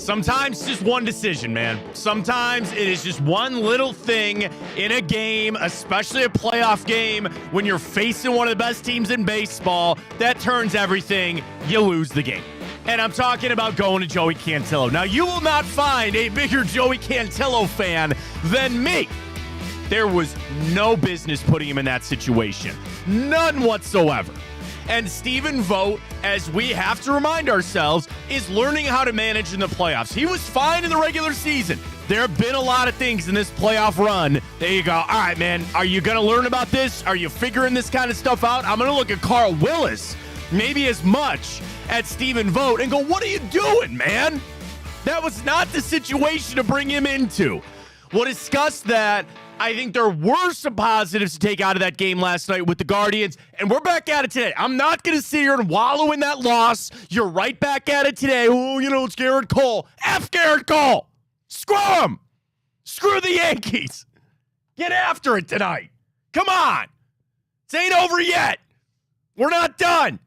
Sometimes it's just one decision, man. Sometimes it is just one little thing in a game, especially a playoff game, when you're facing one of the best teams in baseball, that turns everything. You lose the game. And I'm talking about going to Joey Cantillo. Now, you will not find a bigger Joey Cantillo fan than me. There was no business putting him in that situation. None whatsoever. And Stephen Vogt, as we have to remind ourselves, is learning how to manage in the playoffs. He was fine in the regular season. There have been a lot of things in this playoff run. There you go. All right, man, are you going to learn about this? Are you figuring this kind of stuff out? I'm going to look at Carl Willis, maybe as much at Stephen Vogt, and go, what are you doing, man? That was not the situation to bring him into. We'll discuss that. I think there were some positives to take out of that game last night with the Guardians, and we're back at it today. I'm not going to sit here and wallow in that loss. You're right back at it today. Oh, it's Garrett Cole. F Garrett Cole. Screw him. Screw the Yankees. Get after it tonight. Come on. This ain't over yet. We're not done.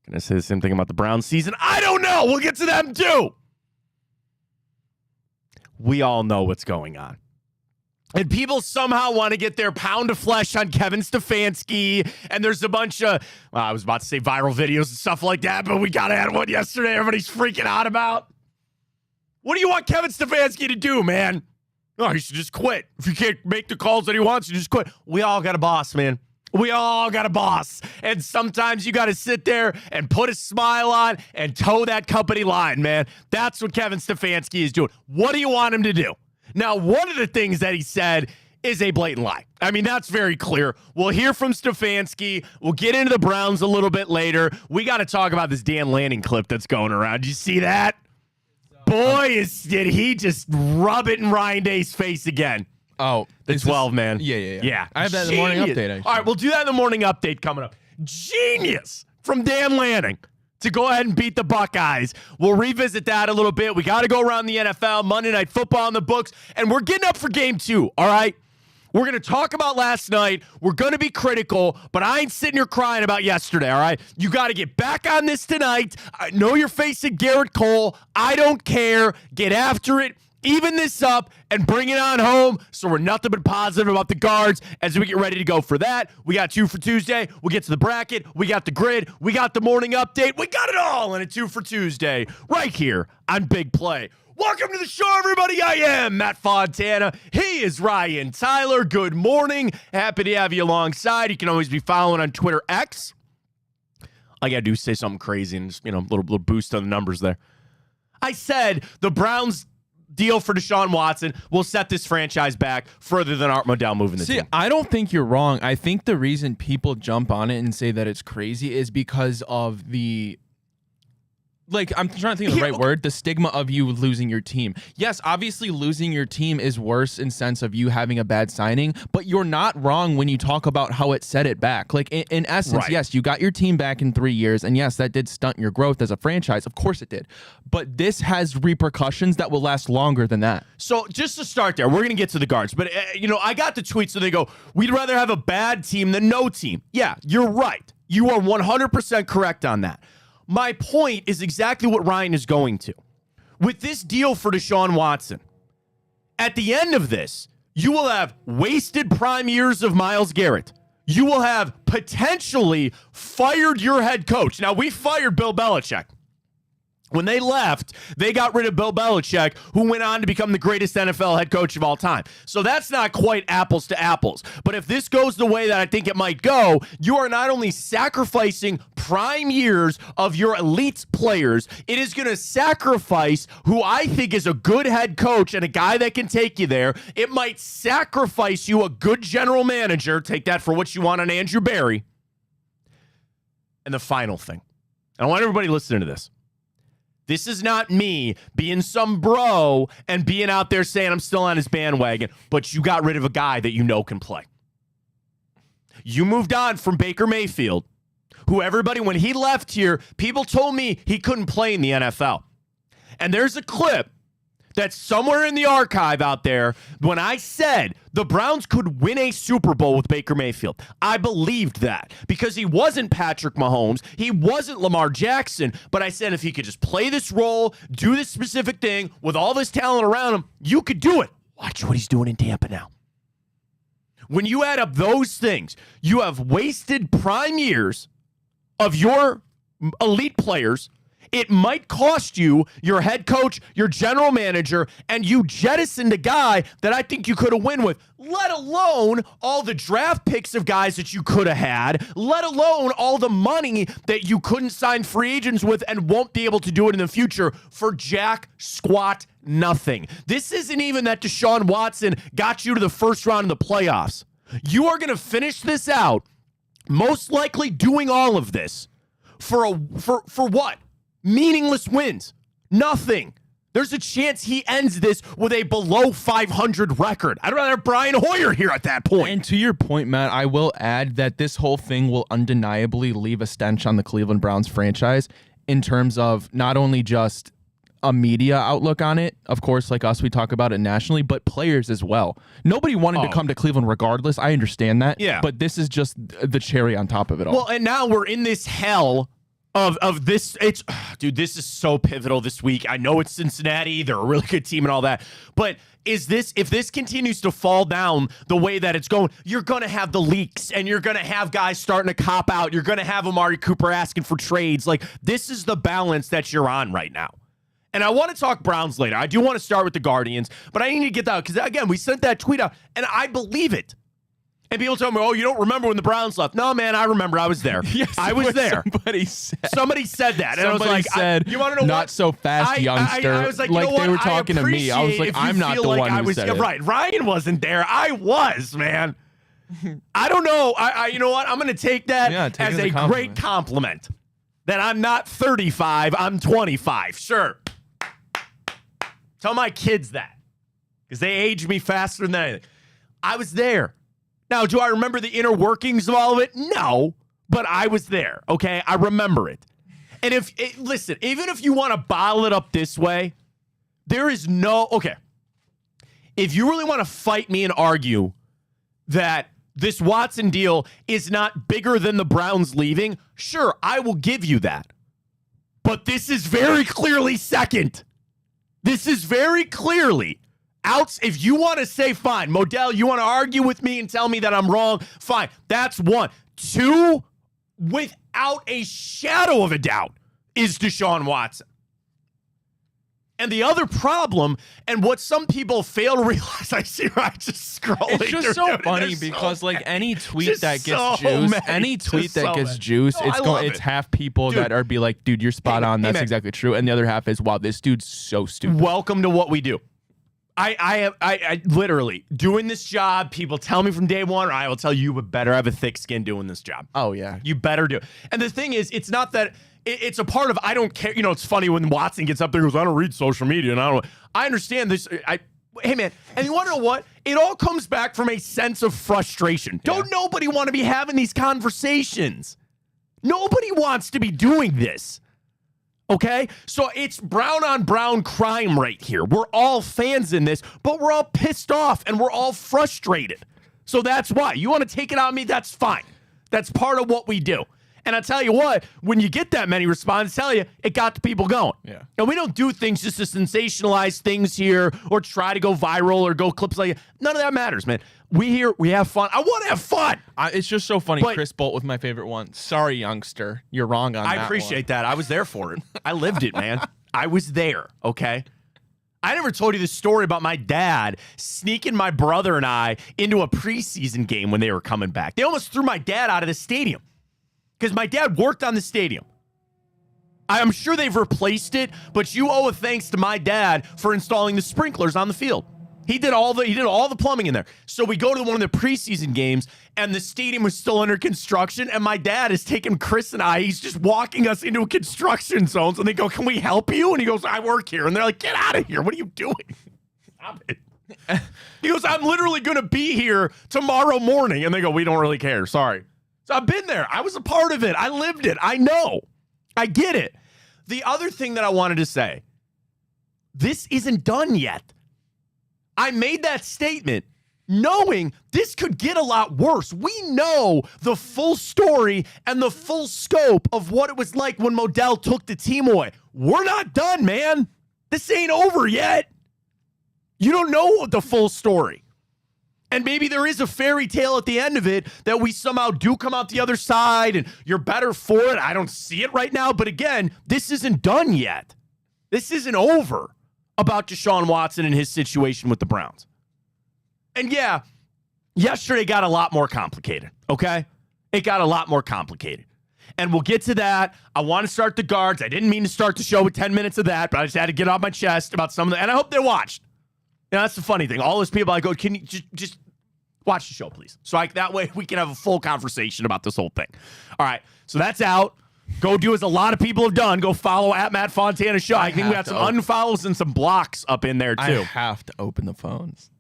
Can I say the same thing about the Browns season? I don't know. We'll get to them too. We all know what's going on. And people somehow want to get their pound of flesh on Kevin Stefanski. And there's a bunch of, I was about to say viral videos and stuff like that, but we got to add one yesterday everybody's freaking out about. What do you want Kevin Stefanski to do, man? Oh, he should just quit. If you can't make the calls that he wants, you just quit. We all got a boss, man. We all got a boss. And sometimes you got to sit there and put a smile on and toe that company line, man. That's what Kevin Stefanski is doing. What do you want him to do? Now, one of the things that he said is a blatant lie. I mean, that's very clear. We'll hear from Stefanski. We'll get into the Browns a little bit later. We got to talk about this Dan Lanning clip that's going around. Did you see that? Boy, did he just rub it in Ryan Day's face again. Oh, the 12, man. Yeah. I have that in the morning update, actually. All right, we'll do that in the morning update coming up. Genius from Dan Lanning to go ahead and beat the Buckeyes. We'll revisit that a little bit. We got to go around the NFL, Monday Night Football in the books, and we're getting up for game 2, all right? We're going to talk about last night. We're going to be critical, but I ain't sitting here crying about yesterday, all right? You got to get back on this tonight. I know you're facing Garrett Cole. I don't care. Get after it. Even this up and bring it on home. So we're nothing but positive about the Guards as we get ready to go for that. We got 2 for Tuesday. We'll get to the bracket. We got the grid. We got the morning update. We got it all in a 2 for Tuesday right here on Big Play. Welcome to the show, everybody. I am Matt Fontana. He is Ryan Tyler. Good morning. Happy to have you alongside. You can always be following on Twitter X. All you got to do is say something crazy and just, a little boost on the numbers there. I said the Browns deal for Deshaun Watson will set this franchise back further than Art Modell moving the team. I don't think you're wrong. I think the reason people jump on it and say that it's crazy is because of the I'm trying to think of the right word, the stigma of you losing your team. Yes, obviously losing your team is worse in sense of you having a bad signing, but you're not wrong when you talk about how it set it back. In essence, right. Yes, you got your team back in 3 years, and yes, that did stunt your growth as a franchise. Of course it did. But this has repercussions that will last longer than that. So just to start there, we're going to get to the Guards, but I got the tweet, so they go, we'd rather have a bad team than no team. Yeah, you're right. You are 100% correct on that. My point is exactly what Ryan is going to. With this deal for Deshaun Watson, at the end of this, you will have wasted prime years of Myles Garrett. You will have potentially fired your head coach. Now, we fired Bill Belichick. When they left, they got rid of Bill Belichick, who went on to become the greatest NFL head coach of all time. So that's not quite apples to apples. But if this goes the way that I think it might go, you are not only sacrificing prime years of your elite players, it is going to sacrifice who I think is a good head coach and a guy that can take you there. It might sacrifice you a good general manager. Take that for what you want on Andrew Berry. And the final thing, and I want everybody listening to this. This is not me being some bro and being out there saying I'm still on his bandwagon, but you got rid of a guy that you know can play. You moved on from Baker Mayfield, who everybody, when he left here, people told me he couldn't play in the NFL. And there's a clip that somewhere in the archive out there, when I said the Browns could win a Super Bowl with Baker Mayfield, I believed that because he wasn't Patrick Mahomes, he wasn't Lamar Jackson, but I said if he could just play this role, do this specific thing with all this talent around him, you could do it. Watch what he's doing in Tampa now. When you add up those things, you have wasted prime years of your elite players. It might cost you your head coach, your general manager, and you jettisoned a guy that I think you could have won with, let alone all the draft picks of guys that you could have had, let alone all the money that you couldn't sign free agents with and won't be able to do it in the future for jack squat nothing. This isn't even that Deshaun Watson got you to the first round of the playoffs. You are going to finish this out, most likely doing all of this for what? Meaningless wins. Nothing. There's a chance he ends this with a below 500 record. I'd rather have Brian Hoyer here at that point. And to your point, Matt, I will add that this whole thing will undeniably leave a stench on the Cleveland Browns franchise in terms of not only just a media outlook on it, of course, like us, we talk about it nationally, but players as well. Nobody wanted to come to Cleveland regardless. I understand that. Yeah. But this is just the cherry on top of it all. Well, and now we're in this hell of this. It's dude, this is so pivotal this week. I know it's Cincinnati, they're a really good team and all that, but if this continues to fall down the way that it's going, you're going to have the leaks and you're going to have guys starting to cop out. You're going to have Amari Cooper asking for trades. Like, this is the balance that you're on right now. And I want to talk Browns later. I do want to start with the Guardians, but I need to get that out because, again, we sent that tweet out and I believe it. And people tell me, oh, you don't remember when the Browns left. No, man, I remember. I was there. Yes, I was there. Somebody said that. And somebody I was like, said, you want to know not what? so fast, youngster. I was like, you know what? They were talking to me. I was like, I'm not the one who said it. Right. Ryan wasn't there. I was, man. I don't know. You know what? I'm going to take that as a great compliment. That I'm not 35. I'm 25. Sure. Tell my kids that. Because they age me faster than anything. I was there. Now, do I remember the inner workings of all of it? No, but I was there, okay? I remember it. And listen, even if you want to bottle it up this way, there is okay. If you really want to fight me and argue that this Watson deal is not bigger than the Browns leaving, sure, I will give you that. But this is very clearly second. This is very clearly outs. If you want to say, fine, Modell, you want to argue with me and tell me that I'm wrong, fine. That's one. Two, without a shadow of a doubt, is Deshaun Watson. And the other problem, and what some people fail to realize, I see right just scrolling. It's just so funny because any tweet that gets juice, it's half people that are be like, dude, you're spot on. That's exactly true. And the other half is, wow, this dude's so stupid. Welcome to what we do. I literally doing this job. People tell me from day one, or I will tell you, you would better have a thick skin doing this job. Oh yeah, you better do it. And the thing is, it's not that it's a part of. I don't care. You know, it's funny when Watson gets up there and goes, I don't read social media, and I understand this. Hey man, and you want to know what? It all comes back from a sense of frustration. Don't nobody want to be having these conversations. Nobody wants to be doing this. Okay, so it's brown on brown crime right here. We're all fans in this, but we're all pissed off and we're all frustrated. So that's why. You want to take it on me? That's fine. That's part of what we do. And I tell you what, when you get that many responses, tell you, it got the people going. Yeah. And we don't do things just to sensationalize things here or try to go viral or go clips like none of that matters, man. We have fun. I want to have fun. It's just so funny. Chris Bolt with my favorite one. Sorry, youngster. You're wrong on that. I appreciate that. I was there for it. I lived it, man. I was there, okay? I never told you this story about my dad sneaking my brother and I into a preseason game when they were coming back. They almost threw my dad out of the stadium because my dad worked on the stadium. I'm sure they've replaced it, but you owe a thanks to my dad for installing the sprinklers on the field. He did all the plumbing in there. So we go to one of the preseason games, and the stadium was still under construction, and my dad is taking Chris and I. He's just walking us into a construction zone, and they go, can we help you? And he goes, I work here. And they're like, get out of here. What are you doing? Stop it. He goes, I'm literally going to be here tomorrow morning. And they go, we don't really care. Sorry. So I've been there. I was a part of it. I lived it. I know. I get it. The other thing that I wanted to say, this isn't done yet. I made that statement knowing this could get a lot worse. We know the full story and the full scope of what it was like when Modell took the team away. We're not done, man. This ain't over yet. You don't know the full story. And maybe there is a fairy tale at the end of it that we somehow do come out the other side and you're better for it. I don't see it right now. But again, this isn't done yet. This isn't over about Deshaun Watson and his situation with the Browns. And yeah, yesterday got a lot more complicated, okay? It got a lot more complicated. And we'll get to that. I want to start the guards. I didn't mean to start the show with 10 minutes of that, but I just had to get off my chest about some of the, and I hope they watched. That's the funny thing. All those people, I go, can you just watch the show, please? So that way we can have a full conversation about this whole thing. All right, so that's out. Go do as a lot of people have done. Go follow at Matt Fontana Show. I think we got some unfollows and some blocks up in there, too. I have to open the phones.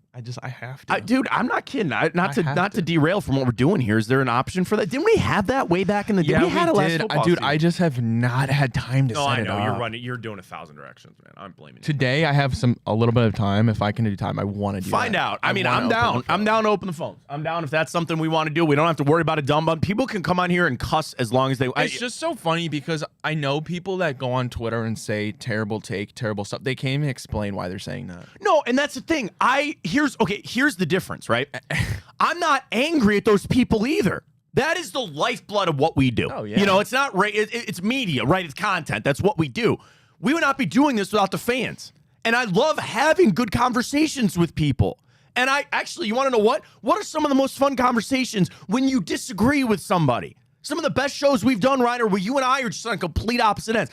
I have to. Dude, I'm not kidding. Not to derail from what we're doing here. Is there an option for that? Didn't we have that way back in the day? Yeah, we had it last football dude, season. I just have not had time to set it up. I know. You're running. You're doing 1,000 directions, man. I'm blaming you. Today, I have a little bit of time. If I can do time, I want to do Find that. out. I mean, I'm down. I'm down to open the phones. I'm down if that's something we want to do. We don't have to worry about a dumb button. People can come on here and cuss as long as they. It's just so funny because I know people that go on Twitter and say terrible take, terrible stuff. They can't even explain why they're saying that. No, and that's the thing. Here's the difference, right? I'm not angry at those people either. That is the lifeblood of what we do. Oh, yeah. You know, it's not right. It's media, right? It's content. That's what we do. We would not be doing this without the fans. And I love having good conversations with people. And you want to know what? What are some of the most fun conversations when you disagree with somebody? Some of the best shows we've done, right, are where you and I are just on complete opposite ends.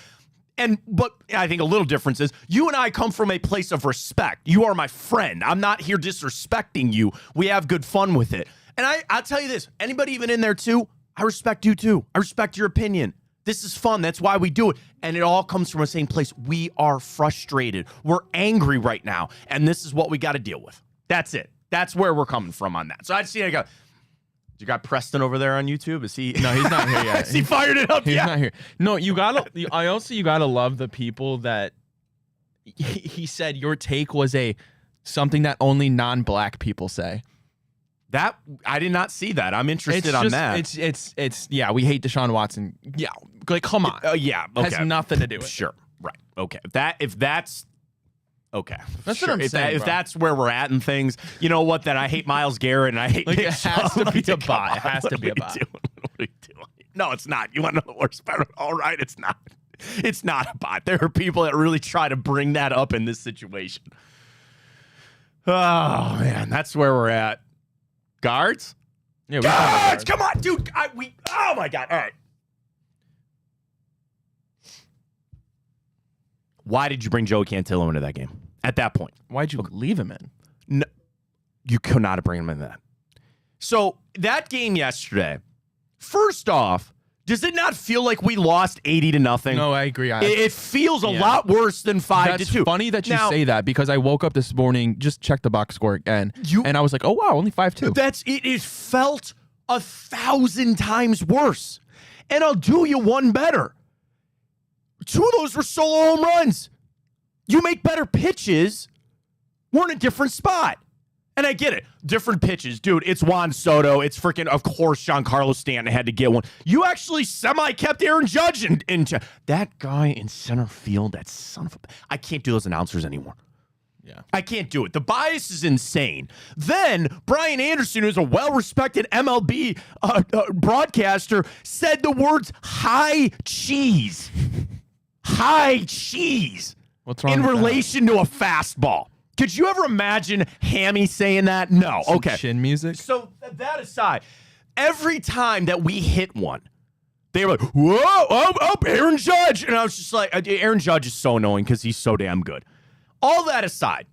But I think a little difference is you and I come from a place of respect. You are my friend. I'm not here disrespecting you. We have good fun with it. And I'll tell you this, anybody even in there too, I respect you too. I respect your opinion. This is fun. That's why we do it. And it all comes from the same place. We are frustrated. We're angry right now. And this is what we got to deal with. That's it. That's where we're coming from on that. So I got... You got Preston over there on YouTube? Is he? No, he's not here yet. He fired it up. He's not here. No, you gotta love the people that he said your take was something that only non-black people say. That I did not see that. I'm interested on that. It's yeah. We hate Deshaun Watson. Yeah, like come on. Yeah, okay. Has nothing to do with it. Sure, right. Okay, if that's. Okay. That's what I'm saying. If that's where we're at in things, you know what? Then I hate Myles Garrett and I hate Nick it has to be a bot. It has to be a bot. What are we doing? No, it's not. You want to know the worst part? All right, it's not. It's not a bot. There are people that really try to bring that up in this situation. Oh man, that's where we're at. Guards? Yeah, guards! Come on, dude. Oh my God. All right. Why did you bring Joey Cantillo into that game? At that point, why'd you leave him in? No, you could not have bring him in that. So that game yesterday, first off, does it not feel like we lost 80-0? No, I agree. It feels a lot worse than 5-2. That's funny that you say that because I woke up this morning, just checked the box score again, and I was like, oh wow, only 5-2. It felt 1,000 times worse. And I'll do you one better. 2 of those were solo home runs. You make better pitches, we're in a different spot. And I get it. Different pitches. Dude, it's Juan Soto. It's freaking, of course, Giancarlo Stanton had to get one. You actually semi-kept Aaron Judge in that guy in center field, that son of a... I can't do those announcers anymore. Yeah. I can't do it. The bias is insane. Then Brian Anderson, who's a well-respected MLB broadcaster, said the words high cheese. High cheese. What's wrong in with relation to a fastball? Could you ever imagine Hammy saying that? No. Some okay. Chin music. So that aside, every time that we hit one, they were like, whoa, Aaron Judge. And I was just like, Aaron Judge is so annoying because he's so damn good. All that aside,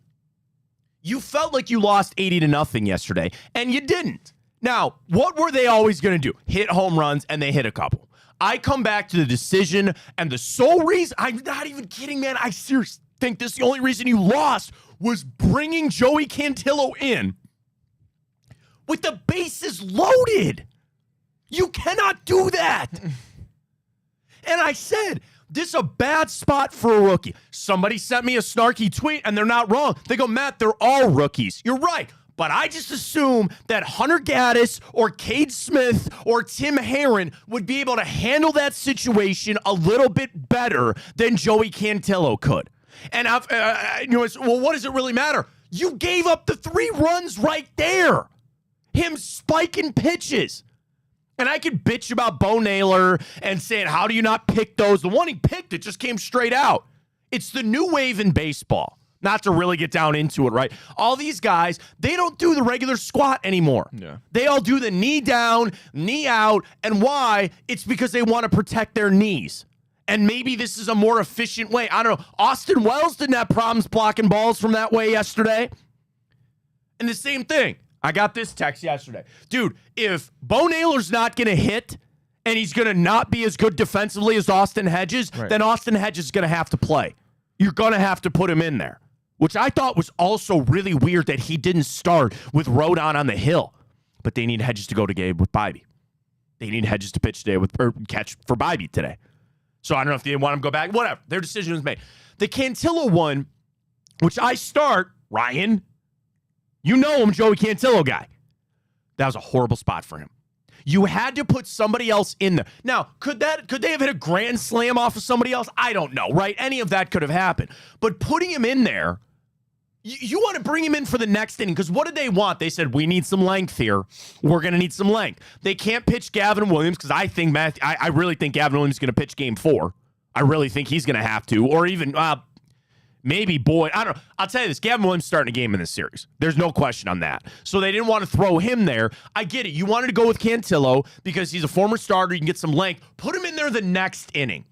you felt like you lost 80-0 yesterday, and you didn't. Now, what were they always going to do? Hit home runs, and they hit a couple. I come back to the decision, and the sole reason, I'm not even kidding, man. I seriously think this is the only reason you lost was bringing Joey Cantillo in with the bases loaded. You cannot do that. And I said, This is a bad spot for a rookie. Somebody sent me a snarky tweet, and they're not wrong. They go, Matt, they're all rookies. You're right. But I just assume that Hunter Gaddis or Cade Smith or Tim Herron would be able to handle that situation a little bit better than Joey Cantillo could. And well, what does it really matter? You gave up the 3 runs right there. Him spiking pitches. And I could bitch about Bo Naylor and saying, how do you not pick those? The one he picked, it just came straight out. It's the new wave in baseball. Not to really get down into it, right? All these guys, they don't do the regular squat anymore. Yeah. They all do the knee down, knee out. And why? It's because they want to protect their knees. And maybe this is a more efficient way. I don't know. Austin Wells didn't have problems blocking balls from that way yesterday. And the same thing. I got this text yesterday. Dude, if Bo Naylor's not going to hit and he's going to not be as good defensively as Austin Hedges, then Austin Hedges is going to have to play. You're going to have to put him in there. Which I thought was also really weird that he didn't start with Rodon on the hill. But they need Hedges to go to Gabe with Bybee. They need Hedges to pitch today or catch for Bybee today. So I don't know if they want him to go back. Whatever. Their decision was made. The Cantillo one, which I start, Ryan, you know him, Joey Cantillo guy. That was a horrible spot for him. You had to put somebody else in there. Now, could they have hit a grand slam off of somebody else? I don't know, right? Any of that could have happened. But putting him in there, you want to bring him in for the next inning, because what did they want? They said, we need some length here. We're going to need some length. They can't pitch Gavin Williams, because I really think Gavin Williams is going to pitch game 4. I really think he's going to have to, or even maybe Boyd. I don't know. I'll tell you this, Gavin Williams starting a game in this series. There's no question on that. So they didn't want to throw him there. I get it. You wanted to go with Cantillo because he's a former starter. You can get some length. Put him in there the next inning.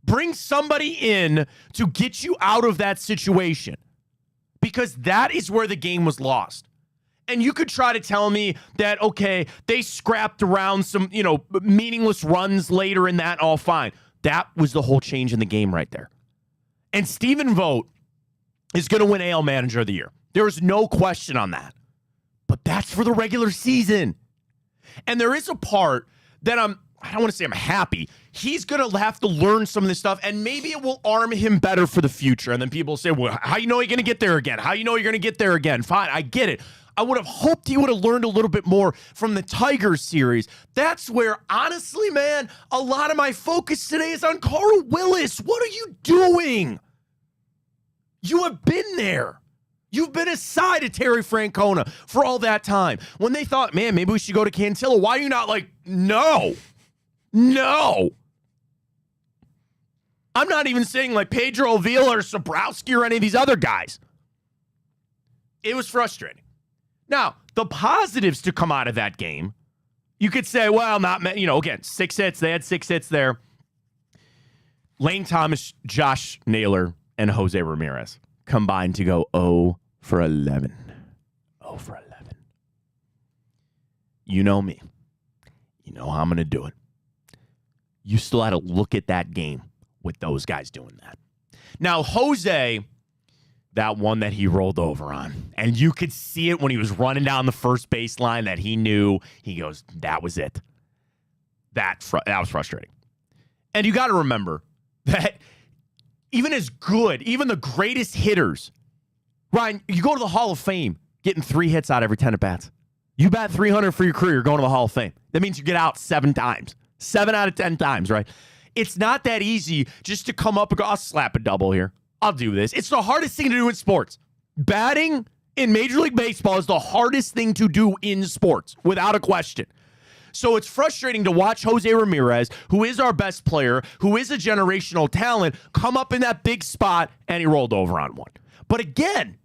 Bring somebody in to get you out of that situation, because that is where the game was lost. And you could try to tell me that, okay, they scrapped around some, meaningless runs later in that, all fine. That was the whole change in the game right there. And Stephen Vogt is going to win AL Manager of the Year. There is no question on that. But that's for the regular season. And there is a part that I don't want to say I'm happy. He's going to have to learn some of this stuff, and maybe it will arm him better for the future. And then people say, well, how you know you're going to get there again? How you know you're going to get there again? Fine, I get it. I would have hoped he would have learned a little bit more from the Tigers series. That's where, honestly, man, a lot of my focus today is on Carl Willis. What are you doing? You have been there. You've been aside of Terry Francona for all that time. When they thought, man, maybe we should go to Cantillo, why are you not like, no. I'm not even saying like Pedro Avila or Sobrowski or any of these other guys. It was frustrating. Now, the positives to come out of that game, you could say, well, not many, again, 6 hits. They had 6 hits there. Lane Thomas, Josh Naylor, and Jose Ramirez combined to go 0 for 11. 0 for 11. You know me. You know how I'm going to do it. You still had to look at that game with those guys doing that. Now, Jose, that one that he rolled over on, and you could see it when he was running down the first baseline that he knew, he goes, that was it. That was frustrating. And you got to remember that even as good, even the greatest hitters, Ryan, you go to the Hall of Fame getting 3 hits out every 10 at-bats. You bat 300 for your career, you're going to the Hall of Fame. That means you get out 7 times. 7 out of 10 times, right? It's not that easy just to come up and go, I'll slap a double here. I'll do this. It's the hardest thing to do in sports. Batting in Major League Baseball is the hardest thing to do in sports, without a question. So it's frustrating to watch Jose Ramirez, who is our best player, who is a generational talent, come up in that big spot, and he rolled over on one. But again,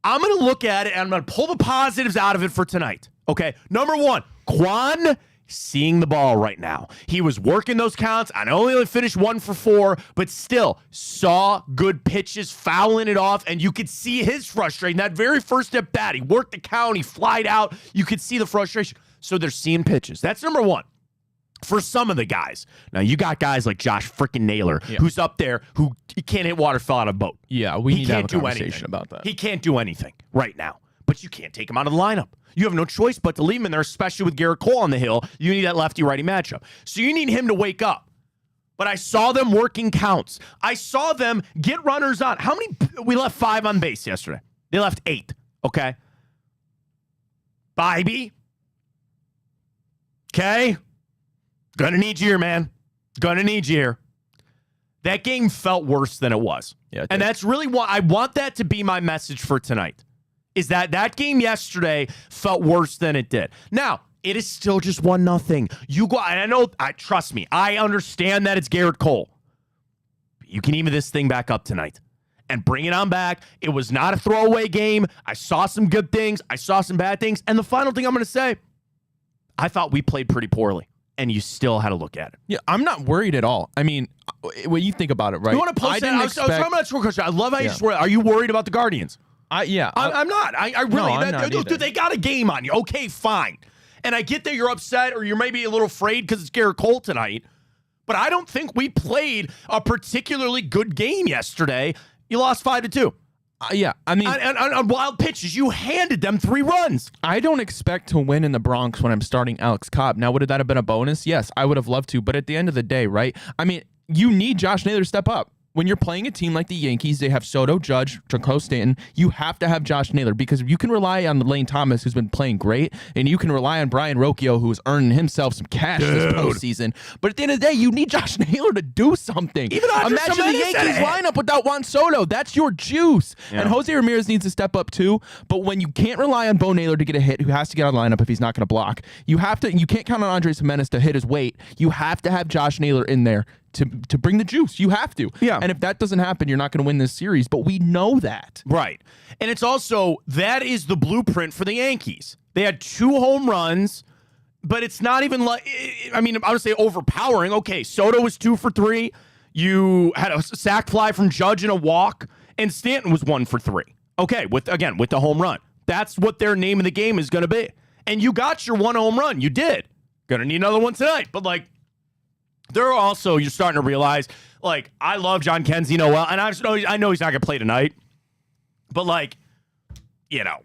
I'm going to look at it, and I'm going to pull the positives out of it for tonight. Okay, number 1, Quan seeing the ball right now. He was working those counts. I know he only finished 1 for 4, but still saw good pitches, fouling it off, and you could see his frustration. That very first at bat, he worked the count, he flied out. You could see the frustration. So they're seeing pitches. That's number 1. For some of the guys. Now, you got guys like Josh freaking Naylor, who's up there, who he can't hit water, fell out of a boat. Yeah, we need to have a conversation about that. He can't do anything right now, but you can't take him out of the lineup. You have no choice but to leave him in there, especially with Garrett Cole on the hill. You need that lefty-righty matchup. So you need him to wake up. but I saw them working counts. I saw them get runners on. How many? We left 5 on base yesterday. They left 8, okay? Bybee. Okay? Gonna need you here, man. Gonna need you here. That game felt worse than it was. Yeah, and that's really what I want that to be my message for tonight, is that game yesterday felt worse than it did. Now, it is still just 1-0. You go, and I know, trust me, I understand that it's Garrett Cole. You can even this thing back up tonight and bring it on back. It was not a throwaway game. I saw some good things. I saw some bad things. And the final thing I'm going to say, I thought we played pretty poorly, and you still had to look at it. Yeah, I'm not worried at all. I mean, when you think about it, right? You want to post that? I was talking about short question. I love how you just worry. Are you worried about the Guardians? I'm not. I really, no, I'm not dude, they got a game on you. Okay, fine. And I get that you're upset or you're maybe a little afraid because it's Garrett Cole tonight, but I don't think we played a particularly good game yesterday. You lost 5-2. Yeah, I mean, on wild pitches, you handed them 3 runs. I don't expect to win in the Bronx when I'm starting Alex Cobb. Now, would that have been a bonus? Yes, I would have loved to. But at the end of the day, right? I mean, you need Josh Naylor to step up. When you're playing a team like the Yankees, they have Soto, Judge, Jaco Stanton. You have to have Josh Naylor because you can rely on Lane Thomas, who's been playing great, and you can rely on Brian Rocchio, who's earning himself some cash this postseason. But at the end of the day, you need Josh Naylor to do something. Imagine the Yankees lineup without Juan Soto. That's your juice. Yeah. And Jose Ramirez needs to step up too. But when you can't rely on Bo Naylor to get a hit, who has to get out of the lineup if he's not going to block, you can't count on Andres Jimenez to hit his weight. You have to have Josh Naylor in there to bring the juice. You have to. Yeah. And if that doesn't happen, you're not going to win this series. But we know that. Right. And it's also, that is the blueprint for the Yankees. They had 2 home runs, but it's not even like, I mean, I would say overpowering. Okay, Soto was 2 for 3. You had a sac fly from Judge and a walk, and Stanton was 1 for 3. Okay, with the home run. That's what their name of the game is going to be. And you got your 1 home run. You did. Going to need another one tonight. But, like, you're starting to realize, like, I love John Kenzie Noel, and I know he's not going to play tonight, but, like, you know,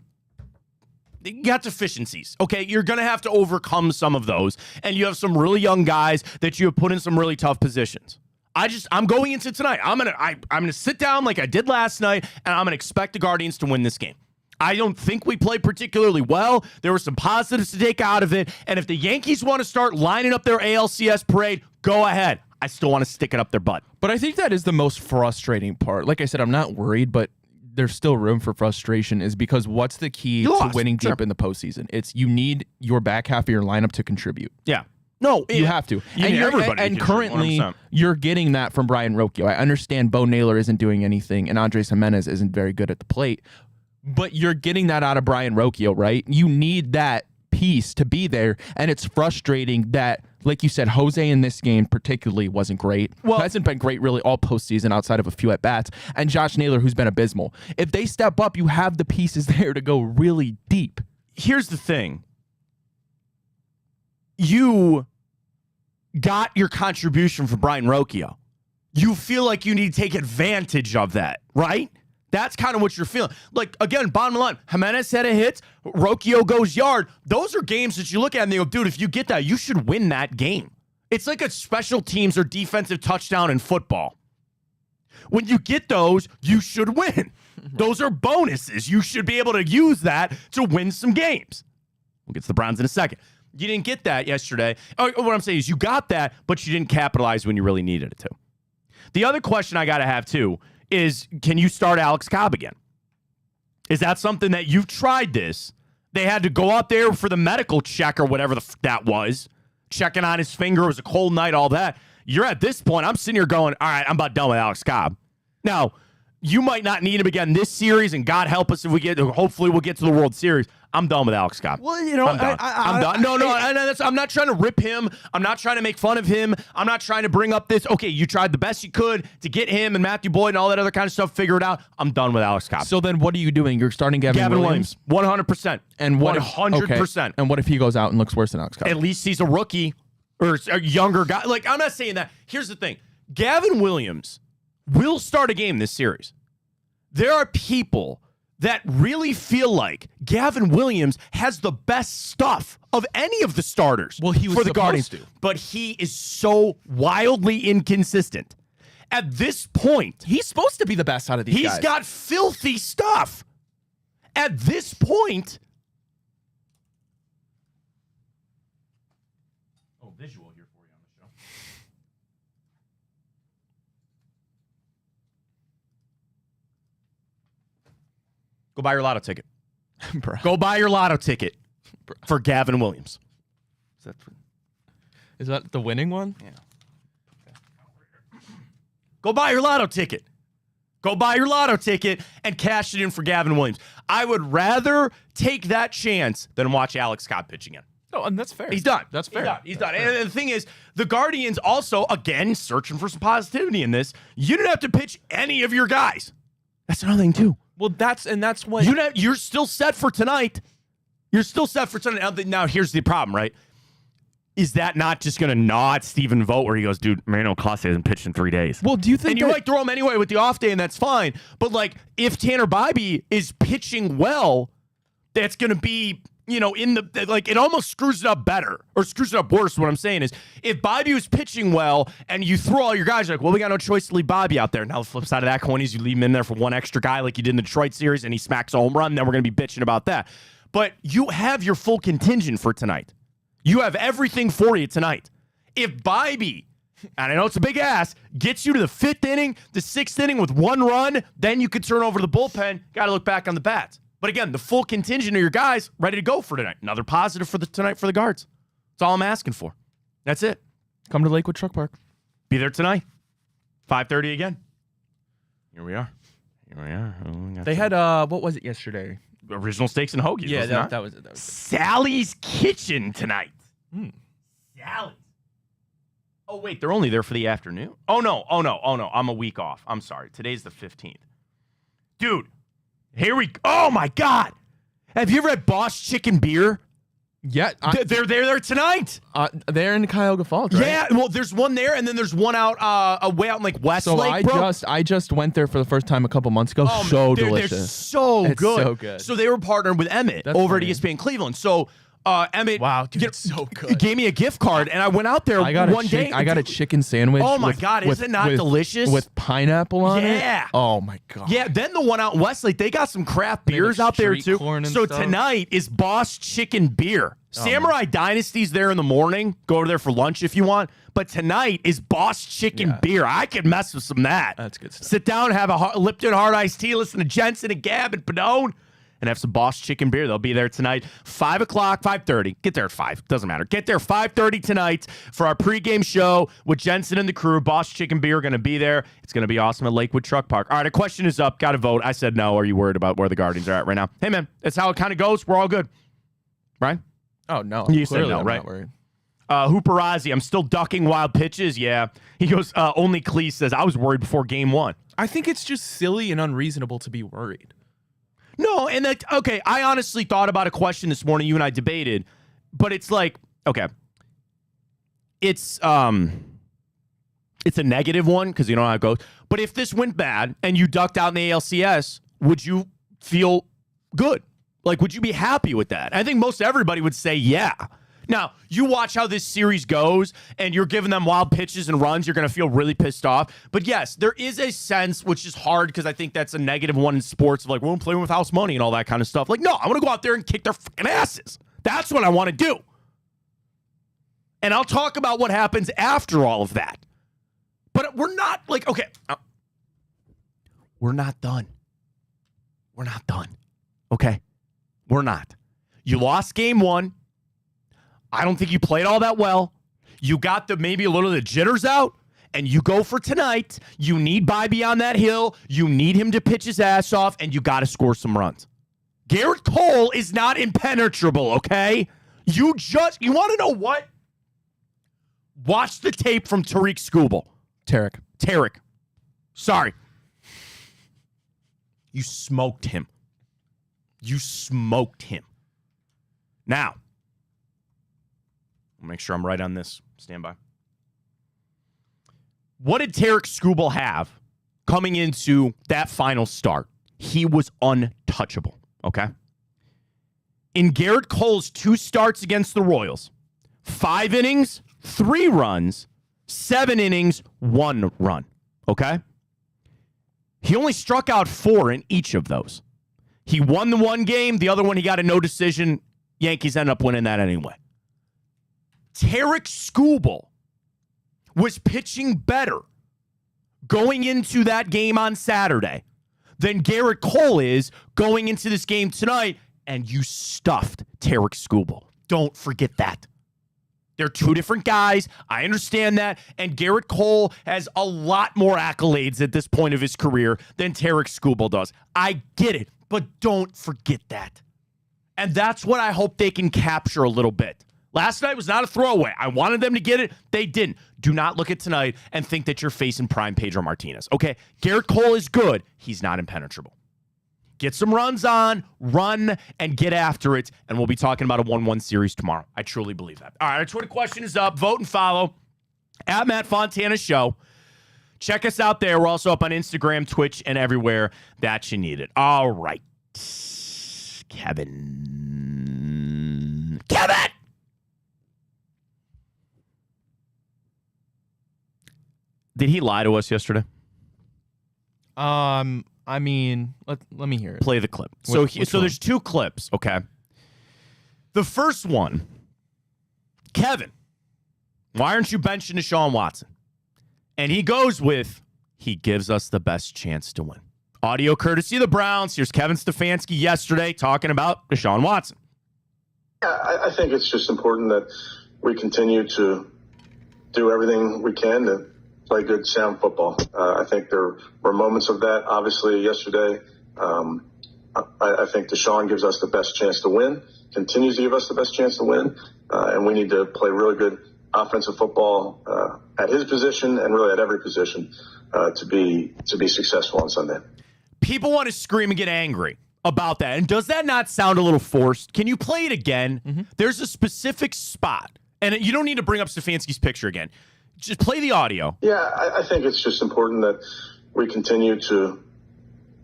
you got deficiencies, okay? You're going to have to overcome some of those, and you have some really young guys that you have put in some really tough positions. I'm going into tonight. I'm gonna sit down like I did last night, and I'm going to expect the Guardians to win this game. I don't think we played particularly well. There were some positives to take out of it. And if the Yankees want to start lining up their ALCS parade, go ahead. I still want to stick it up their butt. But I think that is the most frustrating part. Like I said, I'm not worried, but there's still room for frustration, is because what's the key to winning deep in the postseason? It's you need your back half of your lineup to contribute. Yeah. No, you have to. And currently, 100%. You're getting that from Brian Rocchio. I understand Bo Naylor isn't doing anything, and Andres Jimenez isn't very good at the plate. But you're getting that out of Brian Rocchio, right? You need that piece to be there, and it's frustrating that, like you said, Jose in this game particularly wasn't great. Well, hasn't been great really all postseason outside of a few at-bats, and Josh Naylor, who's been abysmal. If they step up, you have the pieces there to go really deep. Here's the thing. You got your contribution from Brian Rocchio. You feel like you need to take advantage of that, right? That's kind of what you're feeling. Like, again, bottom line, Jimenez had a hit, Rocchio goes yard. Those are games that you look at and they go, dude, if you get that, you should win that game. It's like a special teams or defensive touchdown in football. When you get those, you should win. Those are bonuses. You should be able to use that to win some games. We'll get to the Browns in a second. You didn't get that yesterday. What I'm saying is you got that, but you didn't capitalize when you really needed it to. The other question I got to have, too, is can you start Alex Cobb again? Is that something that you've tried this? They had to go out there for the medical check or whatever that was, checking on his finger. It was a cold night, all that. You're at this point, I'm sitting here going, all right, I'm about done with Alex Cobb. Now, you might not need him again this series, and God help us if hopefully we'll get to the World Series. I'm done with Alex Cobb. Well, you know, I'm done. I'm done. I'm not trying to rip him. I'm not trying to make fun of him. I'm not trying to bring up this. Okay, you tried the best you could to get him and Matthew Boyd and all that other kind of stuff figured out. I'm done with Alex Cobb. So then what are you doing? You're starting Gavin Williams? 100%. And what 100%. And what if he goes out and looks worse than Alex Cobb? At least he's a rookie or a younger guy. Like, I'm not saying that. Here's the thing. Gavin Williams will start a game this series. There are people that really feel like Gavin Williams has the best stuff of any of the starters. Well, he was for the Guardians, to. but he is so wildly inconsistent. At this point, He's supposed to be the best out of these guys. he's got filthy stuff. At this point, visual here for you on the show. Go buy your lotto ticket. Bro. Go buy your lotto ticket for Gavin Williams. Is that the winning one? Yeah. Go buy your lotto ticket. Go buy your lotto ticket and cash it in for Gavin Williams. I would rather take that chance than watch Alex Scott pitch again. No, and that's fair. He's done. That's fair. He's done. And the thing is, the Guardians also, again, searching for some positivity in this. You didn't have to pitch any of your guys. That's another thing, too. Well, that's what You're still set for tonight. You're still set for tonight. Now, here's the problem, right? Is that not just going to gnaw at Stephen Vogt where he goes, dude, Mariano Clase hasn't pitched in 3 days? Well, do you think and you might throw him anyway with the off day, and that's fine. But, like, if Tanner Bybee is pitching well, that's going to be, you know, in the, like, it almost screws it up better or screws it up worse. What I'm saying is if Bybee was pitching well and you throw all your guys, you're like, well, we got no choice to leave Bybee out there. Now, the flip side of that coin is you leave him in there for one extra guy like you did in the Detroit series and he smacks a home run. Then we're going to be bitching about that. But you have your full contingent for tonight. You have everything for you tonight. If Bybee, and I know it's a big ass, gets you to the 5th inning, the 6th inning with 1 run, then you could turn over to the bullpen. Got to look back on the bats. But again, the full contingent of your guys ready to go for tonight. Another positive for tonight for the Guards. That's all I'm asking for. That's it. Come to Lakewood Truck Park. Be there tonight. 5:30 again. Here we are. Here we are. Oh, They had what was it yesterday? Original steaks and hoagies. Yeah, that was it. Sally's Kitchen tonight. Sally's. Oh wait, they're only there for the afternoon. Oh no. I'm a week off. I'm sorry. Today's the 15th. Dude. Here we go. Oh, my God. Have you ever had Boss Chicken Beer? Yeah. They're there tonight. They're in Cuyahoga Falls, right? Yeah. Well, there's one there, and then there's one out way out in like Westlake, bro. I just went there for the first time a couple months ago. So delicious. They're so It's good. so good. So they were partnered with Emmett over at ESPN Cleveland. So Emmett, wow, dude, it's so good. Gave me a gift card, and I went out there one day. I got a chicken sandwich. Oh my God, is it not delicious? With pineapple on it. Yeah. Oh my God. Yeah. Then the one out in Westlake, they got some craft beers out there too. So tonight is Boss Chicken Beer. Samurai Dynasty's there in the morning. Go over there for lunch if you want. But tonight is Boss Chicken Beer. I could mess with some of that. That's good stuff. Sit down, have a Lipton hard iced tea, listen to Jensen and Gab and Padone, and have some Boss Chicken Beer. They'll be there tonight, 5 o'clock, 5:30. Get there at 5. Doesn't matter. Get there 5:30 tonight for our pregame show with Jensen and the crew. Boss Chicken Beer going to be there. It's going to be awesome at Lakewood Truck Park. All right, a question is up. Got to vote. I said no. Are you worried about where the Guardians are at right now? Hey, man, that's how it kind of goes. We're all good. Right? Oh, no. You said no, I'm right? Not worried. Hooperazzi, I'm still ducking wild pitches. Yeah. He goes, only Clee says, I was worried before game 1. I think it's just silly and unreasonable to be worried. No, and that, okay, I honestly thought about a question this morning. You and I debated, but it's like, okay, it's a negative one because you know how it goes. But if this went bad and you ducked out in the ALCS, would you feel good? Like, would you be happy with that? I think most everybody would say, yeah. Now, you watch how this series goes, and you're giving them wild pitches and runs, you're going to feel really pissed off. But yes, there is a sense, which is hard because I think that's a negative one in sports of like, well, I'm playing with house money and all that kind of stuff. Like, no, I want to go out there and kick their fucking asses. That's what I want to do. And I'll talk about what happens after all of that. But we're not like, okay, we're not done. We're not done. Okay? We're not. You lost game 1. I don't think you played all that well. You got maybe a little of the jitters out, and you go for tonight. You need Bybee on that hill. You need him to pitch his ass off, and you got to score some runs. Garrett Cole is not impenetrable, okay? You want to know what? Watch the tape from Tariq Skubal. Tarek. Sorry. You smoked him. Now, I'll make sure I'm right on this. Stand by. What did Tarek Skubal have coming into that final start? he was untouchable, okay? In Garrett Cole's 2 starts against the Royals, 5 innings, 3 runs, 7 innings, 1 run, okay? He only struck out 4 in each of those. He won the one game. The other one, he got a no decision. Yankees ended up winning that anyway. Tarek Skubal was pitching better going into that game on Saturday than Garrett Cole is going into this game tonight, and you stuffed Tarek Skubal. Don't forget that. They're 2 different guys. I understand that. And Garrett Cole has a lot more accolades at this point of his career than Tarek Skubal does. I get it, but don't forget that. And that's what I hope they can capture a little bit. Last night was not a throwaway. I wanted them to get it. They didn't. Do not look at tonight and think that you're facing prime Pedro Martinez. Okay? Garrett Cole is good. He's not impenetrable. Get some runs on, run, and get after it. And we'll be talking about a 1-1 series tomorrow. I truly believe that. All right, our Twitter question is up. Vote and follow at Matt Fontana Show. Check us out there. We're also up on Instagram, Twitch, and everywhere that you need it. All right. Kevin! Did he lie to us yesterday? I mean, let me hear it. Play the clip. So there's 2 clips, okay? The first one, Kevin, why aren't you benching Deshaun Watson? And he goes with, he gives us the best chance to win. Audio courtesy of the Browns. Here's Kevin Stefanski yesterday talking about Deshaun Watson. Yeah, I think it's just important that we continue to do everything we can to play good, sound football. I think there were moments of that, obviously, yesterday. I think Deshaun gives us the best chance to win, continues to give us the best chance to win, and we need to play really good offensive football at his position and really at every position to be successful on Sunday. People want to scream and get angry about that. And does that not sound a little forced? Can you play it again? Mm-hmm. There's a specific spot, and you don't need to bring up Stefanski's picture again. Just play the audio. Yeah, I think it's just important that we continue to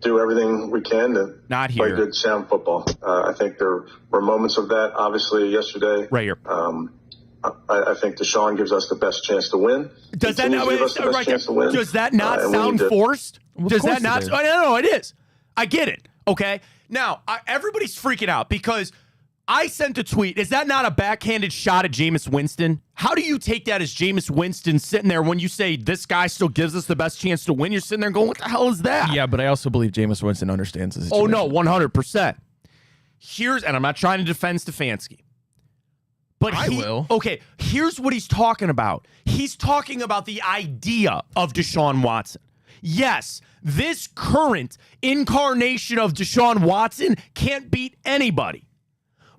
do everything we can to play good, sound football. I think there were moments of that, obviously, yesterday. Right here. I think Deshaun gives us the best chance to win. Does that not sound forced? Does that not? No, it is. I get it. Okay. Now, everybody's freaking out because I sent a tweet. Is that not a backhanded shot at Jameis Winston? How do you take that as Jameis Winston sitting there when you say this guy still gives us the best chance to win? You're sitting there going, what the hell is that? Yeah, but I also believe Jameis Winston understands the situation. Oh, no, 100%. And I'm not trying to defend Stefanski. But I will. Okay, here's what he's talking about. He's talking about the idea of Deshaun Watson. Yes, this current incarnation of Deshaun Watson can't beat anybody.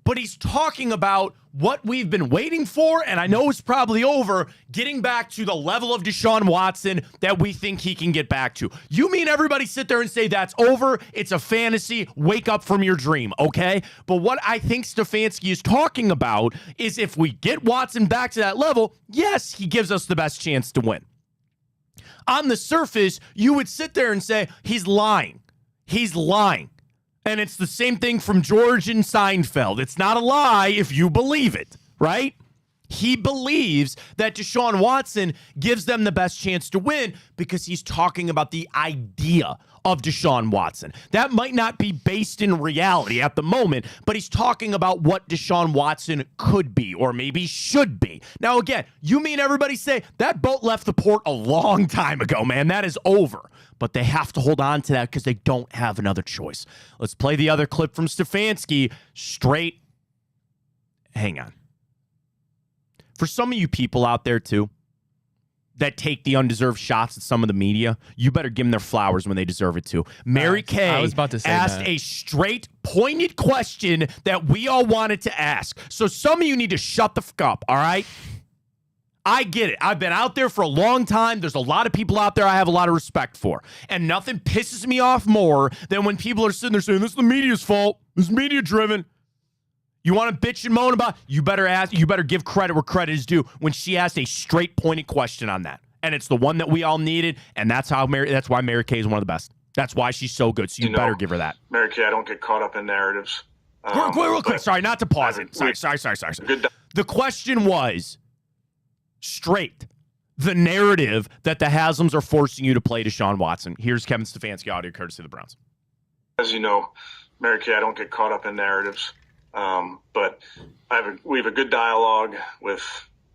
But he's talking about what we've been waiting for, and I know it's probably over, getting back to the level of Deshaun Watson that we think he can get back to. You mean everybody sit there and say that's over? It's a fantasy. Wake up from your dream, okay? But what I think Stefanski is talking about is if we get Watson back to that level, yes, he gives us the best chance to win. On the surface, you would sit there and say, he's lying. He's lying. And it's the same thing from George and Seinfeld. It's not a lie if you believe it, right? He believes that Deshaun Watson gives them the best chance to win because he's talking about the idea of Deshaun Watson. That might not be based in reality at the moment, but he's talking about what Deshaun Watson could be or maybe should be. Now, again, you mean everybody say that boat left the port a long time ago, man. That is over. But they have to hold on to that because they don't have another choice. Let's play the other clip from Stefanski straight. Hang on. For some of you people out there, too, that take the undeserved shots at some of the media, you better give them their flowers when they deserve it, too. Mary Kay asked a straight, pointed question that we all wanted to ask. So some of you need to shut the fuck up, all right? I get it. I've been out there for a long time. There's a lot of people out there I have a lot of respect for. And nothing pisses me off more than when people are sitting there saying, this is the media's fault. This is media-driven. You want to bitch and moan about? You better give credit where credit is due when she asked a straight, pointed question on that. And it's the one that we all needed, and that's why Mary Kay is one of the best. That's why she's so good. So you better give her that. Mary Kay, I don't get caught up in narratives. Real quick. Sorry, not to pause it. Sorry. The question was straight. The narrative that the Haslams are forcing you to play Deshaun Watson. Here's Kevin Stefanski audio courtesy of the Browns. As you know, Mary Kay, I don't get caught up in narratives. But we have a good dialogue with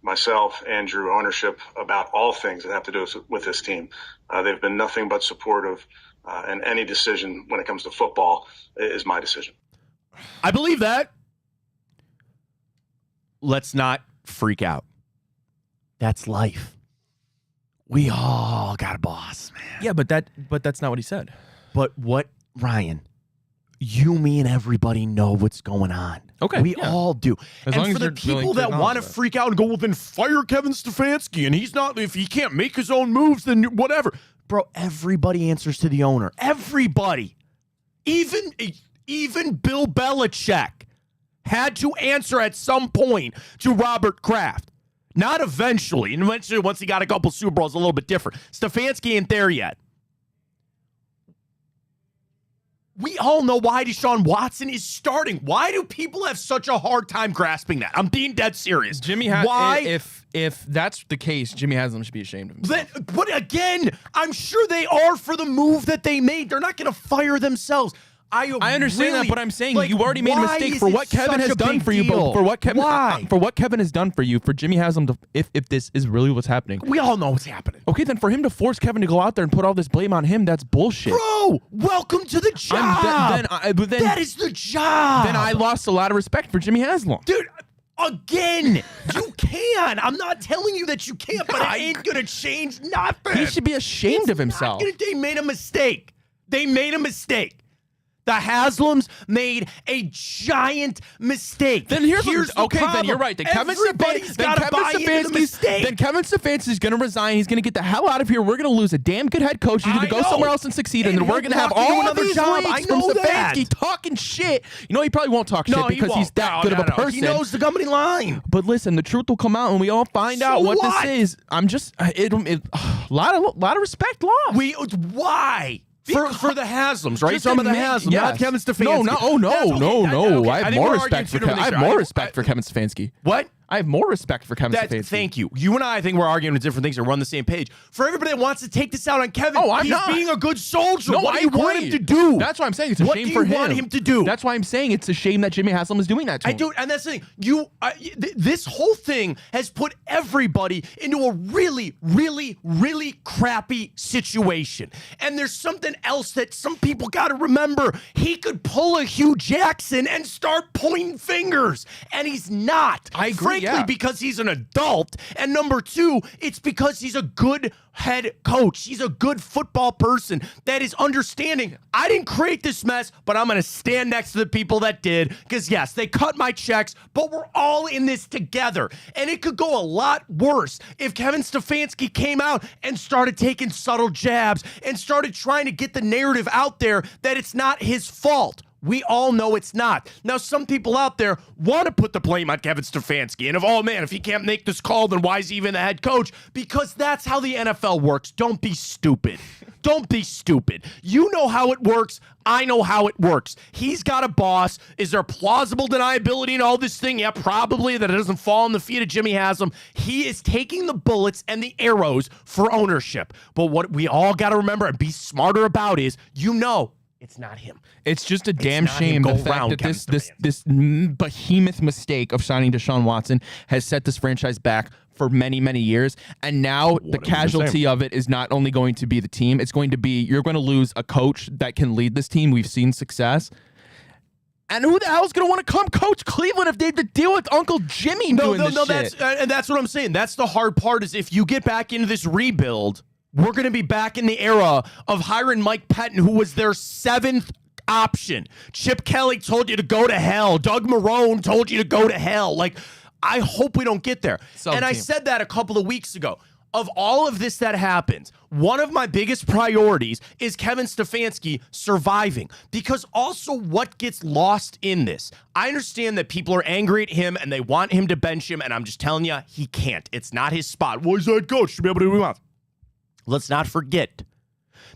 myself, Andrew, ownership about all things that have to do with this team. They've been nothing but supportive, and any decision when it comes to football is my decision. I believe that. Let's not freak out. That's life. We all got a boss, man. Yeah, but that's not what he said. But what, Ryan? You, me, and everybody know what's going on. Okay, we all do. As and for the people that want to freak out and go, well, then fire Kevin Stefanski, and if he can't make his own moves, then whatever. Bro, everybody answers to the owner. Everybody. Even Bill Belichick had to answer at some point to Robert Kraft. Not eventually. And eventually, once he got a couple Super Bowls, a little bit different. Stefanski ain't there yet. We all know why Deshaun Watson is starting. Why do people have such a hard time grasping that? I'm being dead serious. Why? If that's the case, Jimmy Haslam should be ashamed of himself. But again, I'm sure they are for the move that they made. They're not going to fire themselves. I understand that, but I'm saying you already made a mistake for what Kevin has done for you. For what Kevin has done for you, for Jimmy Haslam, if this is really what's happening. We all know what's happening. Okay, then for him to force Kevin to go out there and put all this blame on him, that's bullshit. Bro, welcome to the job. Then that is the job. Then I lost a lot of respect for Jimmy Haslam. Dude, again, you can. I'm not telling you that you can't, but it ain't going to change nothing. He should be ashamed of himself. They made a mistake. The Haslams made a giant mistake. Then here's the problem. Then you're right. Then Kevin Stefanski's going to resign. He's going to get the hell out of here. We're going to lose a damn good head coach. He's going to go somewhere else and succeed. And then we're going to have all these leaks from Stefanski talking shit. You know, he probably won't talk shit because he's that good of a person. He knows the company line. But listen, the truth will come out and we all find out what this is. I'm just, a lot of respect lost. Why? For the Haslams, right? Some of the Haslams, not Kevin Stefanski. No. I have more respect for Kevin Stefanski. What? I have more respect for Kevin Stefanski. Thank you. You and I think we're arguing with different things and we're on the same page. For everybody that wants to take this out on Kevin, he's being a good soldier. No, what do you want him to do? That's why I'm saying it's a shame for him. What do you want him to do? That's why I'm saying it's a shame that Jimmy Haslam is doing that to him. I do, and that's the thing. This whole thing has put everybody into a really, really, really crappy situation. And there's something else that some people got to remember. He could pull a Hugh Jackson and start pointing fingers, and he's not. I agree. Frankly, because he's an adult. And number two, it's because he's a good head coach. He's a good football person that is understanding. I didn't create this mess, but I'm going to stand next to the people that did. Because, yes, they cut my checks, but we're all in this together. And it could go a lot worse if Kevin Stefanski came out and started taking subtle jabs and started trying to get the narrative out there that it's not his fault. We all know it's not. Now, some people out there want to put the blame on Kevin Stefanski. And if he can't make this call, then why is he even the head coach? Because that's how the NFL works. Don't be stupid. Don't be stupid. You know how it works. I know how it works. He's got a boss. Is there plausible deniability in all this thing? Yeah, probably, that it doesn't fall on the feet of Jimmy Haslam. He is taking the bullets and the arrows for ownership. But what we all got to remember and be smarter about is, it's not him. It's just a damn shame the fact that this behemoth mistake of signing Deshaun Watson has set this franchise back for many, many years. And now the casualty of it is not only going to be the team, it's going to be you're going to lose a coach that can lead this team. We've seen success. And who the hell is going to want to come coach Cleveland if they have to deal with Uncle Jimmy doing this shit? That's what I'm saying. That's the hard part is if you get back into this rebuild, we're going to be back in the era of hiring Mike Pettin, who was their 7th option. Chip Kelly told you to go to hell. Doug Marrone told you to go to hell. I hope we don't get there. I said that a couple of weeks ago. Of all of this that happens, one of my biggest priorities is Kevin Stefanski surviving. Because also what gets lost in this, I understand that people are angry at him and they want him to bench him, and I'm just telling you, he can't. It's not his spot. Well, he's head coach to be able to do what he wants. Let's not forget,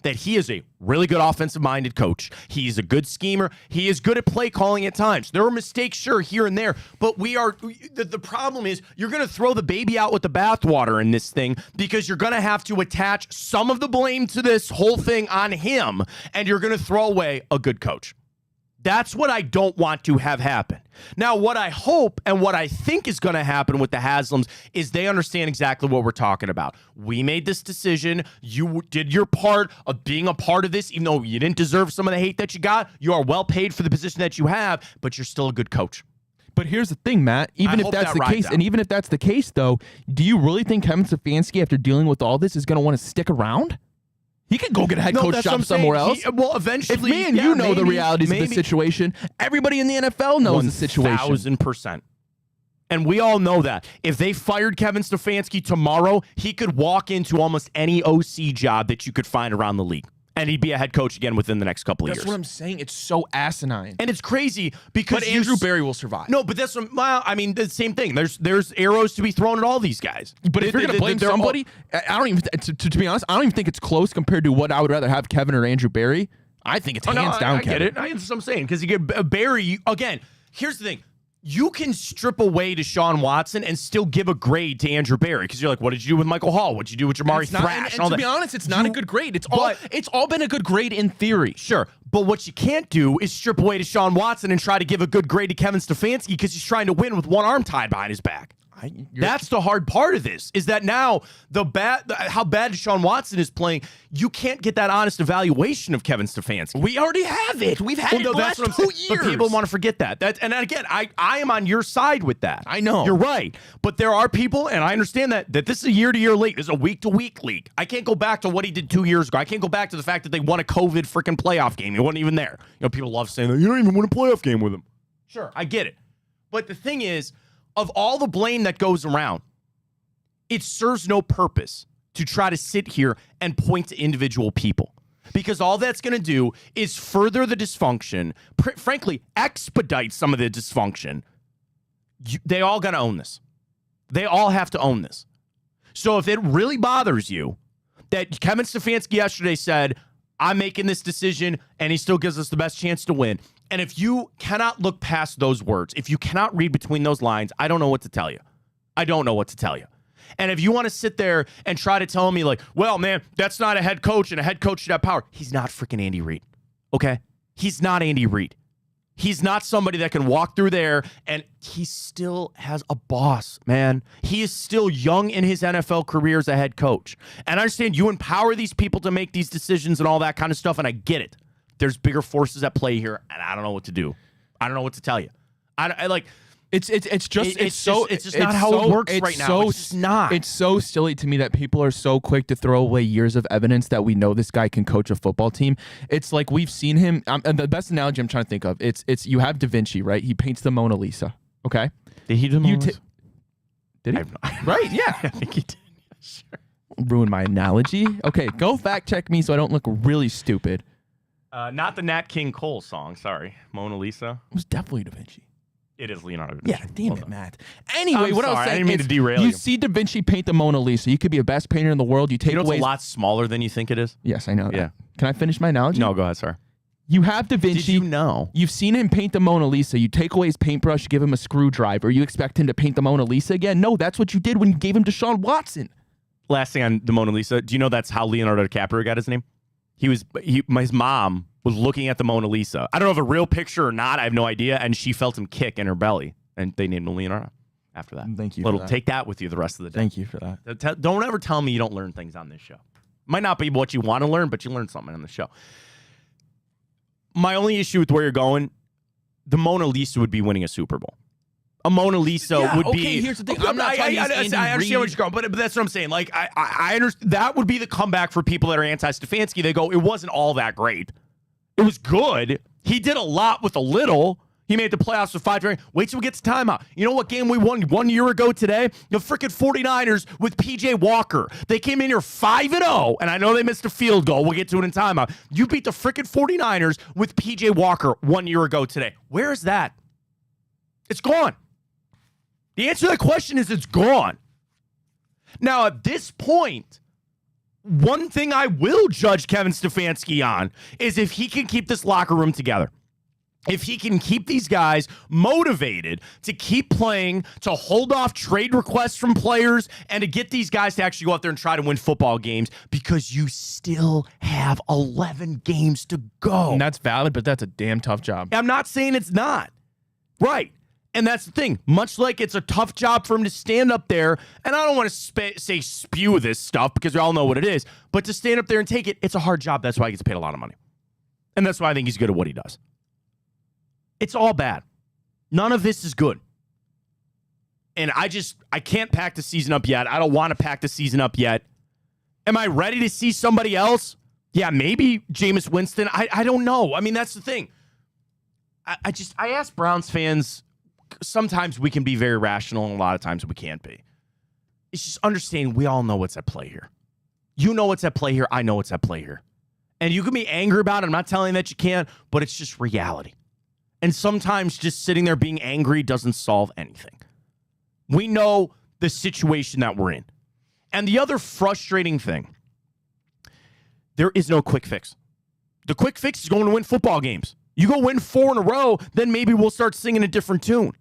that he is a really good offensive-minded coach. He's a good schemer. He is good at play calling at times. There are mistakes, sure, here and there, but the problem is you're going to throw the baby out with the bathwater in this thing because you're going to have to attach some of the blame to this whole thing on him, and you're going to throw away a good coach. That's what I don't want to have happen. Now, what I hope and what I think is going to happen with the Haslams is they understand exactly what we're talking about. We made this decision. You did your part of being a part of this, even though you didn't deserve some of the hate that you got. You are well paid for the position that you have, but you're still a good coach. But here's the thing, Matt. Even if that's the case, and even if that's the case, though, do you really think Kevin Stefanski, after dealing with all this, is going to want to stick around? He could go get a head coach job somewhere else. Well, eventually, if me and you know the realities of the situation, everybody in the NFL knows the situation. 1,000%. And we all know that. If they fired Kevin Stefanski tomorrow, he could walk into almost any OC job that you could find around the league. And he'd be a head coach again within the next couple of years. That's what I'm saying. It's so asinine. And it's crazy because... But Andrew Berry will survive. No, but that's... Well, I mean, the same thing. There's arrows to be thrown at all these guys. But if you're going to blame somebody, I don't even... To be honest, I don't even think it's close compared to what I would rather have, Kevin or Andrew Berry. I think it's hands down I get Kevin. it. That's what I'm saying. Because you get Berry... Again, here's the thing. You can strip away Deshaun Watson and still give a grade to Andrew Berry because you're like, what did you do with Michael Hall? What did you do with Jamari Thrash? And to be honest, it's not a good grade. It's all been a good grade in theory. Sure. But what you can't do is strip away Deshaun Watson and try to give a good grade to Kevin Stefanski because he's trying to win with one arm tied behind his back. That's the hard part of this, is that now how bad Deshaun Watson is playing, you can't get that honest evaluation of Kevin Stefanski. We already have it. We've had it the last 2 years. But people want to forget that. And again, I am on your side with that. I know. You're right. But there are people, and I understand that this is a year-to-year league. This is a week-to-week league. I can't go back to what he did 2 years ago. I can't go back to the fact that they won a COVID freaking playoff game. He wasn't even there. People love saying that. You don't even win a playoff game with him. Sure, I get it. But the thing is, of all the blame that goes around, it serves no purpose to try to sit here and point to individual people, because all that's going to do is further the dysfunction, frankly, expedite some of the dysfunction. They all got to own this. They all have to own this. So if it really bothers you that Kevin Stefanski yesterday said, I'm making this decision, and he still gives us the best chance to win, and if you cannot look past those words, if you cannot read between those lines, I don't know what to tell you. I don't know what to tell you. And if you want to sit there and try to tell me like, well, man, that's not a head coach and a head coach should have power. He's not freaking Andy Reid. Okay? He's not Andy Reid. He's not somebody that can walk through there, and he still has a boss, man. He is still young in his NFL career as a head coach. And I understand you empower these people to make these decisions and all that kind of stuff, and I get it. There's bigger forces at play here, and I don't know what to do. I don't know what to tell you. It's just not how it works right now. It's just not. It's so silly to me that people are so quick to throw away years of evidence that we know this guy can coach a football team. It's like we've seen him. And the best analogy I'm trying to think of, it's you have Da Vinci, right? He paints the Mona Lisa. Okay. Did he do the Mona Lisa? Did he? Right? Yeah. I think he did. Sure. Ruin my analogy. Okay, go fact check me so I don't look really stupid. Not the Nat King Cole song. Sorry, Mona Lisa. It was definitely Da Vinci. It is Leonardo da Vinci. Yeah, damn it, Matt. Anyway, what I was saying, I didn't mean to derail you. You see Da Vinci paint the Mona Lisa. You could be the best painter in the world. You take away. It's a lot smaller than you think it is. Yes, I know that. Yeah. Can I finish my analogy? No, go ahead, sir. You have Da Vinci. Did you know? You've seen him paint the Mona Lisa. You take away his paintbrush, you give him a screwdriver. You expect him to paint the Mona Lisa again? No, that's what you did when you gave him Deshaun Watson. Last thing on the Mona Lisa. Do you know that's how Leonardo DiCaprio got his name? His mom was looking at the Mona Lisa. I don't know if a real picture or not. I have no idea. And she felt him kick in her belly. And they named him Leonardo after that. Thank you for that. Take that with you the rest of the day. Thank you for that. Don't ever tell me you don't learn things on this show. Might not be what you want to learn, but you learn something on the show. My only issue with where you're going, the Mona Lisa would be winning a Super Bowl. A Mona Lisa would be. Okay, here's the thing. I'm not I understand what you're going, but that's what I'm saying. Like, I understand that would be the comeback for people that are anti-Stefanski. They go, it wasn't all that great. It was good. He did a lot with a little. He made the playoffs with 5. Wait till we get to timeout. You know what game we won 1 year ago today? The freaking 49ers with P.J. Walker. They came in here 5-0, and I know they missed a field goal. We'll get to it in timeout. You beat the freaking 49ers with P.J. Walker 1 year ago today. Where is that? It's gone. The answer to that question is it's gone. Now, at this point, one thing I will judge Kevin Stefanski on is if he can keep this locker room together. If he can keep these guys motivated to keep playing, to hold off trade requests from players, and to get these guys to actually go out there and try to win football games, because you still have 11 games to go. And that's valid, but that's a damn tough job. I'm not saying it's not. Right. And that's the thing. Much like it's a tough job for him to stand up there, and I don't want to say spew this stuff because we all know what it is, but to stand up there and take it, it's a hard job. That's why he gets paid a lot of money. And that's why I think he's good at what he does. It's all bad. None of this is good. And I can't pack the season up yet. I don't want to pack the season up yet. Am I ready to see somebody else? Yeah, maybe Jameis Winston. I don't know. I mean, that's the thing. I ask Browns fans, sometimes we can be very rational and a lot of times we can't be. It's just understanding we all know what's at play here. You know what's at play here. I know what's at play here. And you can be angry about it. I'm not telling you that you can't, but it's just reality. And sometimes just sitting there being angry doesn't solve anything. We know the situation that we're in. And the other frustrating thing, there is no quick fix. The quick fix is going to win football games. You go win 4 in a row, then maybe we'll start singing a different tune.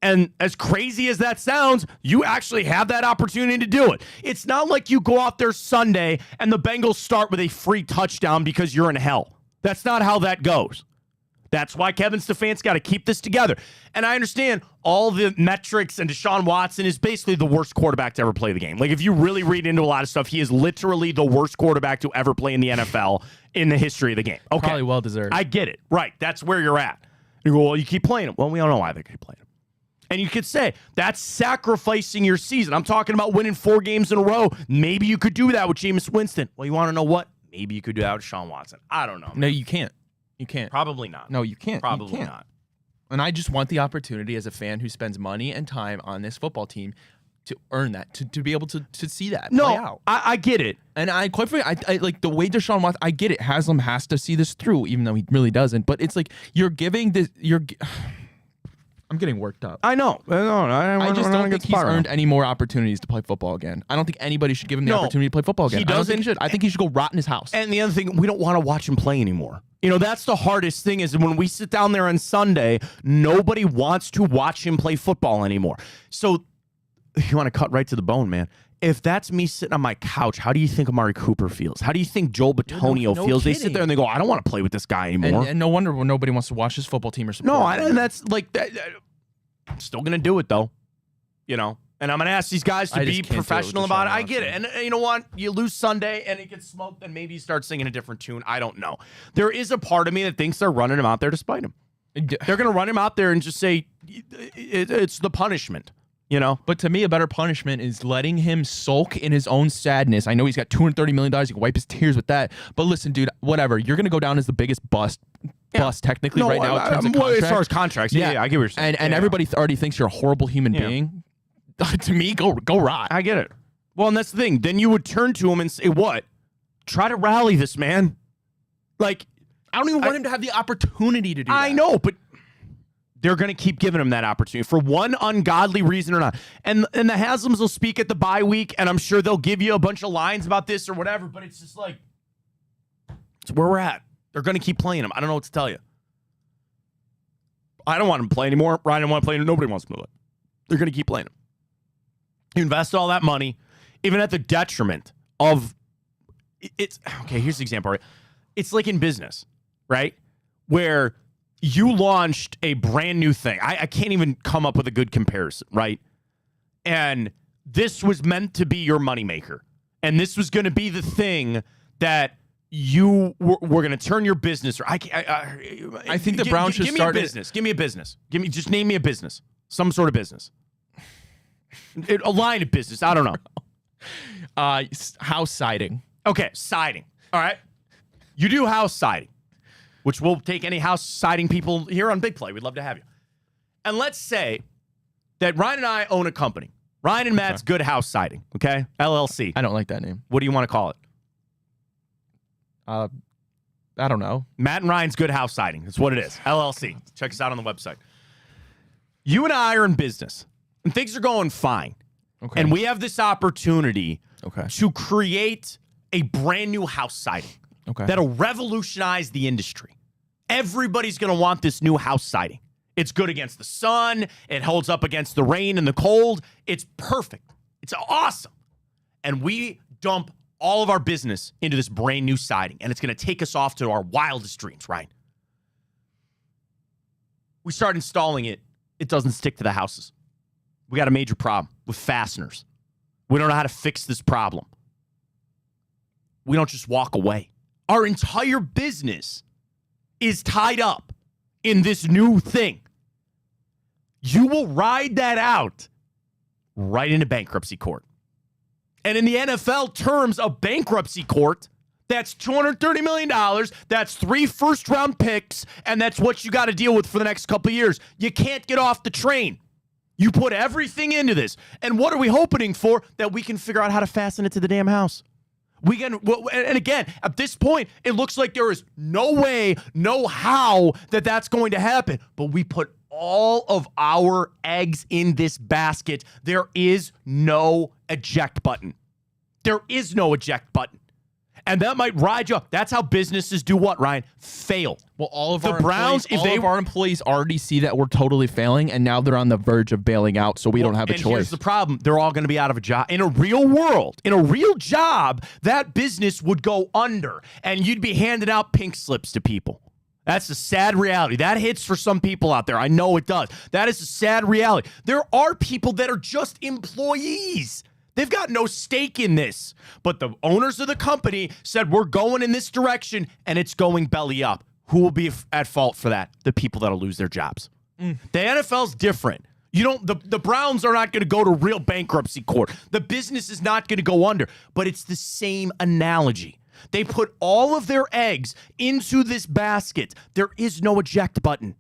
And as crazy as that sounds, you actually have that opportunity to do it. It's not like you go out there Sunday and the Bengals start with a free touchdown because you're in hell. That's not how that goes. That's why Kevin Stefanski's got to keep this together. And I understand all the metrics, and Deshaun Watson is basically the worst quarterback to ever play the game. Like, if you really read into a lot of stuff, he is literally the worst quarterback to ever play in the NFL in the history of the game. Okay. Probably well-deserved. I get it. Right. That's where you're at. You go, well, you keep playing him. Well, we don't know why they keep playing him. And you could say, that's sacrificing your season. I'm talking about winning 4 games in a row. Maybe you could do that with Jameis Winston. Well, you want to know what? Maybe you could do that with Deshaun Watson. I don't know. No, you can't. You can't. Probably not. No, you can't. Probably you can't. not. And I just want the opportunity as a fan who spends money and time on this football team to earn that, to be able to see that play out. I get it. And I quite frankly, I like the way Deshaun Watson, I get it. Haslam has to see this through, even though he really doesn't. But it's like you're giving this, I'm getting worked up. I know. I just don't think he's earned any more opportunities to play football again. I don't think anybody should give him the opportunity to play football again. He doesn't. I don't think he should. I think he should go rot in his house. And the other thing, we don't want to watch him play anymore. You know, that's the hardest thing is when we sit down there on Sunday, nobody wants to watch him play football anymore. So you want to cut right to the bone, man. If that's me sitting on my couch, how do you think Amari Cooper feels? How do you think Joel Bitonio feels? Kidding. They sit there and they go, I don't want to play with this guy anymore. And no wonder nobody wants to watch his football team or support. No, and that's like that. I'm still going to do it, though. You know? And I'm going to ask these guys to be professional about it. I get it. And you know what? You lose Sunday and it gets smoked, then maybe you start singing a different tune. I don't know. There is a part of me that thinks they're running him out there to spite him. They're going to run him out there and just say, it's the punishment. You know? But to me, a better punishment is letting him sulk in his own sadness. I know he's got $230 million. He can wipe his tears with that. But listen, dude, whatever. You're going to go down as the biggest bust technically right now in terms of contracts. As far as contracts, yeah, I get what you're saying. And everybody already thinks you're a horrible human being. To me, go rot. I get it. Well, and that's the thing. Then you would turn to him and say, what? Try to rally this man. Like, I don't even want him to have the opportunity to do that. I know, but they're going to keep giving him that opportunity for one ungodly reason or not. And the Haslams will speak at the bye week, and I'm sure they'll give you a bunch of lines about this or whatever, but it's just like, it's where we're at. They're going to keep playing him. I don't know what to tell you. I don't want him to play anymore. Ryan don't want to play anymore. Nobody wants to play. They're going to keep playing him. You invest all that money, even at the detriment of it's okay. Here's the example. Right? It's like in business, right? Where you launched a brand new thing. I can't even come up with a good comparison, right? And this was meant to be your moneymaker. And this was going to be the thing that you were going to turn your business. I think the Browns should start. Give me a business. Just name me a business. Some sort of business. A line of business. I don't know. House siding. Okay, siding. All right. You do house siding, which we'll take any house siding people here on Big Play. We'd love to have you. And let's say that Ryan and I own a company. Ryan and Matt's Good House Siding, okay? LLC. I don't like that name. What do you want to call it? I don't know. Matt and Ryan's Good House Siding. That's what it is. LLC. Check us out on the website. You and I are in business, and things are going fine. Okay. And we have this opportunity to create a brand new house siding that'll revolutionize the industry. Everybody's going to want this new house siding. It's good against the sun. It holds up against the rain and the cold. It's perfect. It's awesome. And we dump all of our business into this brand new siding, and it's going to take us off to our wildest dreams, right? We start installing it. It doesn't stick to the houses. We got a major problem with fasteners. We don't know how to fix this problem. We don't just walk away. Our entire business is tied up in this new thing. You will ride that out right into bankruptcy court. And in the NFL terms of bankruptcy court, that's $230 million. That's 3 first-round picks, and that's what you got to deal with for the next couple of years. You can't get off the train. You put everything into this. And what are we hoping for? That we can figure out how to fasten it to the damn house. And again, at this point, it looks like there is no way, no how that that's going to happen. But we put all of our eggs in this basket. There is no eject button. There is no eject button. And that might ride you up. That's how businesses do what, Ryan? Fail. Well, all of our employees already see that we're totally failing, and now they're on the verge of bailing out, so we don't have a choice. Here's the problem. They're all going to be out of a job. In a real world, in a real job, that business would go under, and you'd be handing out pink slips to people. That's the sad reality. That hits for some people out there. I know it does. That is a sad reality. There are people that are just employees. They've got no stake in this. But the owners of the company said, we're going in this direction, and it's going belly up. Who will be at fault for that? The people that'll lose their jobs. The NFL's different. The Browns are not going to go to real bankruptcy court. The business is not going to go under. But it's the same analogy. They put all of their eggs into this basket. There is no eject button.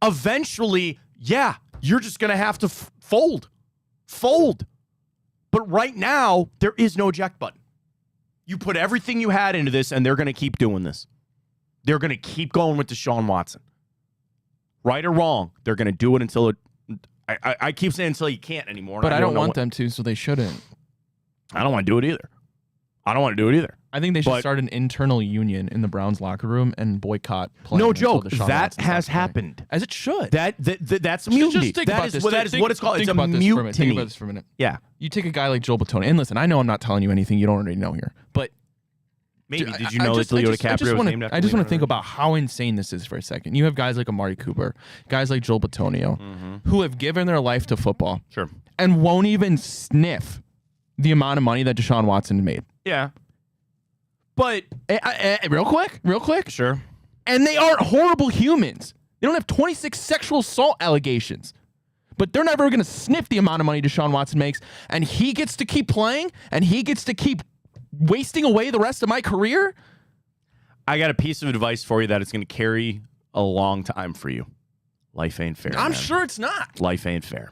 Eventually, yeah, you're just going to have to fold. Fold. But right now, there is no eject button. You put everything you had into this, and they're going to keep doing this. They're going to keep going with Deshaun Watson. Right or wrong, they're going to do it until it... I keep saying until you can't anymore. But I don't want them to, so they shouldn't. I don't want to do it either. I think they should start an internal union in the Browns locker room and boycott playing. No joke. That has happened. As it should. That's mutiny. That is what it's called. It's a mutiny. Think about this for a minute. Yeah. You take a guy like Joel Batone, and listen, I know I'm not telling you anything you don't already know here, but maybe did you know that Leo DiCaprio was named after? I just want to think about how insane this is for a second. You have guys like Amari Cooper, guys like Joel Batonio, who have given their life to football, and won't even sniff the amount of money that Deshaun Watson made. Yeah. But real quick. Sure. And they aren't horrible humans. They don't have 26 sexual assault allegations. But they're never going to sniff the amount of money Deshaun Watson makes. And he gets to keep playing. And he gets to keep wasting away the rest of my career. I got a piece of advice for you that it's going to carry a long time for you. Life ain't fair. I'm sure it's not. Life ain't fair.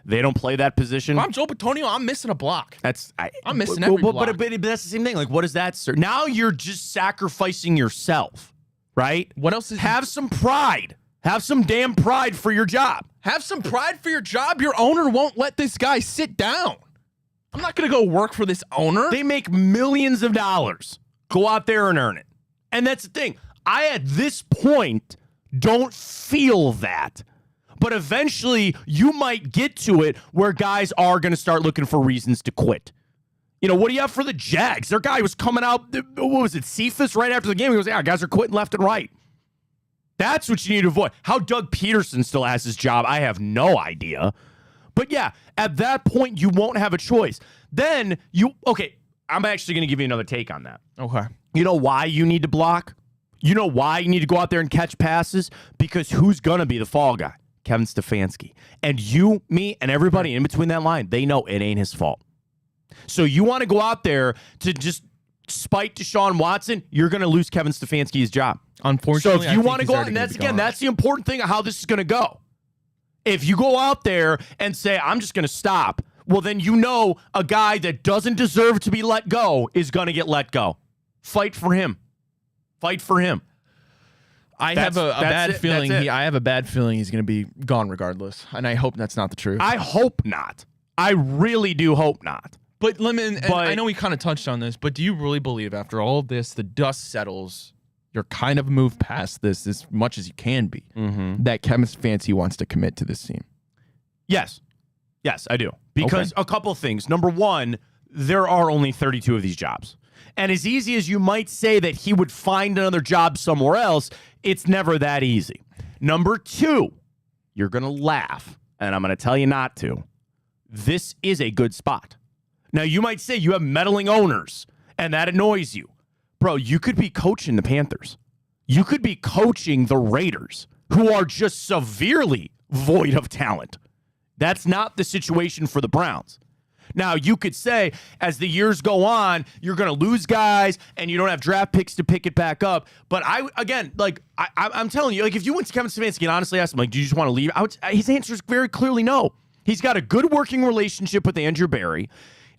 They don't play that position. If I'm Joe Batonio, I'm missing a block. I'm missing every block. But that's the same thing. Like, what is that, sir? Now you're just sacrificing yourself, right? What else is... Have some pride. Have some damn pride for your job. Have some pride for your job. Your owner won't let this guy sit down. I'm not going to go work for this owner. They make millions of dollars. Go out there and earn it. And that's the thing. I, at this point, don't feel that. But eventually, you might get to it where guys are going to start looking for reasons to quit. You know, what do you have for the Jags? Their guy was coming out, what was it, Cephas, right after the game? He goes, yeah, guys are quitting left and right. That's what you need to avoid. How Doug Peterson still has his job, I have no idea. But yeah, at that point, you won't have a choice. Then I'm actually going to give you another take on that. Okay. You know why you need to block? You know why you need to go out there and catch passes? Because who's going to be the fall guy? Kevin Stefanski. And you, me, and everybody in between that line, they know it ain't his fault. So you want to go out there to just spite Deshaun Watson, you're going to lose Kevin Stefanski's job. Unfortunately, so if you want to go out, and that's the important thing of how this is going to go. If you go out there and say, I'm just going to stop, well, then you know a guy that doesn't deserve to be let go is going to get let go. Fight for him. Fight for him. I have a bad feeling he's going to be gone regardless, and I hope that's not the truth. I hope not. I really do hope not. But I know we kind of touched on this, but do you really believe after all this, the dust settles, you're kind of moved past this as much as you can be, that Kevin Stefanski wants to commit to this team? Yes. Yes, I do. Because a couple of things. Number one, there are only 32 of these jobs. And as easy as you might say that he would find another job somewhere else, it's never that easy. Number two, you're going to laugh, and I'm going to tell you not to. This is a good spot. Now, you might say you have meddling owners, and that annoys you. Bro, you could be coaching the Panthers. You could be coaching the Raiders, who are just severely void of talent. That's not the situation for the Browns. Now, you could say, as the years go on, you're going to lose guys, and you don't have draft picks to pick it back up. But I'm telling you, like, if you went to Kevin Stefanski and honestly asked him, like, do you just want to leave? His answer is very clearly no. He's got a good working relationship with Andrew Berry.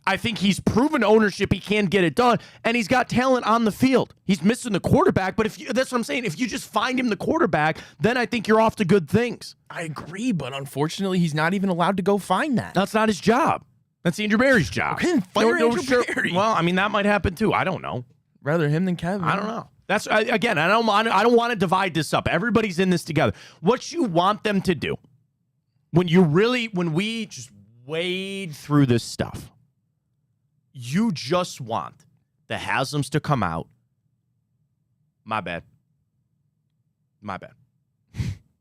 I think he's proven ownership. He can get it done, and he's got talent on the field. He's missing the quarterback, but that's what I'm saying. If you just find him the quarterback, then I think you're off to good things. I agree, but unfortunately, he's not even allowed to go find that. That's not his job. That's Andrew Berry's job. Okay, fire Andrew Berry. Well, I mean, that might happen too. I don't know. Rather him than Kevin. I don't know. That's again. I don't want to divide this up. Everybody's in this together. What you want them to do when we just wade through this stuff, you just want the Haslam's to come out. My bad.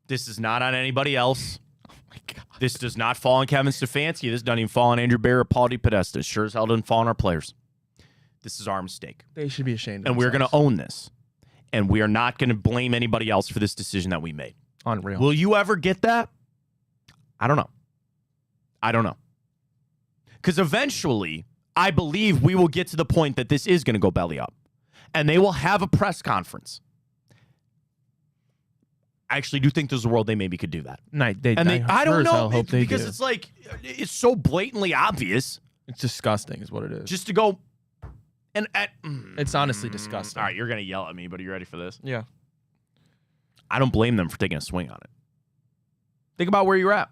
This is not on anybody else. Oh my God. This does not fall on Kevin Stefanski. This doesn't even fall on Andrew Berry or Paul DePodesta. Sure as hell doesn't fall on our players. This is our mistake. They should be ashamed of And we're going to own this. And we are not going to blame anybody else for this decision that we made. Unreal. Will you ever get that? I don't know. Because eventually, I believe we will get to the point that this is going to go belly up. And they will have a press conference. I actually do think there's a world they maybe could do that. I don't know. Hope they because do. it's like, it's so blatantly obvious. It's disgusting is what it is. Just to go. It's honestly disgusting. All right, you're going to yell at me, but are you ready for this? Yeah. I don't blame them for taking a swing on it. Think about where you're at.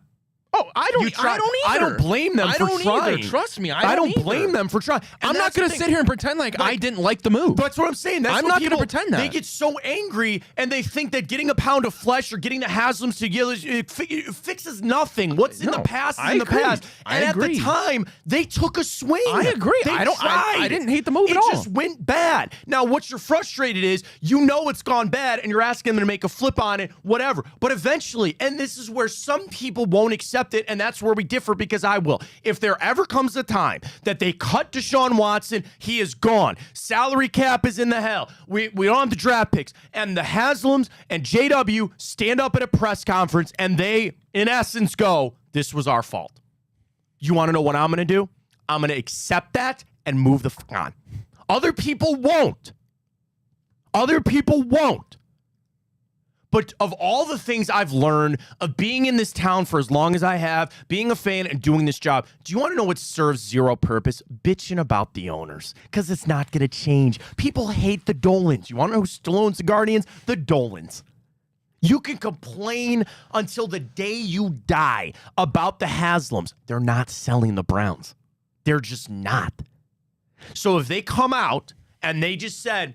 Oh, I don't either. I don't blame them for trying. Trust me, I don't blame them for trying. I'm not going to sit here and pretend like I didn't like the move. That's what I'm saying. I'm not going to pretend that. They get so angry, and they think that getting a pound of flesh or getting the Haslam's together it fixes nothing. What's in the past is in the past. And at the time, they took a swing. I agree. They tried. I didn't hate the move at all. It just went bad. Now, what you're frustrated is, it's gone bad, and you're asking them to make a flip on it, whatever. But eventually, and this is where some people won't accept it, and that's where we differ, because I will. If there ever comes a time that they cut Deshaun Watson, he is gone. Salary cap is in the hell. We don't have the draft picks. And the Haslams and JW stand up at a press conference and they, in essence, go, this was our fault. You want to know what I'm going to do? I'm going to accept that and move the fuck on. Other people won't. But of all the things I've learned of being in this town for as long as I have, being a fan and doing this job, do you want to know what serves zero purpose? Bitching about the owners, because it's not going to change. People hate the Dolans. You want to know who still owns the Guardians? The Dolans. You can complain until the day you die about the Haslams. They're not selling the Browns. They're just not. So if they come out and they just said,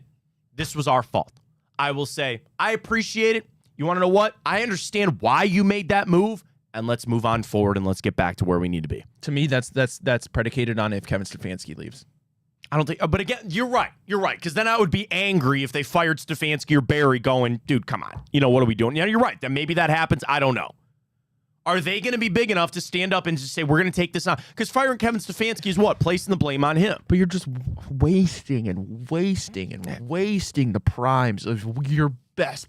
this was our fault, I will say, I appreciate it. You want to know what? I understand why you made that move, and let's move on forward and let's get back to where we need to be. To me, that's predicated on if Kevin Stefanski leaves. I don't think, but again, you're right, because then I would be angry if they fired Stefanski or Berry going, dude, come on. What are we doing? Yeah, you're right. Then maybe that happens. I don't know. Are they going to be big enough to stand up and just say, we're going to take this on? Because firing Kevin Stefanski is what? Placing the blame on him. But you're just wasting the primes of your best.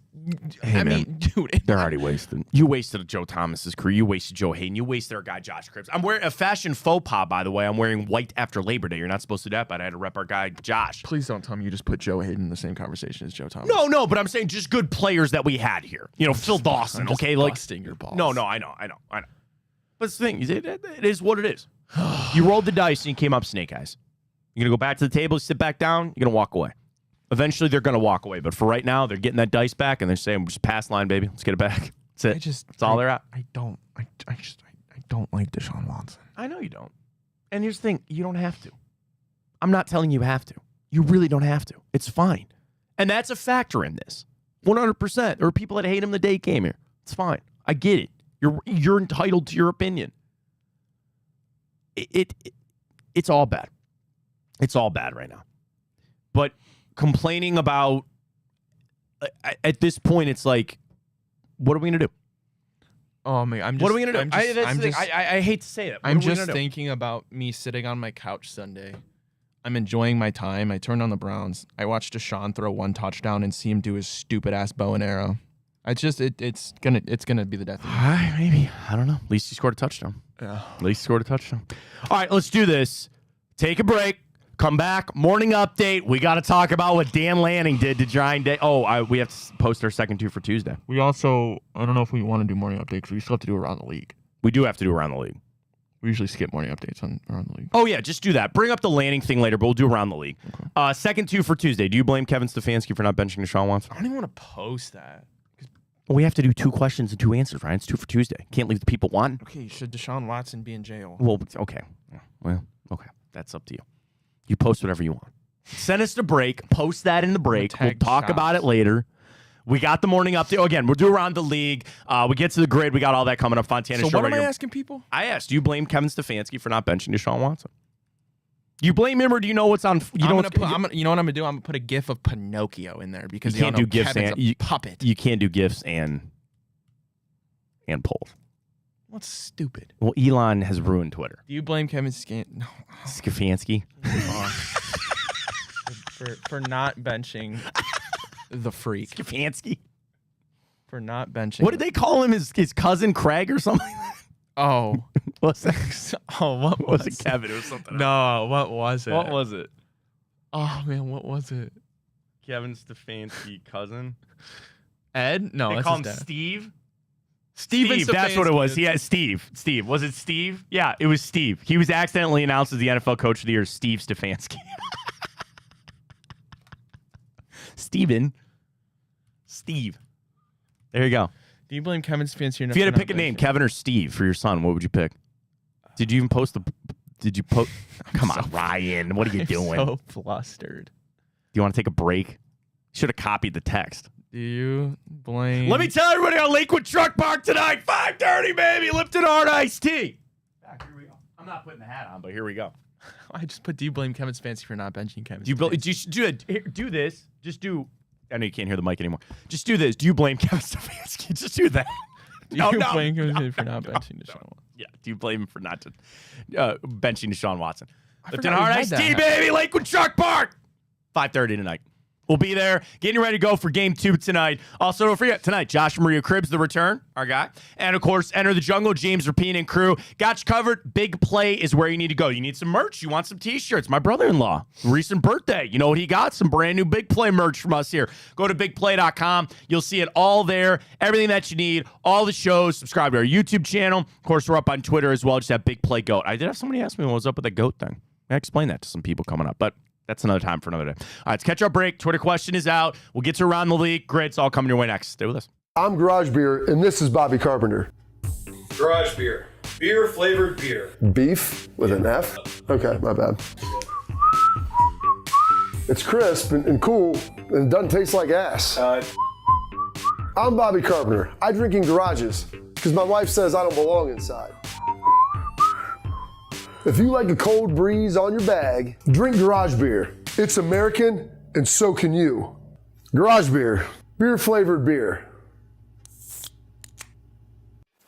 Hey, I mean, dude. They're already wasted. You wasted Joe Thomas's career. You wasted Joe Hayden. You wasted our guy, Josh Cribbs. I'm wearing a fashion faux pas, by the way. I'm wearing white after Labor Day. You're not supposed to do that, but I had to rep our guy, Josh. Please don't tell me you just put Joe Hayden in the same conversation as Joe Thomas. No, but I'm saying just good players that we had here. Phil Dawson, okay? Busting your balls. No, I know. But it's the thing, it is what it is. You rolled the dice and you came up snake eyes. You're going to go back to the table, sit back down, you're going to walk away. Eventually, they're going to walk away. But for right now, they're getting that dice back, and they're saying, just pass line, baby. Let's get it back. That's it. That's all they're at. I don't like Deshaun Watson. I know you don't. And here's the thing. You don't have to. I'm not telling you have to. You really don't have to. It's fine. And that's a factor in this. 100%. There are people that hate him the day he came here. It's fine. I get it. You're entitled to your opinion. It's all bad. It's all bad right now. But complaining about, at this point, it's like, what are we going to do? Oh man, what are we gonna do? I hate to say that. I'm just thinking about me sitting on my couch Sunday. I'm enjoying my time. I turned on the Browns. I watched Deshaun throw one touchdown and see him do his stupid ass bow and arrow. It's gonna be the death of me. Maybe. I don't know. At least he scored a touchdown. Yeah. At least he scored a touchdown. All right, let's do this. Take a break. Come back. Morning update. We got to talk about what Dan Lanning did to Giant Day. We have to post our second two for Tuesday. We also, I don't know if we want to do morning updates because we still have to do around the league. We do have to do around the league. We usually skip morning updates on around the league. Oh, yeah, just do that. Bring up the Lanning thing later, but we'll do around the league. Okay. Second two for Tuesday. Do you blame Kevin Stefanski for not benching Deshaun Watson? I don't even want to post that. We have to do 2 questions and 2 answers, Ryan. It's 2 for Tuesday. Can't leave the people wanting. Okay, should Deshaun Watson be in jail? Well, okay. Okay. That's up to you. You post whatever you want. Send us the break. Post that in the break. We'll talk about it later. We got the morning update. Oh, again, we'll do around the league. We get to the grid. We got all that coming up. Fontana. So what am I asking people? I asked, do you blame Kevin Stefanski for not benching Deshaun Watson? Do you blame him or do you know what's on? You know what I'm gonna do? I'm gonna put a gif of Pinocchio in there because you can't do gifs and a puppet. You can't do gifs and polls. What's stupid? Well, Elon has ruined Twitter. Do you blame Kevin Stefanski? for not benching the freak? Stefanski? For not benching. What did they call him? His cousin Craig or something? Oh. What's that? What was it? Kevin? It was something No, what was it? What was it? Oh, man, what was it? Kevin Stefanski cousin? Ed? No, they call him dad. Steve? Steve, that's what it was. Yeah, Steve. Was it Steve? Yeah, it was Steve. He was accidentally announced as the NFL Coach of the Year, Steve Stefanski. Steve. There you go. Do you blame Kevin Stefanski? If you had to pick a name, Kevin or Steve, for your son, what would you pick? Did you even post the... Did you post... Come on, Ryan. What are you doing? So flustered. Do you want to take a break? Should have copied the text. Do you blame... Let me tell everybody on Lakewood Truck Park tonight. 5:30, baby. Lipton Hard Iced Tea. Back, here we go. I'm not putting the hat on, but here we go. I just put, do you blame Kevin Stefanski for not benching Kevin Stefanski? Do this. Just do... I know you can't hear the mic anymore. Just do this. Do you blame Kevin Stefanski? Just do that. Do you blame Kevin Stefanski for not benching Deshaun Watson? Yeah. Do you blame him for not benching Deshaun Watson? Lipton Hard Iced Tea, baby. Lakewood Truck Park. 5:30 tonight. We'll be there, getting ready to go for Game 2 tonight. Also, don't forget, tonight, Josh Maria Cribbs, the return, our guy. And, of course, Enter the Jungle, James Rapine and crew. Got you covered. Big Play is where you need to go. You need some merch. You want some T-shirts. My brother-in-law, recent birthday. You know what he got? Some brand new Big Play merch from us here. Go to bigplay.com. You'll see it all there. Everything that you need. All the shows. Subscribe to our YouTube channel. Of course, we're up on Twitter as well. Just have Big Play Goat. I did have somebody ask me what was up with the goat thing. I explained that to some people coming up, but... that's another time for another day. All right, let's catch our break. Twitter question is out. We'll get to around the league. Grids all coming your way next. Stay with us. I'm Garage Beer, and this is Bobby Carpenter. Garage Beer. Beer-flavored beer. Beef with an F? Okay, my bad. It's crisp and cool, and it doesn't taste like ass. I'm Bobby Carpenter. I drink in garages because my wife says I don't belong inside. If you like a cold breeze on your bag, drink Garage Beer. It's American, and so can you. Garage Beer. Beer-flavored beer.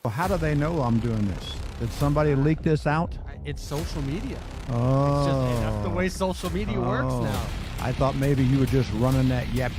Well, how do they know I'm doing this? Did somebody leak this out? It's social media. Oh. It's just, that's the way social media works now. I thought maybe you were just running that yap.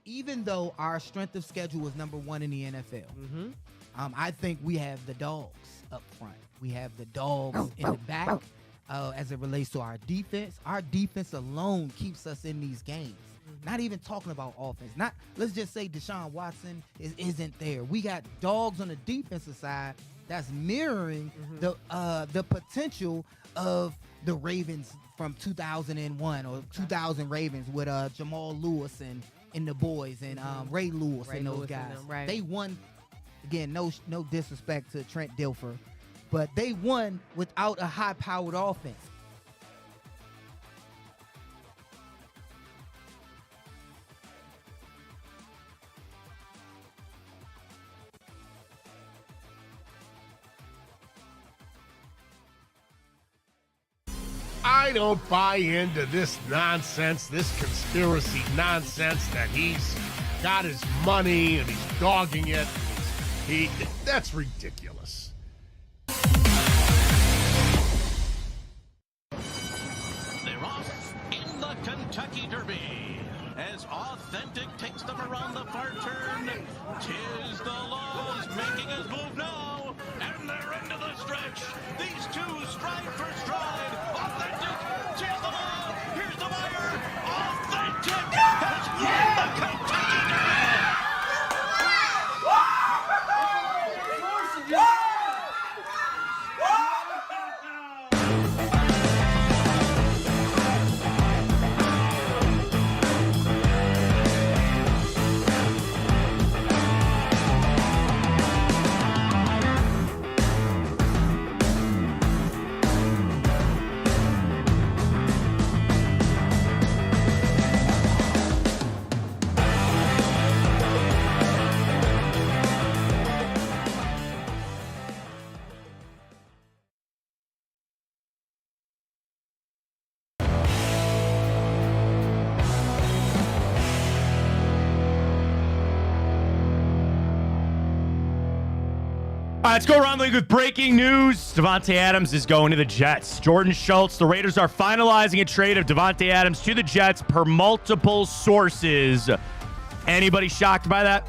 Even though our strength of schedule is number 1 in the NFL, I think we have the dogs up front. We have the dogs in the back as it relates to our defense. Our defense alone keeps us in these games. Not even talking about offense. Let's just say Deshaun Watson isn't there. We got dogs on the defensive side that's mirroring the potential of the Ravens from 2001 or 2000 Ravens with Jamal Lewis and the boys and Ray Lewis and those guys. Right. They won. Again, no disrespect to Trent Dilfer, but they won without a high-powered offense. I don't buy into this nonsense, this conspiracy nonsense that he's got his money and he's dogging it. That's ridiculous. They're off in the Kentucky Derby as Authentic takes them around the far turn. Tis the Laws making his move now, and they're into the stretch. These two stride for stride. Authentic, tis the Law. Here's the wire. Authentic has won the Kentucky Derby. All right, let's go around the league with breaking news. Davante Adams is going to the Jets. Jordan Schultz, the Raiders are finalizing a trade of Davante Adams to the Jets per multiple sources. Anybody shocked by that?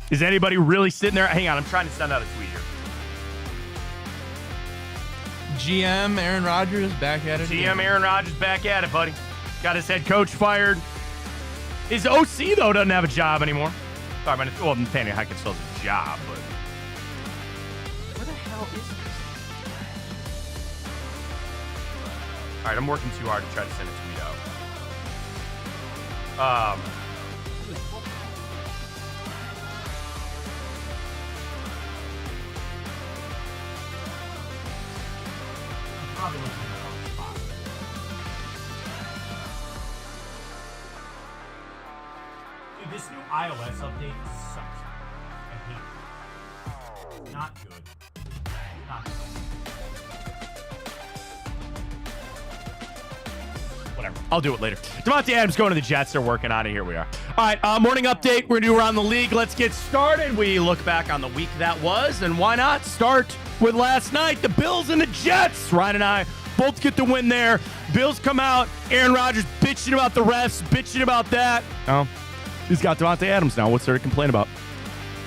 Is anybody really sitting there? Hang on, I'm trying to send out a tweet here. GM Aaron Rodgers back at it. GM Aaron Rodgers back at it, buddy. Got his head coach fired. His OC, though, doesn't have a job anymore. Sorry, man. Well, Nathaniel Hackett still has a job, but... Where the hell is this? All right, I'm working too hard to try to send a tweet out. Dude, this new iOS update sucks. I hate it. Not good. Not good. Whatever. I'll do it later. Davante Adams going to the Jets. They're working on it. Here we are. All right, morning update. We're going to do around the league. Let's get started. We look back on the week that was, and why not start with last night? The Bills and the Jets. Ryan and I both get the win there. Bills come out. Aaron Rodgers bitching about the refs, bitching about that. Oh, he's got Davante Adams now. What's there to complain about?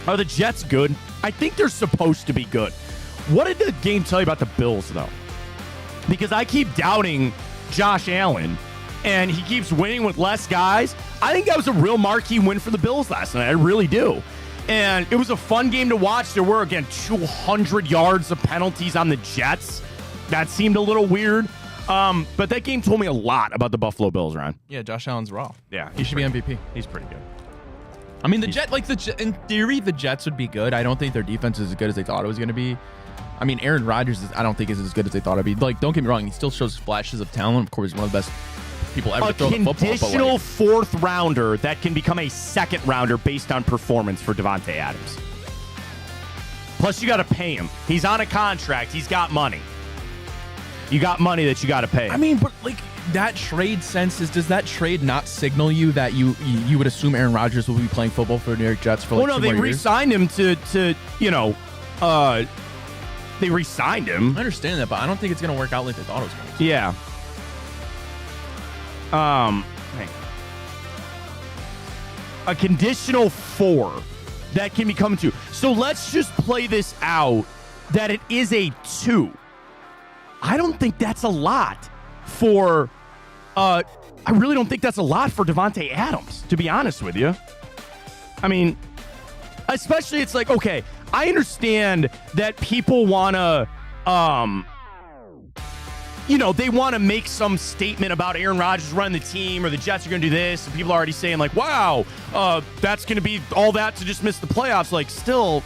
Are the Jets good? I think they're supposed to be good. What did the game tell you about the Bills, though? Because I keep doubting Josh Allen, and he keeps winning with less guys. I think that was a real marquee win for the Bills last night. I really do. And it was a fun game to watch. There were, again, 200 yards of penalties on the Jets. That seemed a little weird. But that game told me a lot about the Buffalo Bills, Ryan. Yeah, Josh Allen's raw. Yeah. He should be MVP. He's pretty good. I mean, in theory, the Jets would be good. I don't think their defense is as good as they thought it was going to be. I mean, Aaron Rodgers, I don't think is as good as they thought it'd be. Like, don't get me wrong, he still shows flashes of talent. Of course, he's one of the best people ever to throw the football. A conditional fourth rounder that can become a second rounder based on performance for Davante Adams. Plus, you got to pay him. He's on a contract. He's got money. You got money that you got to pay. I mean, but like that trade sense does that trade not signal you that you would assume Aaron Rodgers will be playing football for the New York Jets for like 2 more years? They re-signed him to they re-signed him. I understand that, but I don't think it's going to work out like they thought it was going to. Yeah. A conditional 4 that can become 2. So let's just play this out that it is a 2. I don't think that's a lot for I really don't think that's a lot for Davante Adams, to be honest with you. I mean, especially it's like, okay, I understand that people want to they want to make some statement about Aaron Rodgers running the team or the Jets are going to do this. And people are already saying, like, wow, that's going to be all that to just miss the playoffs. Like, still,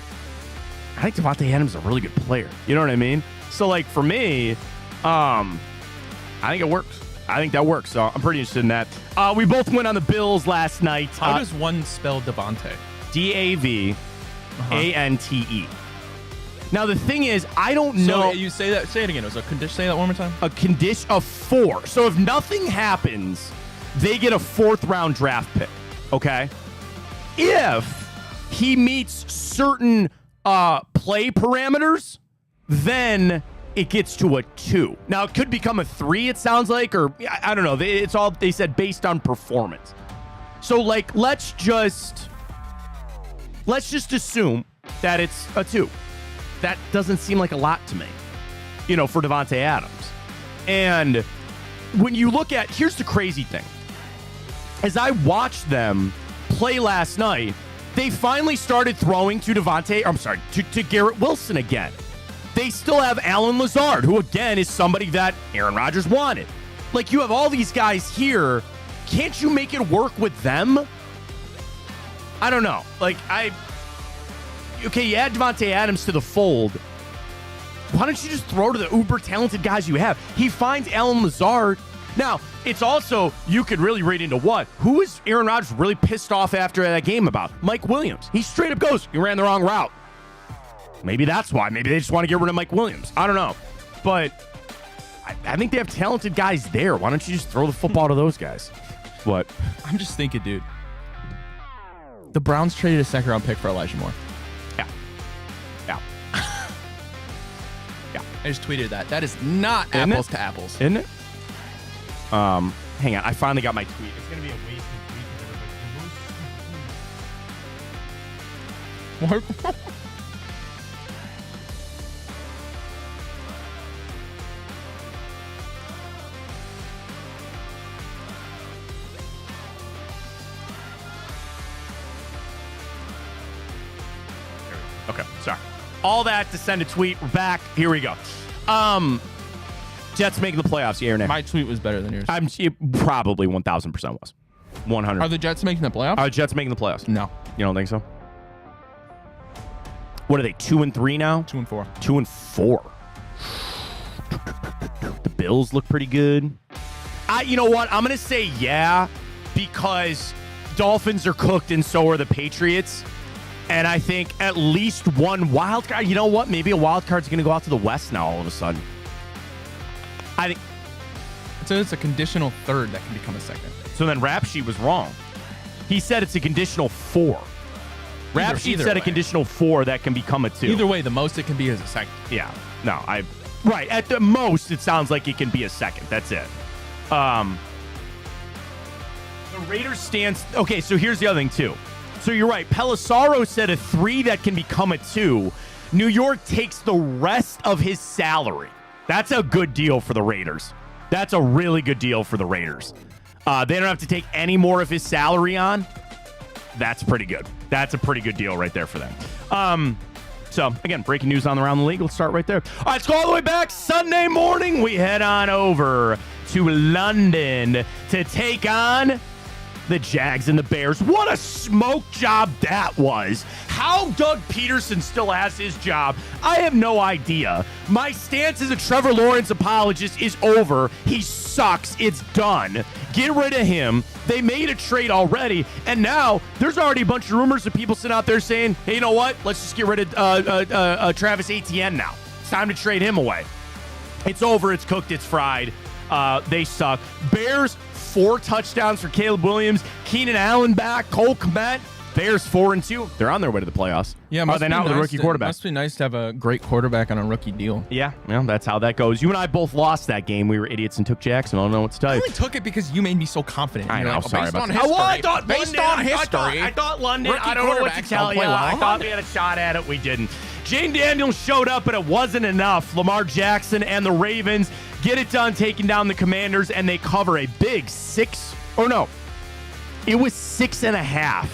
I think Davante Adams is a really good player. You know what I mean? So, like, for me, I think it works. I think that works. So I'm pretty interested in that. We both went on the Bills last night. How does one spell Davante? Davante. Now, the thing is, I don't know. So you say that. Say it again. It was a condition. Say that one more time. A condition of 4. So if nothing happens, they get a 4th-round draft pick. Okay? If he meets certain play parameters, then it gets to a 2. Now, it could become a 3, it sounds like, or I don't know. It's all, they said, based on performance. So, like, let's just assume that it's a 2. That doesn't seem like a lot to me, for Davante Adams. And when you look at, here's the crazy thing. As I watched them play last night, they finally started throwing to to Garrett Wilson again. They still have Allen Lazard, who, again, is somebody that Aaron Rodgers wanted. Like, you have all these guys here. Can't you make it work with them? I don't know. Like, okay, you add Davante Adams to the fold. Why don't you just throw to the uber-talented guys you have? He finds Allen Lazard. Now, it's also, you could really read into what? Who is Aaron Rodgers really pissed off after that game about? Mike Williams. He straight up goes, you ran the wrong route. Maybe that's why. Maybe they just want to get rid of Mike Williams. I don't know. But I think they have talented guys there. Why don't you just throw the football to those guys? What? I'm just thinking, dude. The Browns traded a 2nd-round pick for Elijah Moore. Yeah. I just tweeted that. That is not apples to apples. Isn't it? Hang on. I finally got my tweet. It's going to be a wasted tweet because What? Okay, sorry. All that to send a tweet. We're back. Here we go. Jets making the playoffs, yeah or nay? My tweet was better than yours. It probably 1,000% was. 100. Are the Jets making the playoffs? Are the Jets making the playoffs? No. You don't think so? What are they, 2-3 now? 2-4. 2-4. The Bills look pretty good. You know what? I'm going to say yeah, because Dolphins are cooked and so are the Patriots. And I think at least one wild card. You know what? Maybe a wild card's going to go out to the West now all of a sudden. I think. So it's a conditional 3rd that can become a 2nd. So then Rap Sheet was wrong. He said it's a conditional 4. Rap Sheet said a conditional 4 that can become a 2. Either way, the most it can be is a 2nd. Yeah. No, right. At the most, it sounds like it can be a 2nd. That's it. The Raiders stance. Okay, so here's the other thing, too. So you're right. Pelissaro said a 3 that can become a 2. New York takes the rest of his salary. That's a good deal for the Raiders. That's a really good deal for the Raiders. They don't have to take any more of his salary on. That's pretty good. That's a pretty good deal right there for them. So, again, breaking news on around the league. Let's start right there. All right, let's go all the way back. Sunday morning, we head on over to London to take on the Jags and the Bears. What a smoke job that was. How Doug Peterson still has his job, I have no idea. My stance as a Trevor Lawrence apologist is over. He sucks. It's done. Get rid of him. They made a trade already, and now there's already a bunch of rumors of people sitting out there saying, hey, you know what? Let's just get rid of Travis Etienne now. It's time to trade him away. It's over. It's cooked. It's fried. They suck. Bears, 4 touchdowns for Caleb Williams. Keenan Allen back. Cole Kmet. Bears 4-2. They're on their way to the playoffs. Yeah, are they not with a rookie quarterback? Must be nice to have a great quarterback on a rookie deal. Yeah, that's how that goes. You and I both lost that game. We were idiots and took Jackson. I don't know what to tell you. I only took it because you made me so confident. I know. Sorry about that. I thought London. I don't know what to tell you. I thought we had a shot at it. We didn't. Jane Daniels showed up, but it wasn't enough. Lamar Jackson and the Ravens get it done, taking down the Commanders, and they cover a big 6. Oh, no. It was 6.5.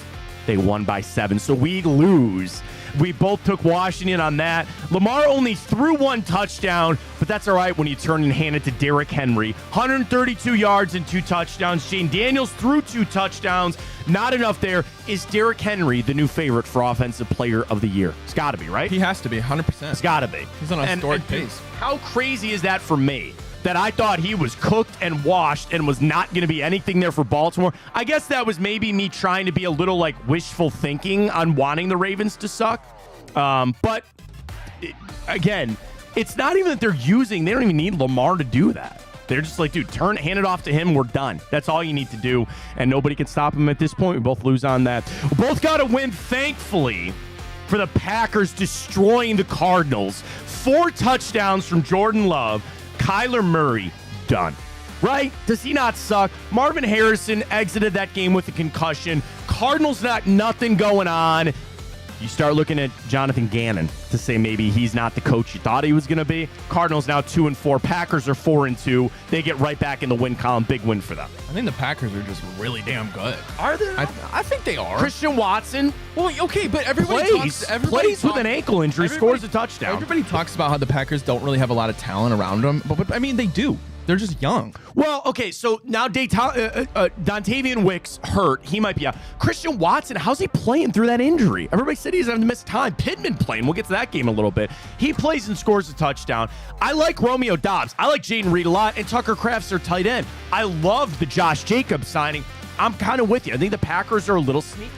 They won by 7. So we lose We both took Washington on that. Lamar only threw 1 touchdown, but that's all right when you turn and hand it to Derrick Henry. 132 yards and 2 touchdowns. Shane Daniels threw 2 touchdowns. Not enough there. Is Derrick Henry the new favorite for Offensive Player of the Year? It's got to be, right? He has to be, 100%. It's got to be. He's on a historic pace. How crazy is that for me? That I thought he was cooked and washed and was not going to be anything there for Baltimore. I guess that was maybe me trying to be a little like wishful thinking on wanting the Ravens to suck. But again, it's not even that they don't even need Lamar to do that. They're just like, dude, hand it off to him. We're done. That's all you need to do. And nobody can stop him at this point. We both lose on that. We both got a win, thankfully, for the Packers destroying the Cardinals. 4 touchdowns from Jordan Love. Kyler Murray, done. Right? Does he not suck? Marvin Harrison exited that game with a concussion. Cardinals nothing going on. You start looking at Jonathan Gannon to say maybe he's not the coach you thought he was going to be. Cardinals now 2-4. Packers are 4-2. They get right back in the win column. Big win for them. I think the Packers are just really damn good. Are they? I think they are. Christian Watson. Well, okay, but everybody plays with an ankle injury, scores a touchdown. Everybody talks about how the Packers don't really have a lot of talent around them, but I mean, they do. They're just young. Well, okay, so now Dontavian Wicks hurt. He might be out. Christian Watson, how's he playing through that injury? Everybody said he's going to miss time. Pittman playing. We'll get to that game a little bit. He plays and scores a touchdown. I like Romeo Doubs. I like Jaden Reed a lot, and Tucker Kraft's their tight end. I love the Josh Jacobs signing. I'm kind of with you. I think the Packers are a little sneaky.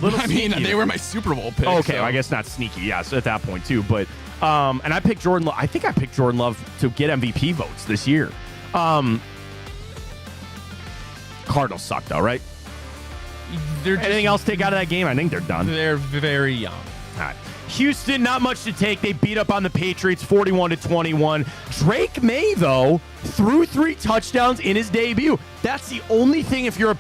They were my Super Bowl pick. Okay, so. I guess not sneaky. Yes, at that point too. But and I picked Jordan. I think I picked Jordan Love to get MVP votes this year. Cardinals suck though, right? Anything else take out of that game? I think they're done. They're very young. All right. Houston, not much to take. They beat up on the Patriots 41-21. Drake May, though, threw 3 touchdowns in his debut. That's the only thing, if you're a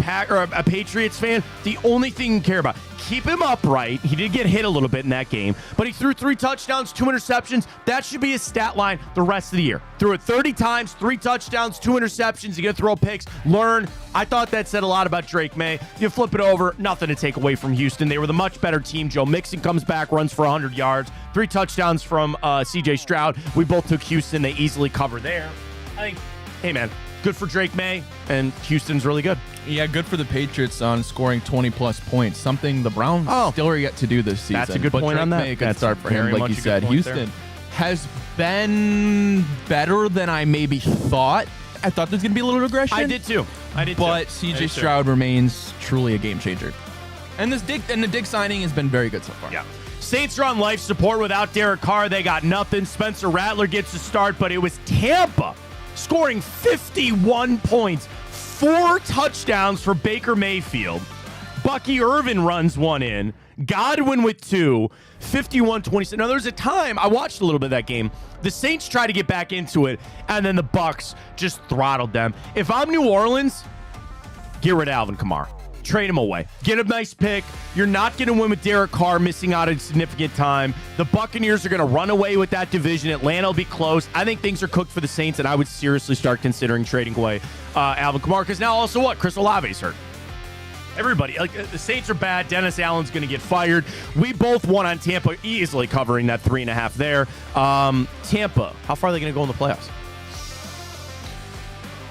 Patriots fan, the only thing you care about. Keep him upright. He did get hit a little bit in that game, but he threw 3 touchdowns, 2 interceptions. That should be his stat line the rest of the year. Threw it 30 times, 3 touchdowns, 2 interceptions. You get to throw picks, learn. I thought that said a lot about Drake May. You flip it over, nothing to take away from Houston. They were the much better team. Joe Mixon comes back, runs for 100 yards, 3 touchdowns from C.J. Stroud. We both took Houston. They easily cover there. I think, hey, man, good for Drake May, and Houston's really good. Yeah, good for the Patriots on scoring 20-plus points, something the Browns still are yet to do this season. That's a good point on that. Good start for him, like you said. Houston has been better than I maybe thought. I thought there's going to be a little regression. I did too. But C.J. Stroud remains truly a game changer. And the Diggs signing has been very good so far. Yeah. Saints are on life support without Derek Carr. They got nothing. Spencer Rattler gets the start, but it was Tampa scoring 51 points, 4 touchdowns for Baker Mayfield. Bucky Irvin runs 1 in. Godwin with 2, 51-26. Now, there was a time, I watched a little bit of that game, the Saints tried to get back into it, and then the Bucs just throttled them. If I'm New Orleans, get rid of Alvin Kamara. Trade him away. Get a nice pick. You're not going to win with Derek Carr missing out a significant time. The Buccaneers are going to run away with that division. Atlanta will be close. I think things are cooked for the Saints, and I would seriously start considering trading away Alvin Kamara, because now also what? Chris Olave's hurt. Everybody, like the Saints are bad. Dennis Allen's going to get fired. We both won on Tampa, easily covering that 3.5 there. Tampa, how far are they going to go in the playoffs?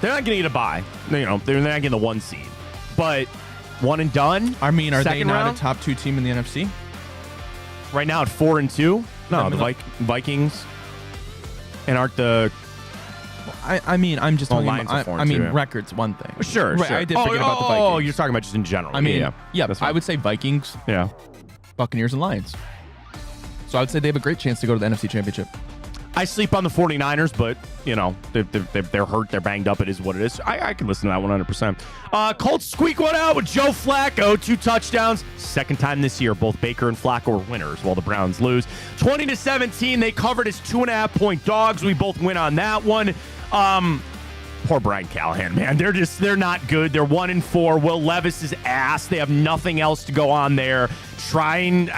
They're not going to get a bye. You know, they're not getting the 1 seed. But 1 and done. I mean, are they Second not round? a top 2 team in the NFC? Right now at 4-2. No, the Vikings. And aren't the... I mean, I'm just talking Lions about... are 4-2, I mean, yeah. record's one thing. Sure, right, sure. I did forget about the Vikings. Oh, you're talking about just in general. I mean, yeah, That's fine. I would say Vikings, Yeah. Buccaneers, and Lions. So I would say they have a great chance to go to the NFC Championship. I sleep on the 49ers, but, you know, they're hurt. They're banged up. It is what it is. I can listen to that 100%. Colts squeak one out with Joe Flacco. 2 touchdowns. Second time this year. Both Baker and Flacco were winners while the Browns lose. 20-17. They covered as 2.5-point dogs. We both win on that one. Poor Brian Callahan, man. They're not good. They're 1-4. Will Levis is ass. They have nothing else to go on there. trying.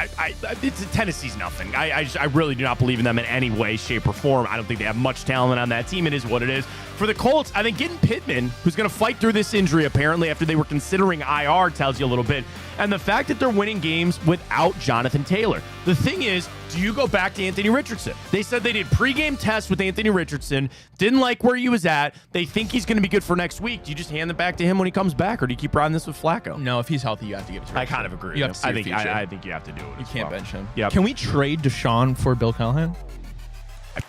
Tennessee's nothing. I really do not believe in them in any way, shape, or form. I don't think they have much talent on that team. It is what it is. For the Colts, I think getting Pittman, who's going to fight through this injury apparently after they were considering IR, tells you a little bit. And the fact that they're winning games without Jonathan Taylor. The thing is, do you go back to Anthony Richardson? They said they did pregame tests with Anthony Richardson, didn't like where he was at. They think he's going to be good for next week. Do you just hand it back to him when he comes back, or do you keep riding this with Flacco? No, if he's healthy, you have to give it to him. I kind of agree. You have to see I your think you have to do it. You can't bench him. Yeah. Can we trade Deshaun for Bill Callahan?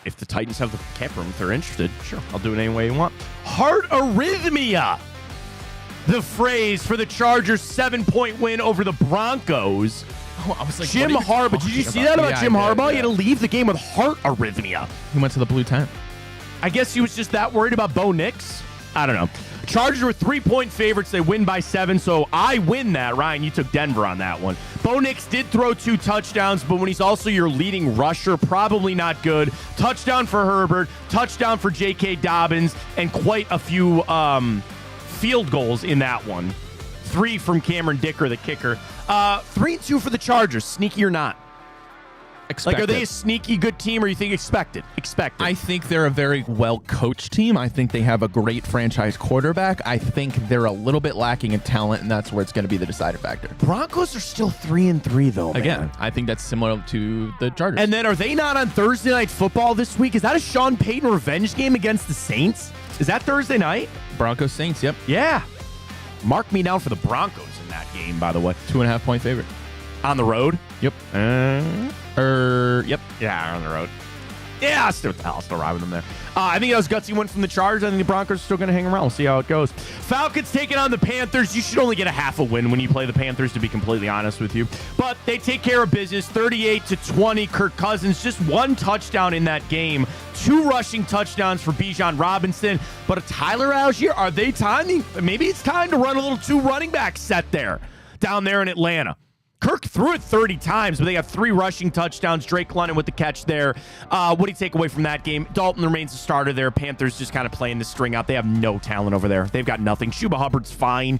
If the Titans have the cap room, if they're interested, sure, I'll do it any way you want. Heart arrhythmia. The phrase for the Chargers' 7-point win over the Broncos. Oh, I was like, Jim Harbaugh. Did you see that about Jim Harbaugh? He had to leave the game with heart arrhythmia. He went to the blue tent. I guess he was just that worried about Bo Nix. I don't know. Chargers were 3-point favorites. They win by 7, so I win that. Ryan, you took Denver on that one. Bo Nix did throw 2 touchdowns, but when he's also your leading rusher, probably not good. Touchdown for Herbert, touchdown for J.K. Dobbins, and quite a few field goals in that one. 3 from Cameron Dicker, the kicker. 3-2 for the Chargers, sneaky or not. Expected. Like, are they a sneaky good team, or you think expected? Expected. I think they're a very well-coached team. I think they have a great franchise quarterback. I think they're a little bit lacking in talent, and that's where it's going to be the deciding factor. Broncos are still 3-3, though, man. Again, I think that's similar to the Chargers. And then are they not on Thursday Night Football this week? Is that a Sean Payton revenge game against the Saints? Is that Thursday night? Broncos Saints, yep. Yeah. Mark me down for the Broncos in that game, by the way. 2.5-point favorite. On the road? Yep. Yep. Yeah, on the road. Yeah, I'll still ride with them there. I think that was gutsy win from the Chargers. I think the Broncos are still going to hang around. We'll see how it goes. Falcons taking on the Panthers. You should only get a half a win when you play the Panthers, to be completely honest with you. But they take care of business, 38-20. Kirk Cousins, just 1 touchdown in that game. 2 rushing touchdowns for Bijan Robinson. But a Tyler Algier, are they timing? Maybe it's time to run a little 2 running back set there, down there in Atlanta. Kirk threw it 30 times, but they got 3 rushing touchdowns. Drake London with the catch there. What do you take away from that game? Dalton remains the starter there. Panthers just kind of playing the string out. They have no talent over there. They've got nothing. Chuba Hubbard's fine.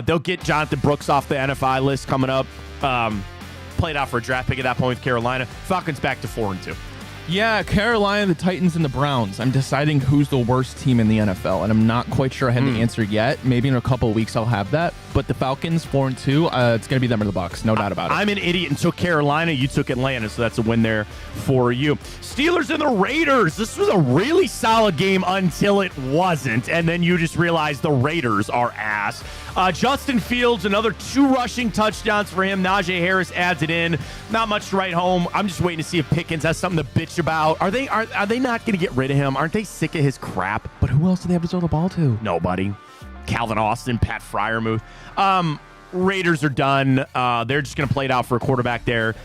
They'll get Jonathan Brooks off the NFI list coming up. Played out for a draft pick at that point with Carolina. Falcons back to 4-2. Yeah, Carolina, the Titans, and the Browns. I'm deciding who's the worst team in the NFL, and I'm not quite sure I have the answer yet. Maybe in a couple of weeks I'll have that. But the Falcons, 4-2, it's going to be them or the Bucs, no doubt about it. I'm an idiot and took Carolina. You took Atlanta, so that's a win there for you. Steelers and the Raiders. This was a really solid game until it wasn't, and then you just realized the Raiders are ass. Justin Fields, another 2 rushing touchdowns for him. Najee Harris adds it in. Not much to write home. I'm just waiting to see if Pickens has something to bitch about. Are they not going to get rid of him? Aren't they sick of his crap? But who else do they have to throw the ball to? Nobody. Calvin Austin, Pat Freiermuth. Raiders are done. They're just going to play it out for a quarterback there.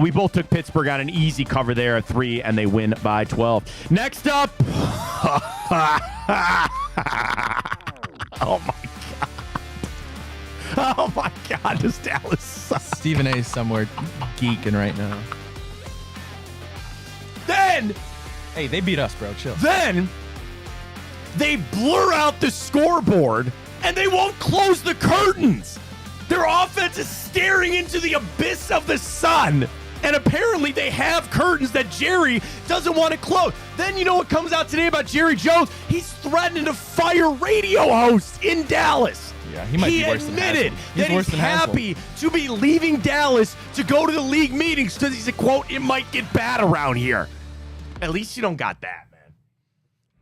We both took Pittsburgh on an easy cover there at 3, and they win by 12. Next up. Oh, my God. Oh, my God. Does Dallas suck? Stephen A. is somewhere geeking right now. Then. Hey, they beat us, bro. Chill. Then they blur out the scoreboard, and they won't close the curtains. Their offense is staring into the abyss of the sun, and apparently they have curtains that Jerry doesn't want to close. Then you know what comes out today about Jerry Jones? He's threatening to fire radio hosts in Dallas. Yeah, he might be worse than Haslam. He admitted that he's happy to be leaving Dallas to go to the league meetings because he's a, quote, it might get bad around here. At least you don't got that,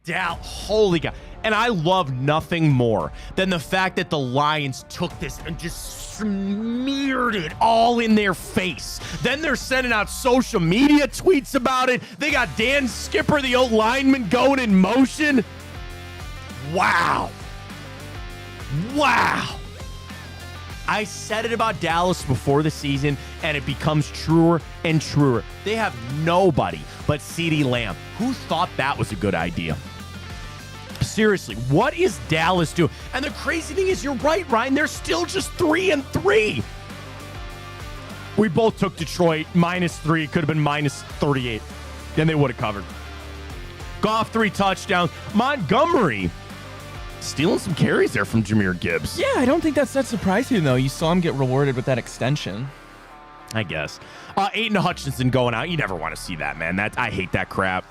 man. Holy God. And I love nothing more than the fact that the Lions took this and just smeared it all in their face. Then they're sending out social media tweets about it. They got Dan Skipper, the old lineman, going in motion. Wow. Wow. I said it about Dallas before the season, and it becomes truer and truer. They have nobody but CeeDee Lamb. Who thought that was a good idea? Seriously, what is Dallas doing? And the crazy thing is, you're right, Ryan. They're still just 3-3. We both took Detroit -3. Could have been -38. Then they would have covered. Goff 3 touchdowns. Montgomery stealing some carries there from Jahmyr Gibbs. Yeah, I don't think that's that surprising, though. You saw him get rewarded with that extension. I guess. Aiden Hutchinson going out. You never want to see that, man. I hate that crap.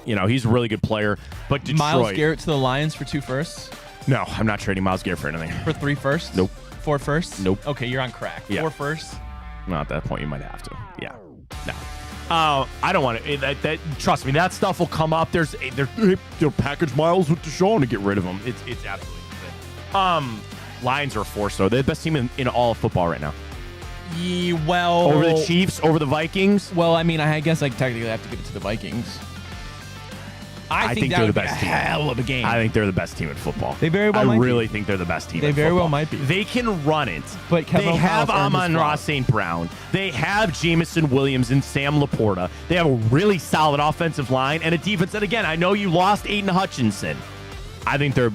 He's a really good player, but Detroit. Miles Garrett to the Lions for 2 firsts? No, I'm not trading Miles Garrett for anything. For 3 firsts? Nope. 4 firsts? Nope. Okay, you're on crack. Yeah. 4 firsts? Well, at that point, you might have to. Yeah. No. I don't want to. Trust me, that stuff will come up. They'll package Miles with Deshaun to get rid of him. It's absolutely insane. Lions are a force, though. They're the best team in all of football right now. Well, over the Chiefs, over the Vikings. Well, I mean, I guess I technically have to give it to the Vikings. I think they're the best team. Hell of a game. I think they're the best team in football. They very well might be. I really think they're the best team. They very well might be. They can run it. But Kevin they have O'Connell's earned his Amon-Ra spot. St. Brown. They have Jamison Williams and Sam Laporta. They have a really solid offensive line and a defense. And again, I know you lost Aiden Hutchinson. I think they're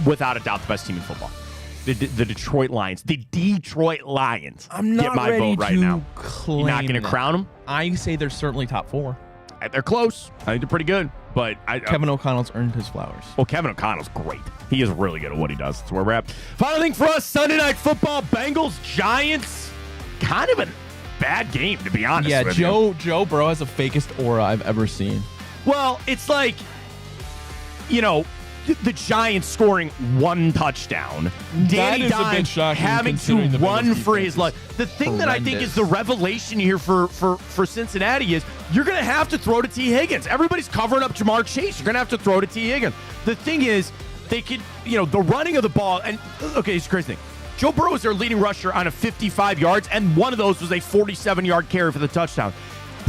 without a doubt the best team in football. The Detroit Lions. The Detroit Lions. I'm not get my ready vote right to now. claim You're not going to that. crown them? I say they're certainly top 4. They're close. I think they're pretty good. But Kevin O'Connell's earned his flowers. Well, Kevin O'Connell's great. He is really good at what he does. That's where we're at. Final thing for us, Sunday Night Football, Bengals, Giants. Kind of a bad game, to be honest with you. Joe Burrow has the fakest aura I've ever seen. Well, it's like, the Giants scoring 1 touchdown. Danny is a bit Dimes shocking having to considering the run Bengals for defense his is life. The thing that I think horrendous. is the revelation here for Cincinnati is you're going to have to throw to T. Higgins. Everybody's covering up Jamar Chase. You're going to have to throw to T. Higgins. The thing is, they could, the running of the ball. And, okay, it's a crazy thing. Joe Burrow is their leading rusher on a 55 yards, and one of those was a 47-yard carry for the touchdown.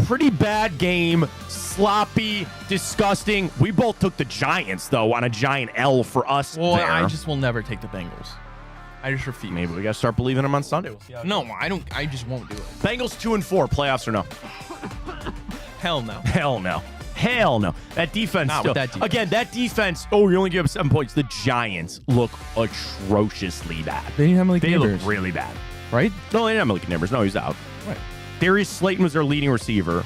Pretty bad game. Sloppy, disgusting. We both took the Giants, though, on a giant L for us Well, there. I just will never take the Bengals. I just refuse. Maybe we got to start believing them on Sunday. We'll see how No, I don't. I just won't do it. Bengals 2-4, playoffs or no? Hell no. Hell no. Hell no. That defense Not still. with that defense. Again, that defense, you only give up 7 points. The Giants look atrociously bad. They didn't have Malik They Neighbors, look really bad. right? No, they didn't have Malik Neighbors. No, he's out. Right. Darius Slayton was their leading receiver.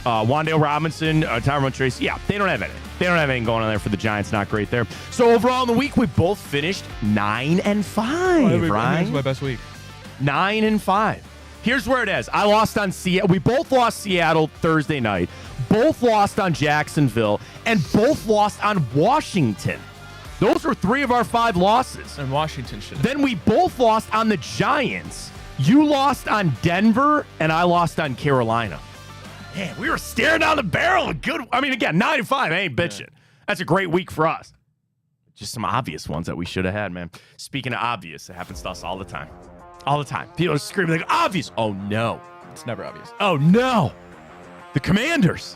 Wandale Robinson, Tyrone Trace. Yeah, they don't have anything. They don't have anything going on there for the Giants. Not great there. So overall in the week, we both finished 9-5, right? It's my best week. 9-5. Here's where it is. I lost on Seattle. We both lost Seattle Thursday night. Both lost on Jacksonville. And both lost on Washington. Those were 3 of our 5 losses. And Washington should. Then we both lost on the Giants. You lost on Denver, and I lost on Carolina. Man, we were staring down the barrel of good. I mean, again, 9-5. I ain't bitching. Yeah. That's a great week for us. Just some obvious ones that we should have had, man. Speaking of obvious, it happens to us all the time. All the time. People are screaming like, obvious. Oh, no. It's never obvious. Oh, no. The Commanders.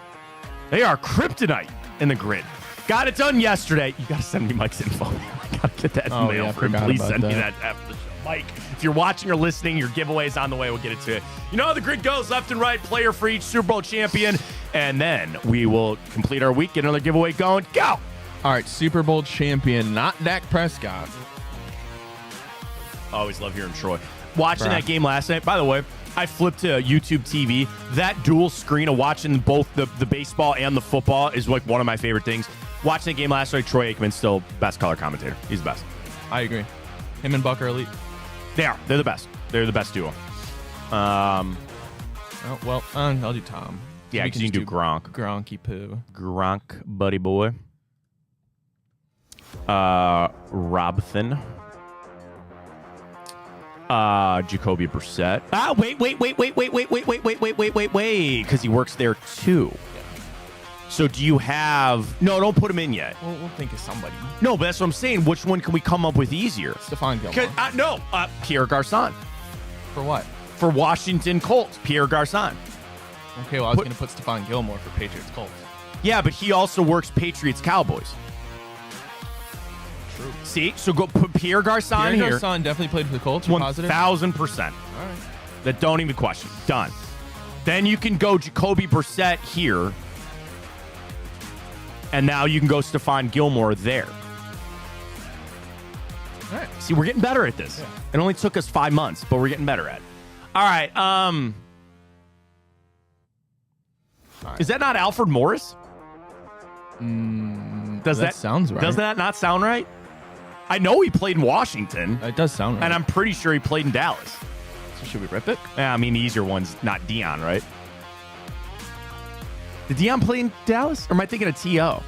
They are kryptonite in the grid. Got it done yesterday. You got to send me Mike's info. I got to get that in mail for him. Please send me that after the show. Mike, if you're watching or listening, your giveaway is on the way. We'll get it to you. You know how the grid goes, left and right, player for each Super Bowl champion. And then we will complete our week, get another giveaway going. Go! All right, Super Bowl champion, not Dak Prescott. Always love hearing Troy. Watching that game last night, by the way, I flipped to YouTube TV. That dual screen of watching both the baseball and the football is like one of my favorite things. Watching the game last night, Troy Aikman's still best color commentator. He's the best. I agree. Him and Buck are elite. They are. They're the best. They're the best duo. I'll do Tom. Yeah, because you can do Gronk. Gronky poo. Gronk, buddy boy. Robinson. Jacoby Brissett. Wait. Because he works there too. So do you have... No, don't put him in yet. We'll think of somebody. No, but that's what I'm saying. Which one can we come up with easier? Stephon Gilmore. Pierre Garçon. For what? For Washington Colts, Pierre Garçon. Okay, well, I was going to put Stephon Gilmore for Patriots Colts. Yeah, but he also works Patriots Cowboys. True. See? So go put Pierre Garçon here. Pierre Garçon definitely played for the Colts. 1,000%. All right. That don't even question. Done. Then you can go Jacoby Brissett here. And now you can go Stephon Gilmore there. All right. See, we're getting better at this. Yeah. It only took us 5 months, but we're getting better at it. All right. Is that not Alfred Morris? Does that sounds right? Does that not sound right? I know he played in Washington. It does sound right. And I'm pretty sure he played in Dallas. So should we rip it? Yeah, I mean, the easier one's not Dion, right? Did Dion play in Dallas? Or am I thinking of T.O.?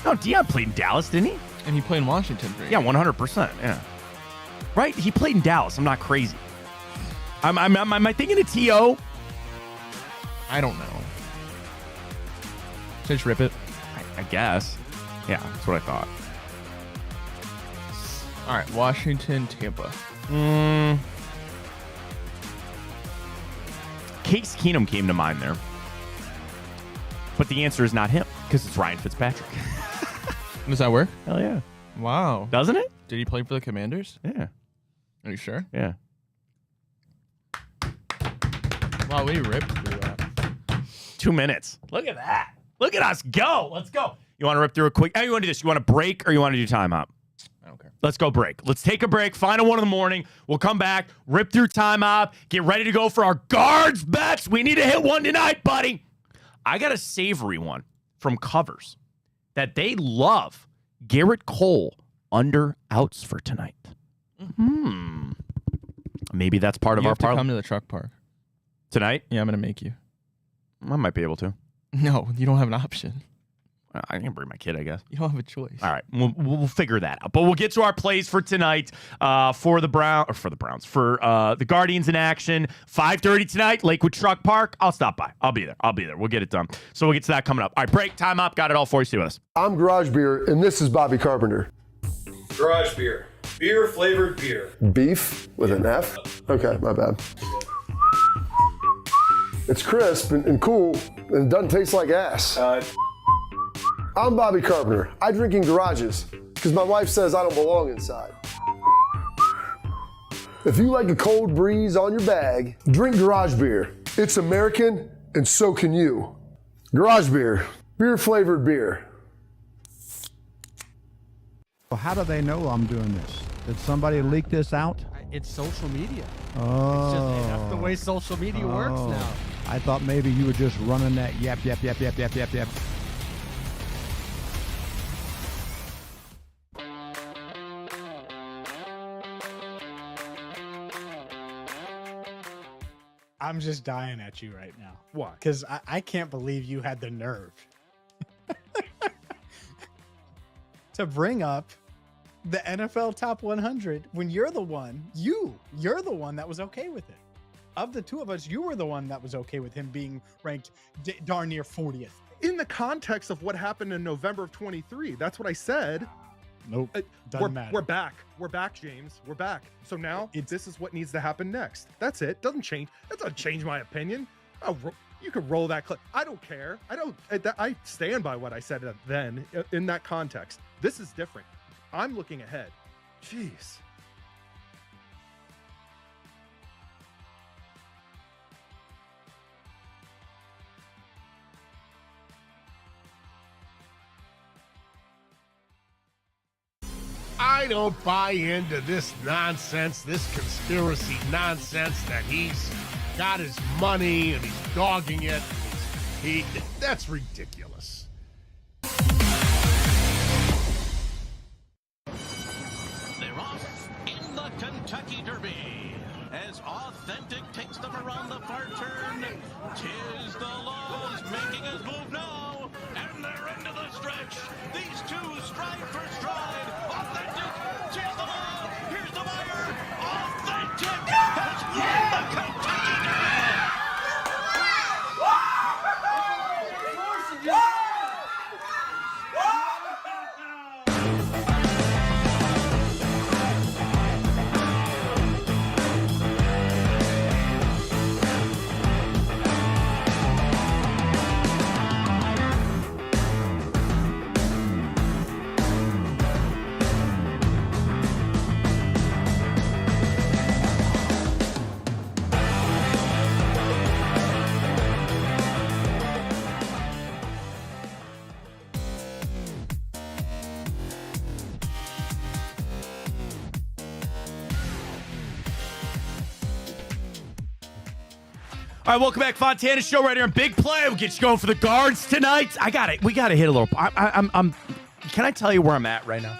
No, Dion played in Dallas, didn't he? And he played in Washington for Yeah, 100%. Yeah. Right? He played in Dallas. I'm not crazy. Am I thinking of T.O.? I don't know. Should I just rip it? I guess. Yeah, that's what I thought. All right, Washington, Tampa. Case Keenum came to mind there. But the answer is not him, because it's Ryan Fitzpatrick. Does that work? Hell yeah. Wow. Doesn't it? Did he play for the Commanders? Yeah. Are you sure? Yeah. Wow, we ripped through that. 2 minutes. Look at that. Look at us go. Let's go. You want to rip through a quick... Hey, you want to do this? You want to break or you want to do timeout? I don't care. Let's go break. Let's take a break. Final one in the morning. We'll come back, rip through timeout, get ready to go for our guards bets. We need to hit one tonight, buddy. I got a savory one from Covers that they love. Garrett Cole under outs for tonight. Maybe that's part of You our have to parlay. come to the truck park. Tonight? Yeah, I'm going to make you. I might be able to. No, you don't have an option. I can bring my kid, I guess. You don't have a choice. All right, we'll figure that out. But we'll get to our plays for tonight for the Guardians in action. 5:30 tonight, Lakewood Truck Park. I'll stop by. I'll be there. We'll get it done. So we'll get to that coming up. All right, break, time up. Got it all for you. See with us. I'm Garage Beer, and this is Bobby Carpenter. Garage beer. Beer flavored beer. Beef with an F? Okay, my bad. It's crisp and cool, and it doesn't taste like ass. I'm Bobby Carpenter. I drink in garages because my wife says I don't belong inside. If you like a cold breeze on your bag, drink garage beer. It's American, and so can you. Garage beer. Beer flavored beer. Well, how do they know I'm doing this? Did somebody leak this out? It's social media. Oh. It's just, that's the way social media works now. I thought maybe you were just running that yap. I'm just dying at you right now. Why? Because I can't believe you had the nerve to bring up the NFL Top 100 when you're the one that was okay with it. Of the two of us, you were the one that was okay with him being ranked darn near 40th. In the context of what happened in November of 23, that's what I said. Nope. Doesn't matter. We're back. We're back, James. We're back. So now this is what needs to happen next. That's it. Doesn't change. That doesn't change my opinion. You can roll that clip. I don't care. I stand by what I said then in that context. This is different. I'm looking ahead. Jeez. I don't buy into this nonsense, this conspiracy nonsense that he's got his money and he's dogging it. That's ridiculous. They're off in the Kentucky Derby as Authentic takes them around the far turn. Tis the laws making his move now, and they're into the stretch. These two stride for stride. Authentic, tis the law. Here's the wire. Authentic has won the Kentucky All right, welcome back, Fontana Show right here on Big Play. We'll get you going for the guards tonight. I got it. We got to hit a little. I'm. Can I tell you where I'm at right now?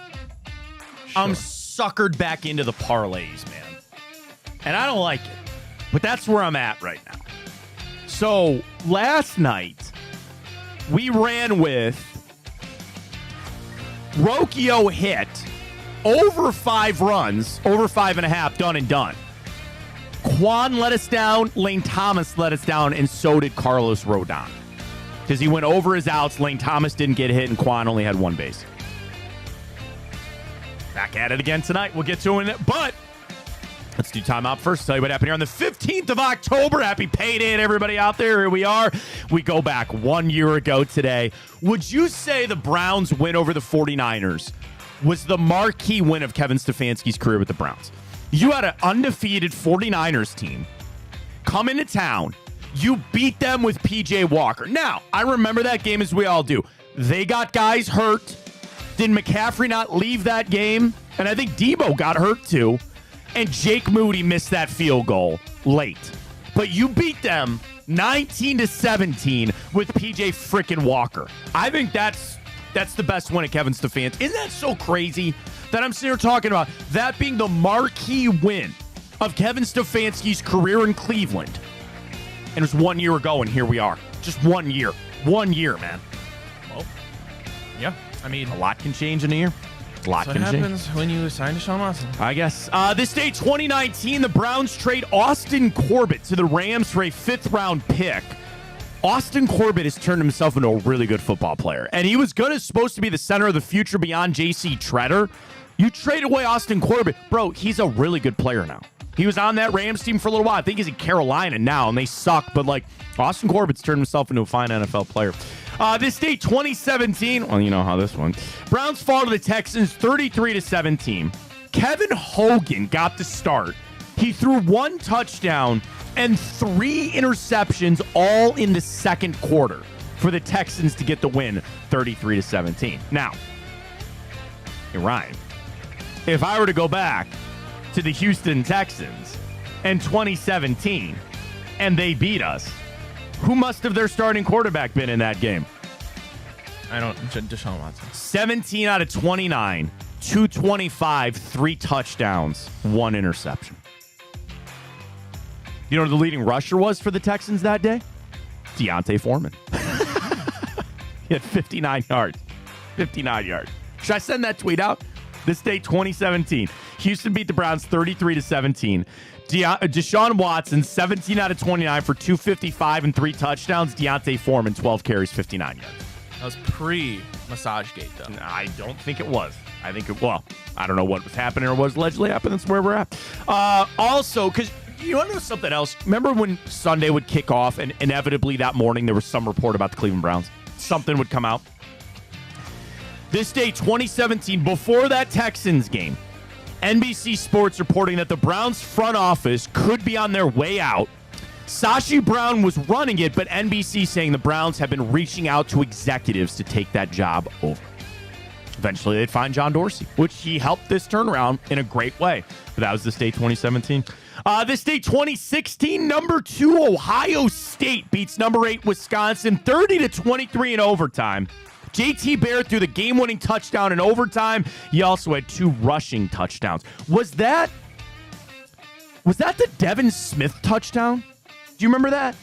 Sure. I'm suckered back into the parlays, man. And I don't like it. But that's where I'm at right now. So last night, we ran with Rocchio hit over 5 runs, over 5.5, done and done. Quan let us down, Lane Thomas let us down, and so did Carlos Rodon. Because he went over his outs, Lane Thomas didn't get hit, and Quan only had 1 base. Back at it again tonight. We'll get to it, but let's do timeout first. Tell you what happened here on the 15th of October. Happy payday to everybody out there. Here we are. We go back 1 year ago today. Would you say the Browns' win over the 49ers was the marquee win of Kevin Stefanski's career with the Browns? You had an undefeated 49ers team come into town. You beat them with P.J. Walker. Now, I remember that game as we all do. They got guys hurt. Did McCaffrey not leave that game? And I think Debo got hurt too. And Jake Moody missed that field goal late. But you beat them 19-17 with P.J. frickin' Walker. I think that's the best win of Kevin Stefanski. Isn't that so crazy that I'm sitting here talking about that being the marquee win of Kevin Stefanski's career in Cleveland? And it was 1 year ago, and here we are. Just 1 year. 1 year, man. Well, yeah. I mean, a lot can change in a year. A lot can change. What happens when you sign Deshaun Watson? I guess. This day, 2019, the Browns trade Austin Corbett to the Rams for a 5th-round pick. Austin Corbett has turned himself into a really good football player. And he was supposed to be the center of the future beyond J.C. Treader. You trade away Austin Corbett. Bro, he's a really good player now. He was on that Rams team for a little while. I think he's in Carolina now, and they suck. But, Austin Corbett's turned himself into a fine NFL player. This day, 2017. Well, you know how this went. Browns fall to the Texans 33-17. Kevin Hogan got the start. He threw 1 touchdown and 3 interceptions all in the second quarter for the Texans to get the win 33-17. Now, hey, Ryan, if I were to go back to the Houston Texans in 2017 and they beat us, who must have their starting quarterback been in that game? Deshaun Watson. 17 out of 29, 225, 3 touchdowns, 1 interception. You know who the leading rusher was for the Texans that day? Deontay Foreman. He had 59 yards. 59 yards. Should I send that tweet out? This day, 2017. Houston beat the Browns 33-17. Deshaun Watson, 17 out of 29 for 255 and 3 touchdowns. Deontay Foreman, 12 carries, 59 yards. That was pre-Massagegate, though. I don't think it was. I don't know what was happening or was allegedly happening. That's where we're at. Also, because you want to know something else? Remember when Sunday would kick off and inevitably that morning there was some report about the Cleveland Browns? Something would come out. This day, 2017, before that Texans game, NBC Sports reporting that the Browns front office could be on their way out. Sashi Brown was running it, but NBC saying the Browns have been reaching out to executives to take that job over. Eventually, they'd find John Dorsey, which he helped this turnaround in a great way. But that was this day, 2017. This day, 2016, number 2 Ohio State beats number 8 Wisconsin 30-23 in overtime. JT Barrett threw the game-winning touchdown in overtime. He also had 2 rushing touchdowns. Was that the Devin Smith touchdown? Do you remember that?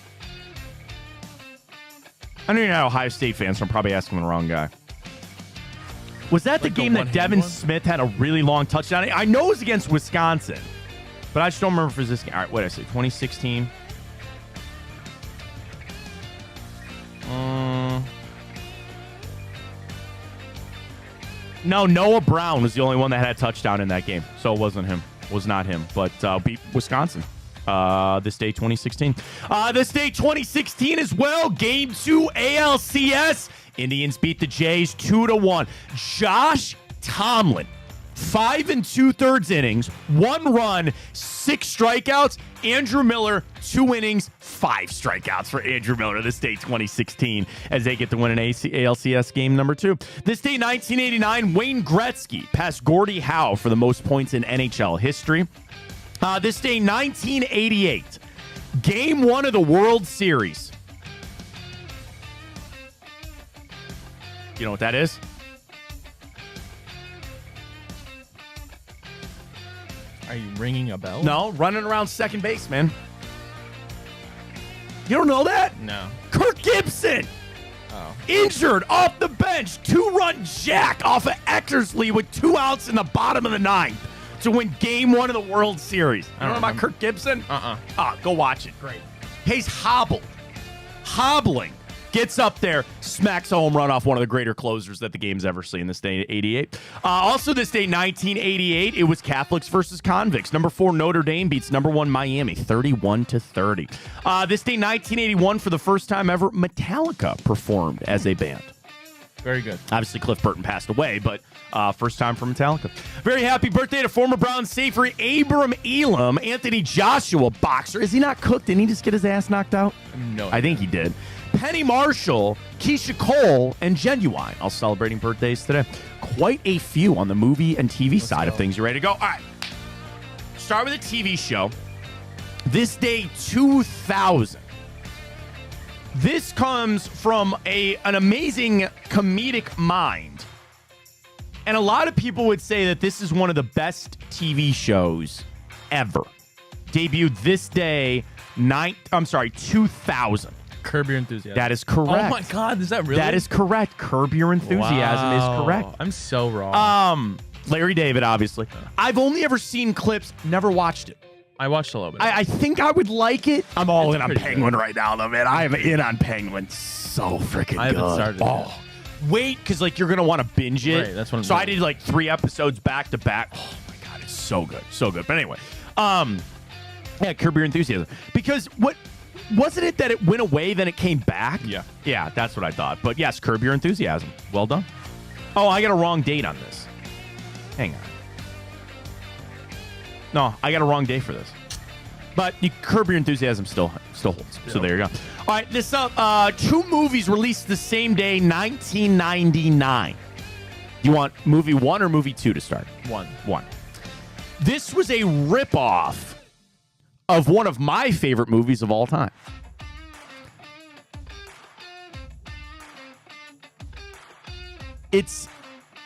I know you're not Ohio State fans, so I'm probably asking the wrong guy. Was that the game that Devin Smith had a really long touchdown? I know it was against Wisconsin, but I just don't remember if it was this game. All right, what did I say? 2016? No, Noah Brown was the only one that had a touchdown in that game, so it wasn't him. It was not him, but beat Wisconsin. This day, 2016. This day, 2016 as well. Game 2 ALCS. Indians beat the Jays 2-1. Josh Tomlin, 5 2/3 innings, 1 run, 6 strikeouts. Andrew Miller, 2 innings, 5 strikeouts for Andrew Miller this day, 2016, as they get to win an ALCS game number 2. This day, 1989, Wayne Gretzky passed Gordie Howe for the most points in NHL history. This day, 1988, Game 1 of the World Series. You know what that is? Are you ringing a bell? No, running around second base, man. You don't know that? No. Kirk Gibson. Oh. Injured off the bench. 2-run jack off of Eckersley with 2 outs in the bottom of the 9th to win Game 1 of the World Series. I don't know about Kirk Gibson? Go watch it. Great. He's hobbling. Gets up there, smacks a home run off one of the greater closers that the game's ever seen this day, 88. Also this day, 1988, it was Catholics versus convicts. Number 4 Notre Dame beats number 1 Miami, 31-30. This day, 1981, for the first time ever, Metallica performed as a band. Very good. Obviously, Cliff Burton passed away, but first time for Metallica. Very happy birthday to former Browns safety Abram Elam, Anthony Joshua, boxer. Is he not cooked? Didn't he just get his ass knocked out? No. I think he did. Penny Marshall, Keisha Cole, and Genuine, all celebrating birthdays today. Quite a few on the movie and TV side of things. You ready to go? All right. Start with a TV show. This day, 2000. This comes from an amazing comedic mind. And a lot of people would say that this is one of the best TV shows ever. Debuted this day, 2000. Curb Your Enthusiasm. That is correct. Oh my God, is that really? That is correct. Curb Your Enthusiasm is correct. I'm so wrong. Larry David, obviously. I've only ever seen clips, never watched it. I watched a little bit. I think I would like it. I'm all in on Penguin good. right now, though, man. I am in on Penguin. So freaking good. I haven't started it. Wait, because you're gonna want to binge it. Right, that's what I'm So I doing. did 3 episodes back to back. Oh my God, it's so good, so good. But anyway, yeah, Curb Your Enthusiasm. Because what wasn't it that it went away, then it came back? Yeah, that's what I thought. But yes, Curb Your Enthusiasm. Well done. Oh, I got a wrong date on this. Hang on. No, I got a wrong day for this. But Curb Your Enthusiasm still holds. So there you go. All right, this up. 2 movies released the same day, 1999. You want movie 1 or movie 2 to start? 1. This was a ripoff of one of my favorite movies of all time. It's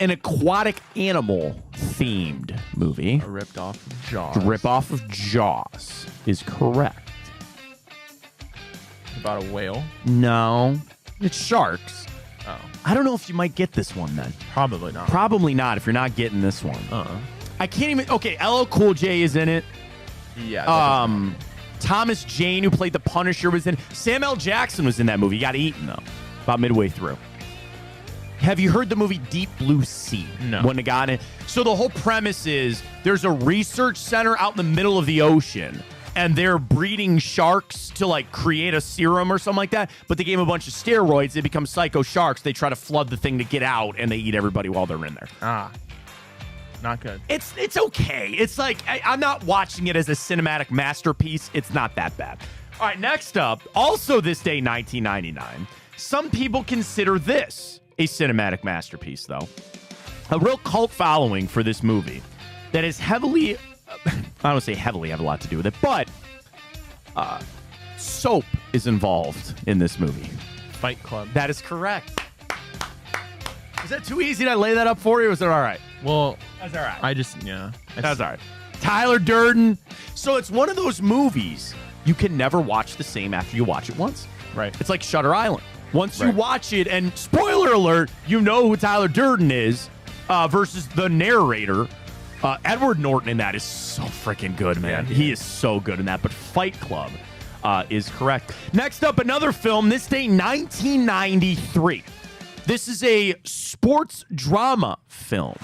an aquatic animal themed movie. A ripped off of Jaws. Rip-off of Jaws is correct. About a whale? No. It's sharks. Oh. I don't know if you might get this one then. Probably not. Probably not if you're not getting this one. I can't even... Okay, LL Cool J is in it. Yeah. Thomas Jane, who played the Punisher, was in. Sam L. Jackson was in that movie. He got eaten, though, about midway through. Have you heard the movie Deep Blue Sea? No. When it got in. So the whole premise is there's a research center out in the middle of the ocean, and they're breeding sharks to create a serum or something like that. But they gave them a bunch of steroids. They become psycho sharks. They try to flood the thing to get out, and they eat everybody while they're in there. Not good. It's okay. It's I'm not watching it as a cinematic masterpiece. It's not that bad. All right, next up, also this day, 1999. Some people consider this a cinematic masterpiece, though. A real cult following for this movie that is heavily, I don't say heavily have a lot to do with it, but soap is involved in this movie. Fight Club. That is correct. Is that too easy to lay that up for you, or is it all right? Well, that's all right. That's all right. Tyler Durden. So it's one of those movies you can never watch the same after you watch it once. Right. It's like Shutter Island. Once you watch it, and spoiler alert, you know who Tyler Durden is versus the narrator. Edward Norton in that is so freaking good, man. He is so good in that. But Fight Club is correct. Next up, another film. This day, 1993. This is a sports drama film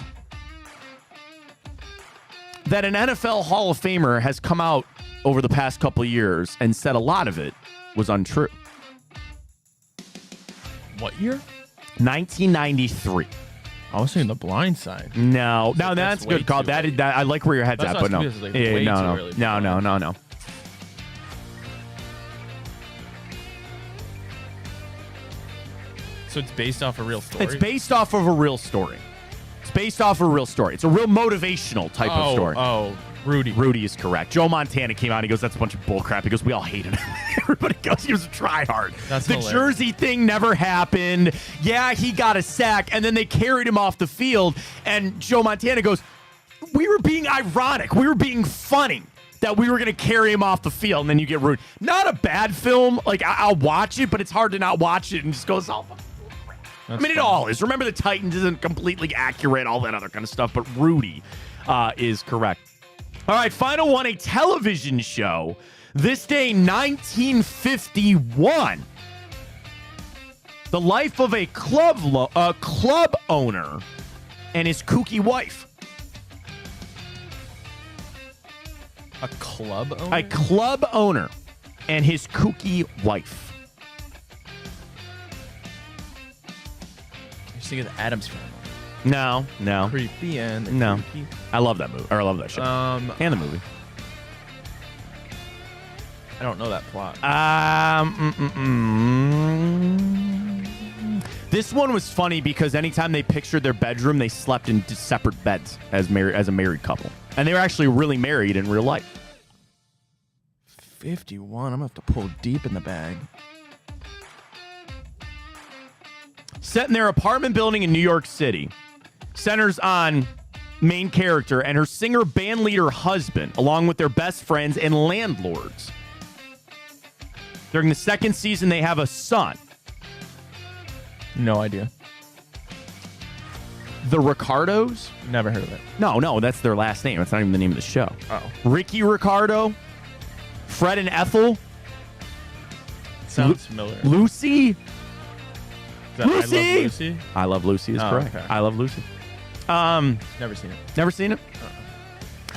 that an NFL Hall of Famer has come out over the past couple of years and said a lot of it was untrue. What year? 1993. I was saying The Blind Side. No, that's good call. That I like where your head's at, but no. No. So it's based off a real story? It's based off of a real story. It's a real motivational type of story. Oh, Rudy. Rudy is correct. Joe Montana came out. He goes, that's a bunch of bullcrap. He goes, we all hated him. Everybody goes, he was a tryhard. That's the hilarious. Jersey thing never happened. Yeah, he got a sack, and then they carried him off the field, and Joe Montana goes, we were being ironic. We were being funny that we were going to carry him off the field, and then you get ruined. Not a bad film. Like, I'll watch it, but it's hard to not watch it and just goes, oh, I mean, it all is. Remember, the Titans isn't completely accurate, all that other kind of stuff, but Rudy is correct. All right, final one, a television show. This day, 1951. The life of a club owner and his kooky wife. A club owner? A club owner and his kooky wife. You're thinking of the Addams Family. No. Creepy and No. creepy. I love that movie. Or I love that show. And the movie. I don't know that plot. This one was funny because anytime they pictured their bedroom, they slept in separate beds as a married couple. And they were actually really married in real life. 51. I'm going to have to pull deep in the bag. Set in their apartment building in New York City. Centers on main character and her singer band leader husband, along with their best friends and landlords. During the second season, they have a son. No idea. The Ricardos? Never heard of it. No, that's their last name. That's not even the name of the show. Oh. Ricky Ricardo, Fred and Ethel. Sounds familiar. Lucy. Is that Lucy! I Love Lucy is correct. Okay. I Love Lucy. Never seen it. Never seen it?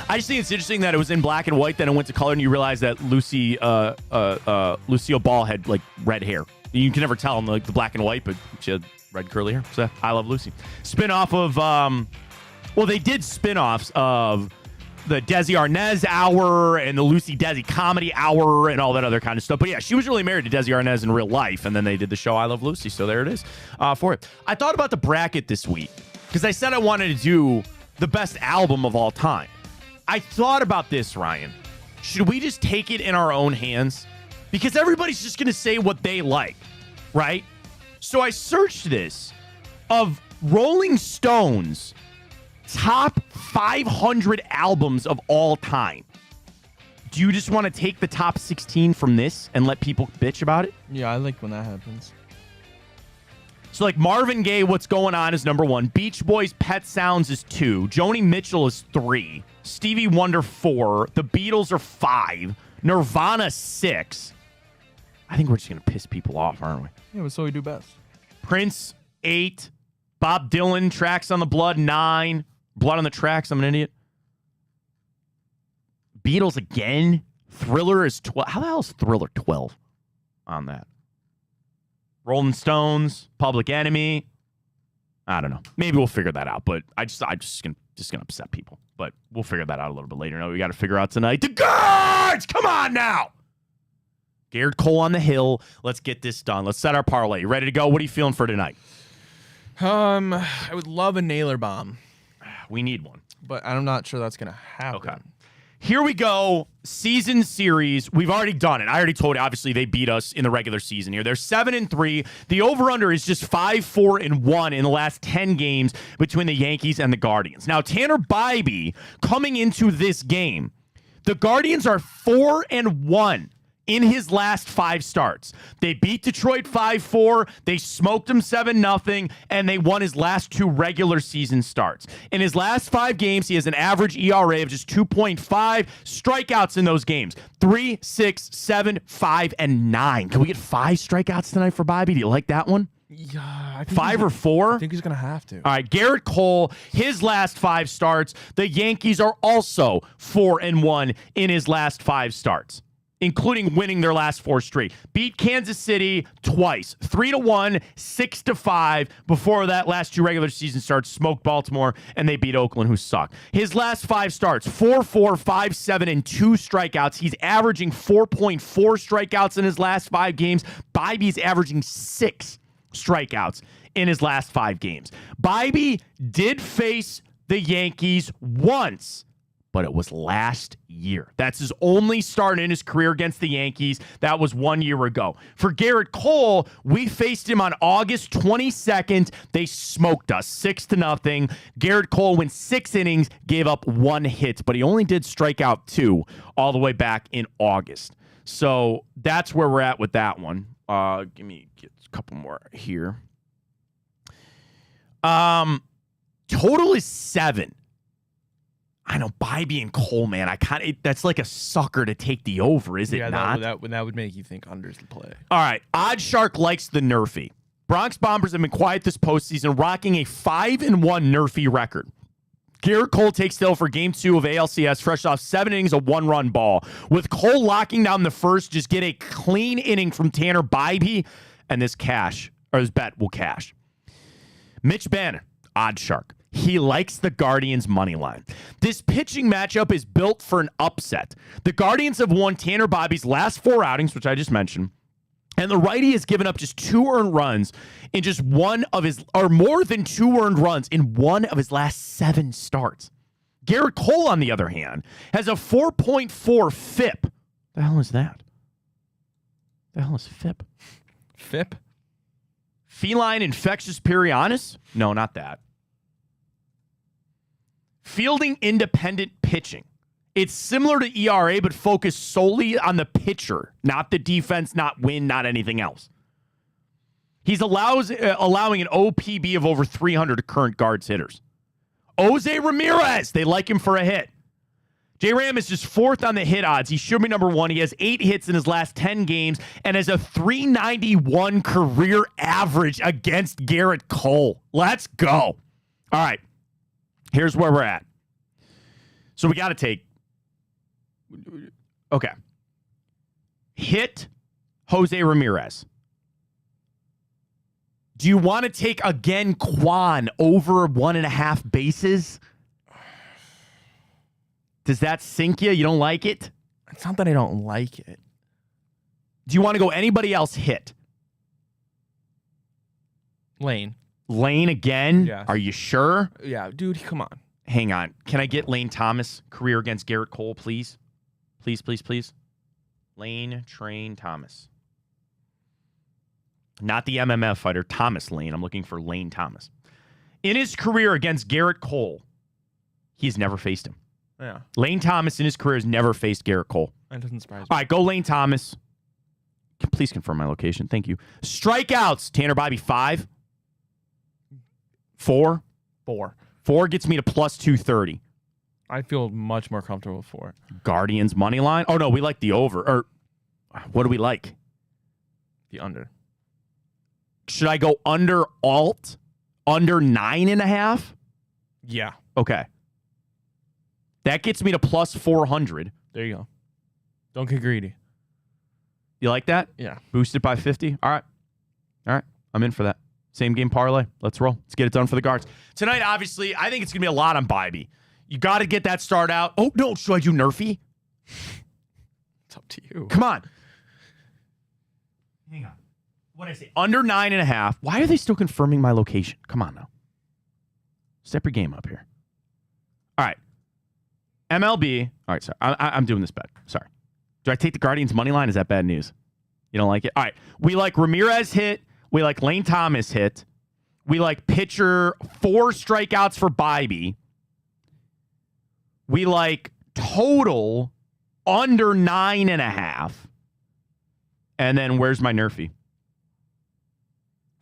I just think it's interesting that it was in black and white, then it went to color, and you realize that Lucille Ball had like red hair. You can never tell in the black and white, but she had red curly hair. So I Love Lucy. Spin-off of they did spin-offs of the Desi Arnaz Hour and the Lucy Desi Comedy Hour and all that other kind of stuff. But yeah, she was really married to Desi Arnaz in real life, and then they did the show I Love Lucy. So there it is for it. I thought about the bracket this week because I said I wanted to do the best album of all time. I thought about this, Ryan. Should we just take it in our own hands? Because everybody's just going to say what they like, right? So I searched this of Rolling Stone's top 500 albums of all time. Do you just want to take the top 16 from this and let people bitch about it? Yeah, I like when that happens. So like Marvin Gaye, What's Going On is number 1. Beach Boys, Pet Sounds is 2. Joni Mitchell is 3. Stevie Wonder 4. The Beatles are 5. Nirvana 6. I think we're just going to piss people off, aren't we? Yeah, that's what we do best. Prince 8. Bob Dylan, Tracks on the Blood 9. Blood on the Tracks, I'm an idiot. Beatles again. Thriller is 12. How the hell is Thriller 12 on that? Rolling Stones, Public Enemy. I don't know. Maybe we'll figure that out, but I'm just gonna upset people. But we'll figure that out a little bit later. No, we got to figure out tonight. The guards, come on now. Garrett Cole on the hill. Let's get this done. Let's set our parlay. You ready to go? What are you feeling for tonight? I would love a nailer bomb. We need one, but I'm not sure that's gonna happen. Okay. Here we go. Season series. We've already done it. I already told you, obviously, they beat us in the regular season here. They're 7-3. The over-under is just 5-4-1 in the last 10 games between the Yankees and the Guardians. Now, Tanner Bybee coming into this game, the Guardians are 4-1 in his last 5 starts. They beat Detroit 5-4, they smoked them 7-0, and they won his last 2 regular season starts. In his last 5 games, he has an average ERA of just 2.5, strikeouts in those games, 3, 6, 7, 5, and 9. Can we get 5 strikeouts tonight for Bobby? Do you like that one? Yeah, I think 5 or 4? I think he's going to have to. All right, Garrett Cole, his last 5 starts. The Yankees are also 4-1 in his last 5 starts, including winning their last 4 straight. Beat Kansas City twice, 3-1, 6-5. Before that, last 2 regular season starts, smoked Baltimore, and they beat Oakland, who suck. His last 5 starts, 4-4, 5-7, and 2 strikeouts. He's averaging 4.4 strikeouts in his last 5 games. Bybee's averaging 6 strikeouts in his last 5 games. Bybee did face the Yankees once but it was last year. That's his only start in his career against the Yankees. That was 1 year ago. For Garrett Cole, we faced him on August 22nd. They smoked us 6-0. Garrett Cole went 6 innings, gave up 1 hit, but he only did strike out 2 all the way back in August. So that's where we're at with that one. Give me a couple more here. Total is 7. I know, Bybee and Cole, man. That's like a sucker to take the over, is it not? That would make you think under's the play. All right. Odd Shark likes the Nerfy. Bronx Bombers have been quiet this postseason, rocking a 5-1 Nerfy record. Garrett Cole takes the hill for Game 2 of ALCS, fresh off 7 innings of 1-run ball. With Cole locking down the first, just get a clean inning from Tanner Bybee, and this bet will cash. Mitch Banner, Odd Shark. He likes the Guardians' money line. This pitching matchup is built for an upset. The Guardians have won Tanner Bybee's last 4 outings, which I just mentioned, and the righty has given up just 2 earned runs in just more than 2 earned runs in one of his last 7 starts. Garrett Cole, on the other hand, has a 4.4 FIP. The hell is that? The hell is FIP? FIP? Feline infectious periodontitis? No, not that. Fielding independent pitching. It's similar to ERA, but focused solely on the pitcher, not the defense, not win, not anything else. He's allowing an OPB of over 300 to current Guards hitters. Jose Ramirez, they like him for a hit. J-Ram is just 4th on the hit odds. He should be number 1. He has 8 hits in his last 10 games and has a 391 career average against Garrett Cole. Let's go. All right. Here's where we're at. So we got to take. Okay. Hit Jose Ramirez. Do you want to take again Quan over 1.5 bases? Does that sink you? You don't like it? It's not that I don't like it. Do you want to go anybody else hit? Lane again? Yeah. Are you sure? Yeah, dude, come on. Hang on. Can I get Lane Thomas career against Garrett Cole, please? Please. Lane Train Thomas. Not the MMF fighter, Thomas Lane. I'm looking for Lane Thomas. In his career against Garrett Cole, he's never faced him. Yeah. Lane Thomas in his career has never faced Garrett Cole. That doesn't surprise me. All right, go Lane Thomas. Please confirm my location. Thank you. Strikeouts. Tanner Bybee, 5. 4. 4 gets me to plus 230. I feel much more comfortable with 4. Guardians money line. Oh, no, we like the over. Or what do we like? The under. Should I go under alt? Under 9.5? Yeah. Okay. That gets me to plus 400. There you go. Don't get greedy. You like that? Yeah. Boosted by 50. All right. I'm in for that. Same game parlay. Let's roll. Let's get it done for the Guards. Tonight, obviously, I think it's going to be a lot on Bybee. You got to get that start out. Oh, no. Should I do Nerfy? It's up to you. Come on. Hang on. What did I say? Under 9.5. Why are they still confirming my location? Come on now. Step your game up here. All right. MLB. All right, sorry. I'm doing this bet. Sorry. Do I take the Guardians money line? Is that bad news? You don't like it? All right. We like Ramirez hit. We like Lane Thomas hit. We like pitcher 4 strikeouts for Bybee. We like total under 9.5. And then where's my Nerfy?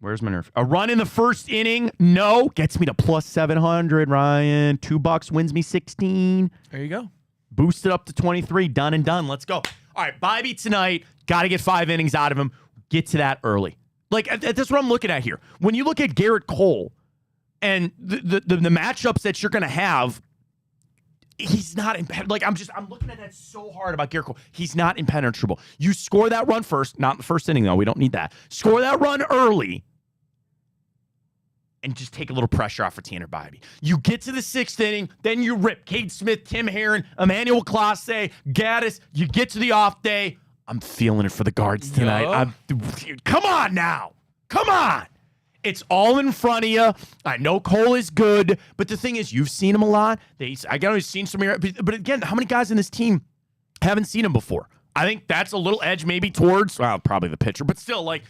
Where's my Nerf? A run in the first inning? No. Gets me to plus 700, Ryan. $2 wins me 16. There you go. Boosted up to 23. Done and done. Let's go. All right, Bybee tonight. Got to get 5 innings out of him. Get to that early. Like, that's what I'm looking at here. When you look at Garrett Cole and the matchups that you're going to have, he's not like I'm looking at that so hard about Garrett Cole. He's not impenetrable. You score that run first, not in the first inning though. We don't need that. Score that run early, and just take a little pressure off for Tanner Bybee. You get to the 6th inning, then you rip Cade Smith, Tim Herron, Emmanuel Clase, Gaddis. You get to the off day. I'm feeling it for the Guards tonight. Come on now. Come on. It's all in front of you. I know Cole is good, but the thing is, you've seen him a lot. I got to seen some. But again, how many guys in this team haven't seen him before? I think that's a little edge maybe towards, well, probably the pitcher, but still, like,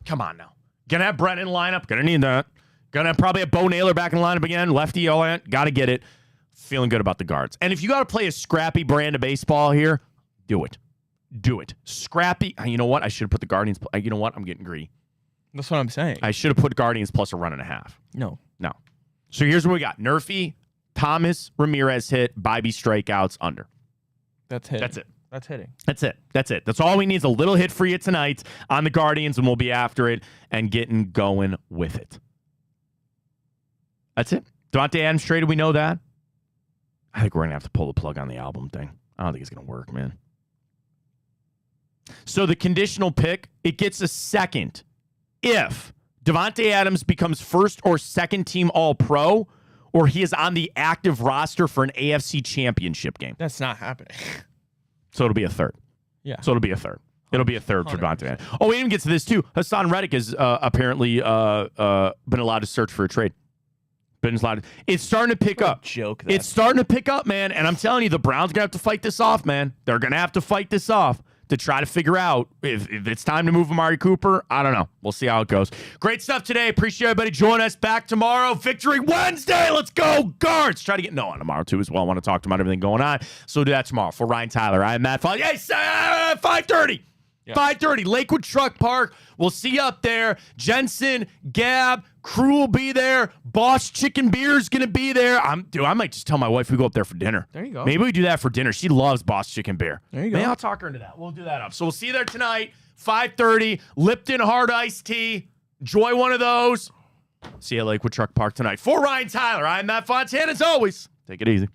come on now. Gonna have Brett in lineup. Gonna need that. Gonna probably have Bo Naylor back in the lineup again. Lefty, all that. Gotta get it. Feeling good about the guards. And if you got to play a scrappy brand of baseball here, do it. Do it. Scrappy. You know what? I should have put the Guardians. You know what? I'm getting greedy. That's what I'm saying. I should have put Guardians plus a run and a half. No. So here's what we got. Nerfy, Thomas, Ramirez hit, Bibee strikeouts under. That's hitting. That's it. That's hitting. That's it. That's it. That's all we need is a little hit for you tonight on the Guardians, and we'll be after it and getting going with it. That's it. Davante Adams traded. We know that. I think we're going to have to pull the plug on the album thing. I don't think it's going to work, man. So the conditional pick, it gets a second if Davante Adams becomes first or second team All-Pro, or he is on the active roster for an AFC championship game. That's not happening. So it'll be a third. Yeah. So it'll be a third. It'll be a third for 100%. Davante Adams. Oh, we didn't get to this too. Hassan Reddick has apparently been allowed to search for a trade. It's starting to pick up. Joke. It's starting to pick up, man. And I'm telling you, the Browns gonna have to fight this off, man. They're gonna have to fight this off to try to figure out if it's time to move Amari Cooper. I don't know. We'll see how it goes. Great stuff today. Appreciate everybody joining us. Back tomorrow. Victory Wednesday. Let's go, Guards. Try to get Noah on tomorrow too as well. I want to talk to him about everything going on. So we'll do that tomorrow. For Ryan Tyler, I am Matt Foley. Hey, 5:30. 5:30, Lakewood Truck Park. We'll see you up there. Jensen, Gab, crew will be there. Boss Chicken Beer's going to be there. I might just tell my wife we go up there for dinner. There you go. Maybe we do that for dinner. She loves Boss Chicken Beer. There you go. Maybe I'll talk her into that. We'll do that up. So we'll see you there tonight, 5:30, Lipton Hard Iced Tea. Enjoy one of those. See you at Lakewood Truck Park tonight. For Ryan Tyler, I'm Matt Fontana. As always, take it easy.